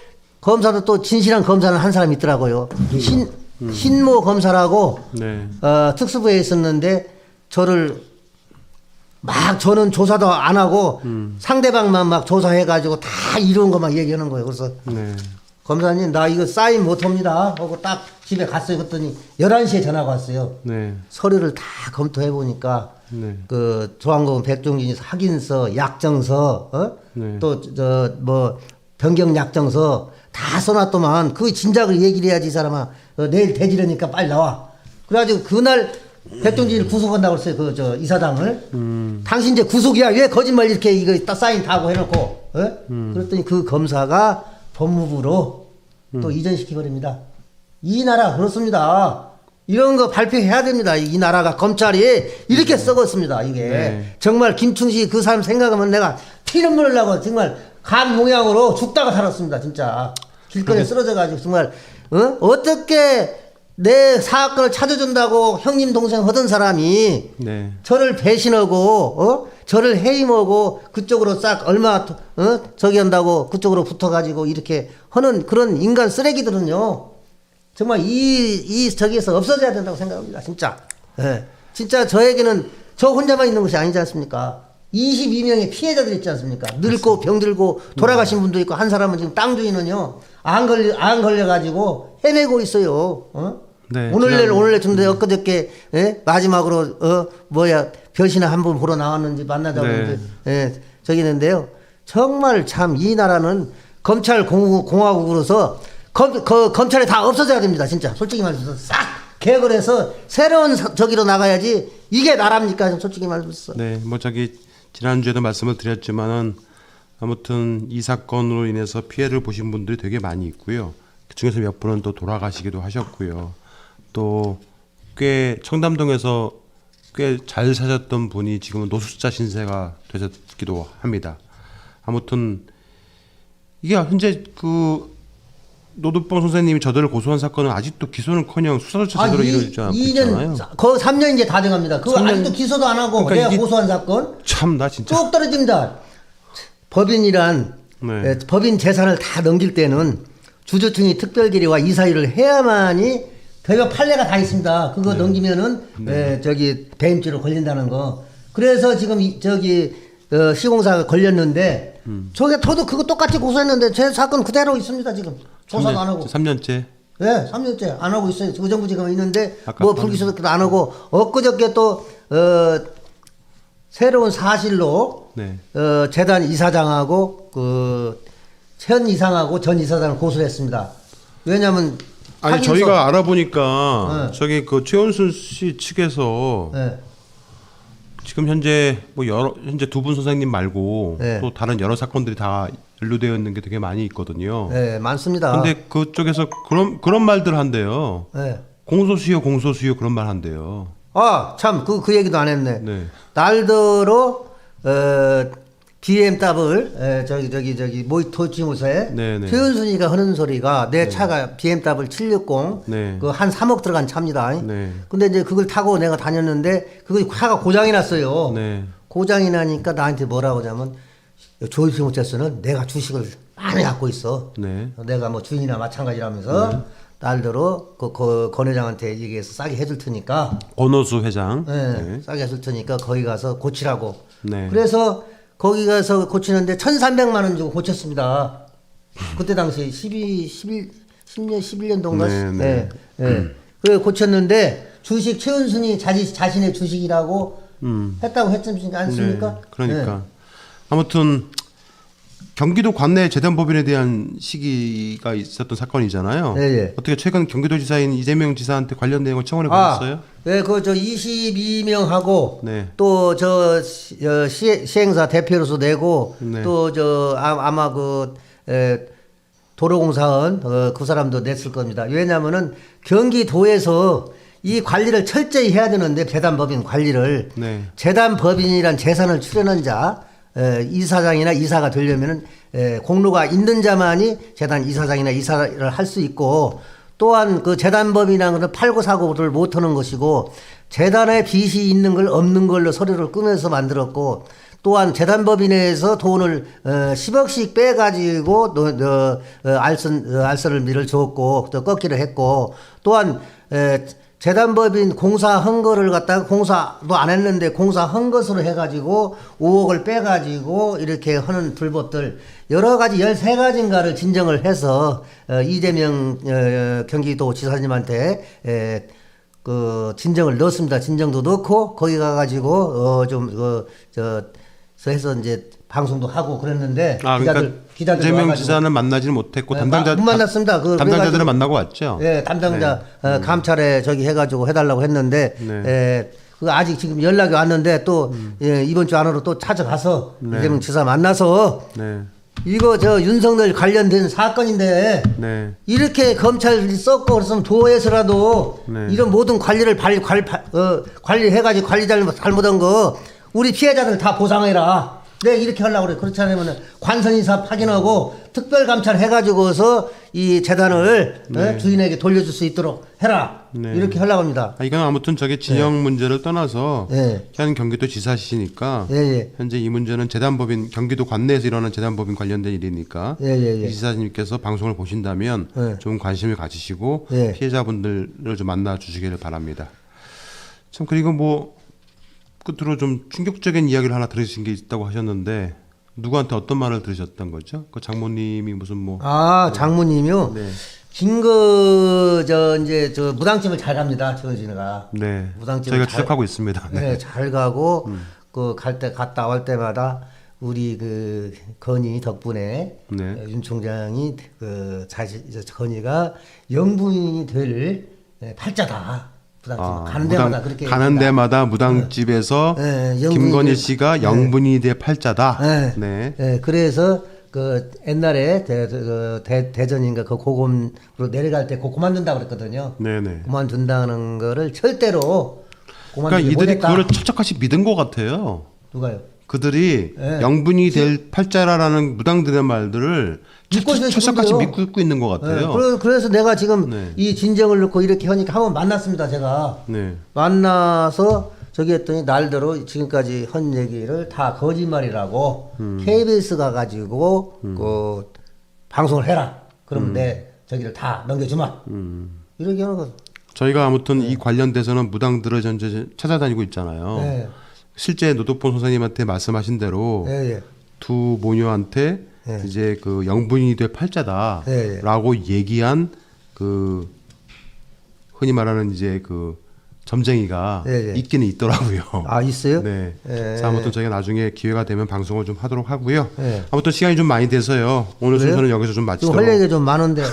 검사도 또 진실한 검사는 한 사람 있더라고요. 신모 검사라고 네. 특수부에 있었는데 저는 조사도 안 하고 상대방만 막 조사해가지고 다 이런 거 막 얘기하는 거예요. 그래서 네. 검사님 나 이거 사인 못합니다 하고 딱 집에 갔어요. 그랬더니 11시에 전화가 왔어요. 네. 서류를 다 검토해 보니까 네. 그 조항공 백종진 확인서 약정서 네. 또 저 뭐 변경 약정서 다 써놨더만 그 진작을 얘기를 해야지 이 사람아. 내일 대지르니까 빨리 나와. 그래가지고 그날 백종진을 구속한다고 했어요. 그 저 이사장을. 당신 이제 구속이야. 왜 거짓말 이렇게 이거 딱 사인 다 하고 해놓고. 그랬더니 그 검사가 법무부로 또 이전시켜버립니다. 이 나라 그렇습니다. 이런 거 발표해야 됩니다. 이 나라가 검찰이 이렇게 썩었습니다. 이게 네. 정말 김충식 그 사람 생각하면 내가 피는 물으려고 정말 간 모양으로 죽다가 살았습니다. 진짜 길거리에 쓰러져가지고 정말 어떻게 내 사건을 찾아준다고 형님 동생 하던 사람이 네. 저를 배신하고 저를 해임하고 그쪽으로 싹 얼마 저기 한다고 그쪽으로 붙어가지고 이렇게 하는 그런 인간 쓰레기들은요 정말 이 저기에서 없어져야 된다고 생각합니다. 진짜. 예. 진짜 저에게는 저 혼자만 있는 것이 아니지 않습니까? 22명의 피해자들이 있지 않습니까? 늙고 병들고 돌아가신 분도 있고 한 사람은 지금 땅 주인은요 안 걸려가지고 헤매고 있어요. 네, 오늘 좀 엊그저께 마지막으로 벼시나 한 분 보러 나왔는지 만나자고 네. 저기 있는데요. 정말 참 이 나라는 검찰 공화국으로서 검찰이 다 없어져야 됩니다. 진짜 솔직히 말해서 싹 개혁을 해서 새로운 저기로 나가야지 이게 나랍니까? 솔직히 말해서. 네, 뭐 저기 지난주에도 말씀을 드렸지만은 아무튼 이 사건으로 인해서 피해를 보신 분들이 되게 많이 있고요. 그 중에서 몇 분은 또 돌아가시기도 하셨고요. 또 꽤 청담동에서 꽤 잘 사셨던 분이 지금은 노숙자 신세가 되셨기도 합니다. 아무튼 이게 현재 그 노두뻥 선생님이 저들을 고소한 사건은 아직도 기소는커녕 수사조차 제대로 이루어지지 않고 있잖아요. 2년, 거의 3년 이제 다 돼갑니다. 그거 아직도 기소도 안 하고 그러니까 내가 이게 고소한 사건 참 나 진짜 쭉 떨어집니다. 법인이란 네. 법인 재산을 다 넘길 때는 주주총회 특별기리와 이사회를 해야만이 대여 판례가 다 있습니다. 그거 넘기면은 저기 배임죄로 걸린다는 거. 그래서 지금 시공사가 걸렸는데 저도 그거 똑같이 고소했는데 제 사건 그대로 있습니다. 지금 조사도 안 하고. 3년째. 네, 3년째 안 하고 있어요. 의정부지검에 있는데 아까 뭐 불기소도 안 하고 엊그저께 또 새로운 사실로 네. 재단 이사장하고 현 이사장하고 전 이사장을 고소를 했습니다. 왜냐하면 아니 확인서- 저희가 알아보니까 네. 저기 그 최원순 씨 측에서 네. 지금 현재 뭐 현재 두 분 선생님 말고 네. 또 다른 여러 사건들이 다 연루되어 있는 게 되게 많이 있거든요. 네, 많습니다. 근데 그쪽에서 그런 말들 한대요. 네. 공소시효 그런 말 한대요. 아, 참, 그 얘기도 안 했네. 네. 날더러, BMW, 저기, 모의토지무소에 네, 네. 최은순이가 하는 소리가 내 차가 BMW 760, 네. 그 한 3억 들어간 차입니다. 네. 근데 이제 그걸 타고 내가 다녔는데, 그거 차가 고장이 났어요. 네. 고장이 나니까 나한테 뭐라고 하냐면, 조입시무처에서는 내가 주식을 많이 갖고 있어. 네. 내가 뭐 주인이나 마찬가지라면서, 날더러 권 회장한테 얘기해서 싸게 해줄 테니까, 권오수 회장. 네, 싸게 해줄 테니까 거기 가서 고치라고. 네. 그래서 거기 가서 고치는데 1,300만 원 주고 고쳤습니다. 그때 당시 11년도인가? 네, 네. 그래 고쳤는데 주식 최은순이 자신의 주식이라고 했다고 했지 않습니까? 네. 그러니까 아무튼 경기도 관내 재단법인에 대한 시기가 있었던 사건이잖아요. 네, 네. 어떻게 최근 경기도지사인 이재명 지사한테 관련 내용을 청원해 보셨어요? 네, 그 22명하고 네. 또 시행사 대표로서 내고 네. 또 아마 도로공사원 그 사람도 냈을 겁니다. 왜냐하면은 경기도에서 이 관리를 철저히 해야 되는데 재단법인 관리를 네. 재단법인이란 재산을 출연한 자 이사장이나 이사가 되려면은 공로가 있는 자만이 재단 이사장이나 이사를 할 수 있고 또한 그 재단법인이라는 것은 팔고 사고를 못하는 것이고 재단에 빚이 있는 걸 없는 걸로 서류를 꾸며서 만들었고 또한 재단법인에서 돈을 10억씩 빼가지고 알선을 미를 줬고 또 꺾기를 했고 또한 재단법인 공사 헌거를 갖다가 공사도 안 했는데 공사 헌것으로 해가지고 5억을 빼가지고 이렇게 하는 불법들 여러 가지 13가지인가를 진정을 해서 이재명 경기도 지사님한테 그 진정을 넣었습니다. 진정도 넣고 거기 가가지고 해서 이제 방송도 하고 그랬는데 그러니까 기자들 이재명 와가지고. 지사는 만나지는 못했고 네, 담당자 못 만났습니다. 담당자들은 만나고 왔죠. 예, 담당자 감찰에 저기 해가지고 해달라고 했는데 네. 그 아직 지금 연락이 왔는데 또 이번 주 안으로 또 찾아가서 네. 이재명 지사 만나서 네. 이거 윤석열 관련된 사건인데 네. 이렇게 검찰이 썼고 그랬으면 도에서라도 네. 이런 모든 관리를 관리해가지고 관리 잘못한 거 우리 피해자들 다 보상해라. 내가 이렇게 하려고 그래. 그렇지 않으면 관선인사 파견하고 특별감찰 해가지고서 이 재단을 주인에게 돌려줄 수 있도록 해라. 네. 이렇게 하려고 합니다. 이건 아무튼 저게 진영 문제를 떠나서 네. 현 경기도 지사시니까 예, 예. 현재 이 문제는 재단법인 경기도 관내에서 일어나는 재단법인 관련된 일이니까 예, 예, 예. 이 지사님께서 방송을 보신다면 예. 좀 관심을 가지시고 예. 피해자분들을 좀 만나 주시기를 바랍니다. 참 그리고 뭐 끝으로 좀 충격적인 이야기를 하나 들으신 게 있다고 하셨는데 누구한테 어떤 말을 들으셨던 거죠? 그 장모님이 무슨 뭐 아, 장모님이요? 네. 이제 저 무당집을 잘 갑니다. 최은진이가. 네. 무당집을 저희가 잘- 추적하고 있습니다. 네. 네, 잘 가고 그 갔다 올 때마다 우리 그 건희 덕분에 네. 윤 총장이 그 건희가 영부인이 될 팔자다. 무당집 가는 데마다 그렇게 가는 얘기합니다. 데마다 무당집에서 네, 영분이 김건희 될- 씨가 영분이 될 팔자다. 네. 네. 네, 그래서 그 옛날에 대전인가 그 고검으로 내려갈 때 그만둔다 그랬거든요. 네네. 그만둔다는 거를 절대로 그러니까 그만두지 이들이 못했다. 그거를 철저하게 믿은 것 같아요. 누가요? 그들이 네. 영분이 될 팔자라는 무당들의 말들을 믿고 있어요, 철저하게 지금도요. 믿고 있는 것 같아요. 네, 그래서 내가 지금 네. 이 진정을 넣고 이렇게 하니까 한번 만났습니다, 제가. 네. 만나서 저기 했더니 날대로 지금까지 한 얘기를 다 거짓말이라고 KBS 가가지고 그 방송을 해라. 그러면 내 저기를 다 넘겨주마. 이렇게 하는 거. 저희가 아무튼 이 관련돼서는 무당들을 현재 찾아다니고 있잖아요. 네. 실제 노도폰 선생님한테 말씀하신 대로 예, 예. 두 모녀한테 네. 이제 그 영분이 될 네, 팔자다라고 얘기한 그 흔히 말하는 이제 그 점쟁이가 네, 네. 있기는 있더라고요. 아, 있어요? 네. 예. 그래서 아무튼 저희가 나중에 기회가 되면 방송을 좀 하도록 하고요. 네. 아무튼 시간이 좀 많이 돼서요. 오늘 그래요? 순서는 여기서 좀 좀 마치도록. 할 얘기가 좀 많은데.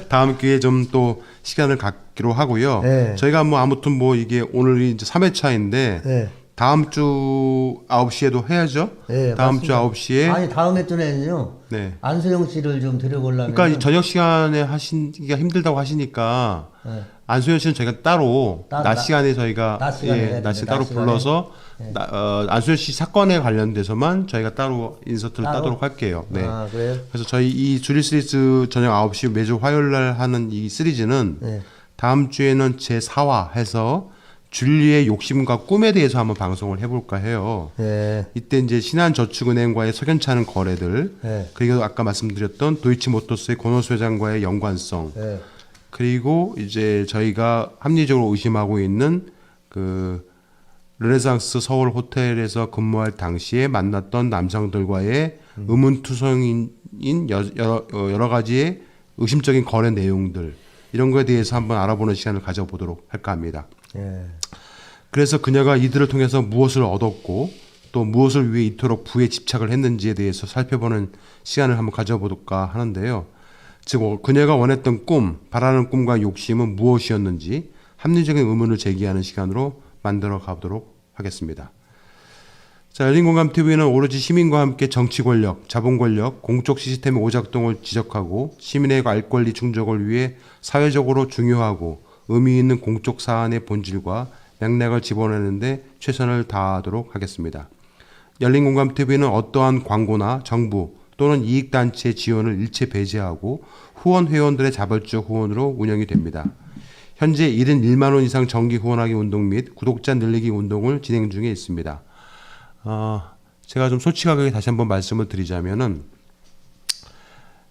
다음 기회에 좀 또 시간을 갖기로 하고요. 네. 저희가 뭐 아무튼 뭐 이게 오늘이 이제 3회차인데 네. 다음 주 9시에도 해야죠. 네, 다음 주 맞습니다. 9시에 아니, 다음 회쯤에는요. 네. 안소영 씨를 좀 데려오려면. 그러니까 이 저녁 시간에 하시기가 힘들다고 하시니까 네. 안소연 씨는 저희가 따로 낮 시간에 저희가 낮 시간에 해야 낮 시간 됩니다. 따로 낮 시간에. 불러서 안소연 씨 사건에 관련돼서만 저희가 따로 인서트를 따로? 따도록 할게요. 네. 아, 그래요? 그래서 저희 이 주리 시리즈 저녁 9시 매주 화요일 날 하는 이 시리즈는 네. 다음 주에는 제 4화 해서 줄리의 욕심과 꿈에 대해서 한번 방송을 해볼까 해요. 예. 이때 이제 신한저축은행과의 석연치 않은 거래들, 네. 그리고 아까 말씀드렸던 도이치모터스의 권오수 회장과의 연관성, 예. 그리고 이제 저희가 합리적으로 의심하고 있는 그 르네상스 서울 호텔에서 근무할 당시에 만났던 남성들과의 의문투성인 여러 가지의 의심적인 거래 내용들, 이런 거에 대해서 한번 알아보는 시간을 가져보도록 할까 합니다. 예. 그래서 그녀가 이들을 통해서 무엇을 얻었고 또 무엇을 위해 이토록 부에 집착을 했는지에 대해서 살펴보는 시간을 한번 가져볼까 하는데요. 즉 그녀가 원했던 꿈, 바라는 꿈과 욕심은 무엇이었는지 합리적인 의문을 제기하는 시간으로 만들어 가보도록 하겠습니다. 자, 열린공감TV는 오로지 시민과 함께 정치 권력, 자본 권력, 공적 시스템의 오작동을 지적하고 시민의 알 권리 충족을 위해 사회적으로 중요하고 의미 있는 공적 사안의 본질과 맥락을 집어내는데 최선을 다하도록 하겠습니다. 열린공감TV는 어떠한 광고나 정부 또는 이익단체의 지원을 일체 배제하고 후원 회원들의 자발적 후원으로 운영이 됩니다. 현재 1인 1만 원 이상 정기 후원하기 운동 및 구독자 늘리기 운동을 진행 중에 있습니다. 제가 좀 솔직하게 다시 한번 말씀을 드리자면은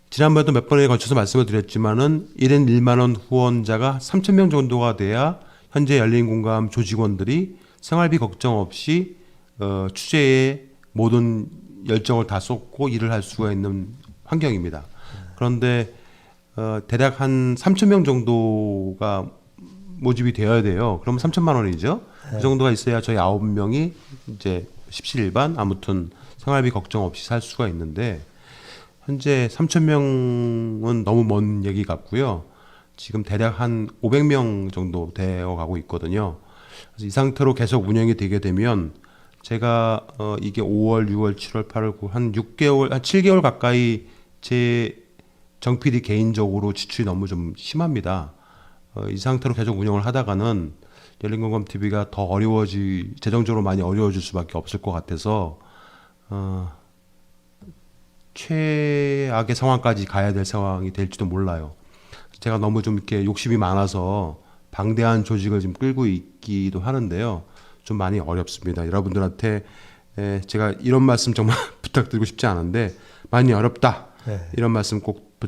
지난번에도 몇 번에 걸쳐서 말씀을 드렸지만은 1인 1만 원 후원자가 3,000명 정도가 돼야 현재 열린공감 조직원들이 생활비 걱정 없이 취재에 모든 열정을 다 쏟고 일을 할 수가 있는 환경입니다. 그런데 대략 한 3,000명 정도가 모집이 되어야 돼요. 그러면 3,000만 원이죠. 그 정도가 있어야 저희 9명이 이제 십시일반 아무튼 생활비 걱정 없이 살 수가 있는데 현재 3,000명은 너무 먼 얘기 같고요. 지금 대략 한 500명 정도 되어 가고 있거든요. 그래서 이 상태로 계속 운영이 되게 되면 제가 이게 5월, 6월, 7월, 8월, 9월 한 6개월, 한 7개월 가까이 제 정 PD 개인적으로 지출이 너무 좀 심합니다. 이 상태로 계속 운영을 하다가는 열린공감TV가 더 재정적으로 많이 어려워질 수밖에 없을 것 같아서 최악의 상황까지 가야 될 상황이 될지도 몰라요. 제가 너무 좀 이렇게 욕심이 많아서 방대한 조직을 지금 끌고 있기도 하는데요. 좀 많이 어렵습니다. 여러분들한테 제가 이런 말씀 정말 부탁드리고 싶지 않은데 많이 어렵다. 네. 이런 말씀 꼭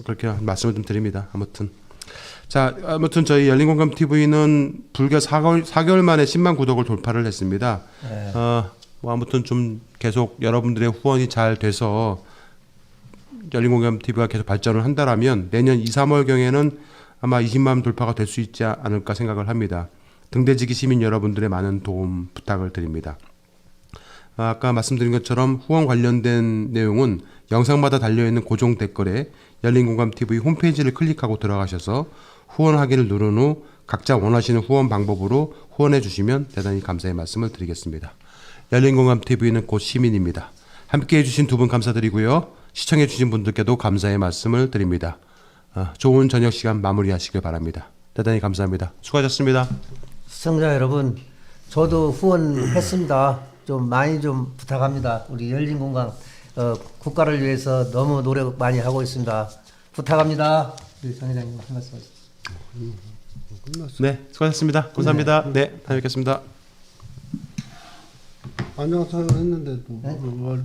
그렇게 말씀을 좀 드립니다. 아무튼 저희 열린공감 TV는 불과 4개월 만에 10만 구독을 돌파를 했습니다. 네. 뭐 아무튼 좀 계속 여러분들의 후원이 잘 돼서 열린공감 TV가 계속 발전을 한다라면 내년 2, 3월 경에는 아마 20만 돌파가 될 수 있지 않을까 생각을 합니다. 등대지기 시민 여러분들의 많은 도움 부탁을 드립니다. 아까 말씀드린 것처럼 후원 관련된 내용은 영상마다 달려있는 고정 댓글에 열린공감TV 홈페이지를 클릭하고 들어가셔서 후원하기를 누른 후 각자 원하시는 후원 방법으로 후원해 주시면 대단히 감사의 말씀을 드리겠습니다. 열린공감TV는 곧 시민입니다. 함께해 주신 두 분 감사드리고요. 시청해 주신 분들께도 감사의 말씀을 드립니다. 좋은 저녁 시간 마무리하시길 바랍니다. 대단히 감사합니다. 수고하셨습니다. 시청자 여러분, 저도 후원했습니다. 좀 많이 좀 부탁합니다. 우리 열린공감 국가를 위해서 너무 노력 많이 하고 있습니다. 부탁합니다. 우리 장 회장님 한 말씀 하시죠. 네, 수고하셨습니다. 감사합니다. 네, 다녀 뵙겠습니다. 안녕하세요 했는데도 뭘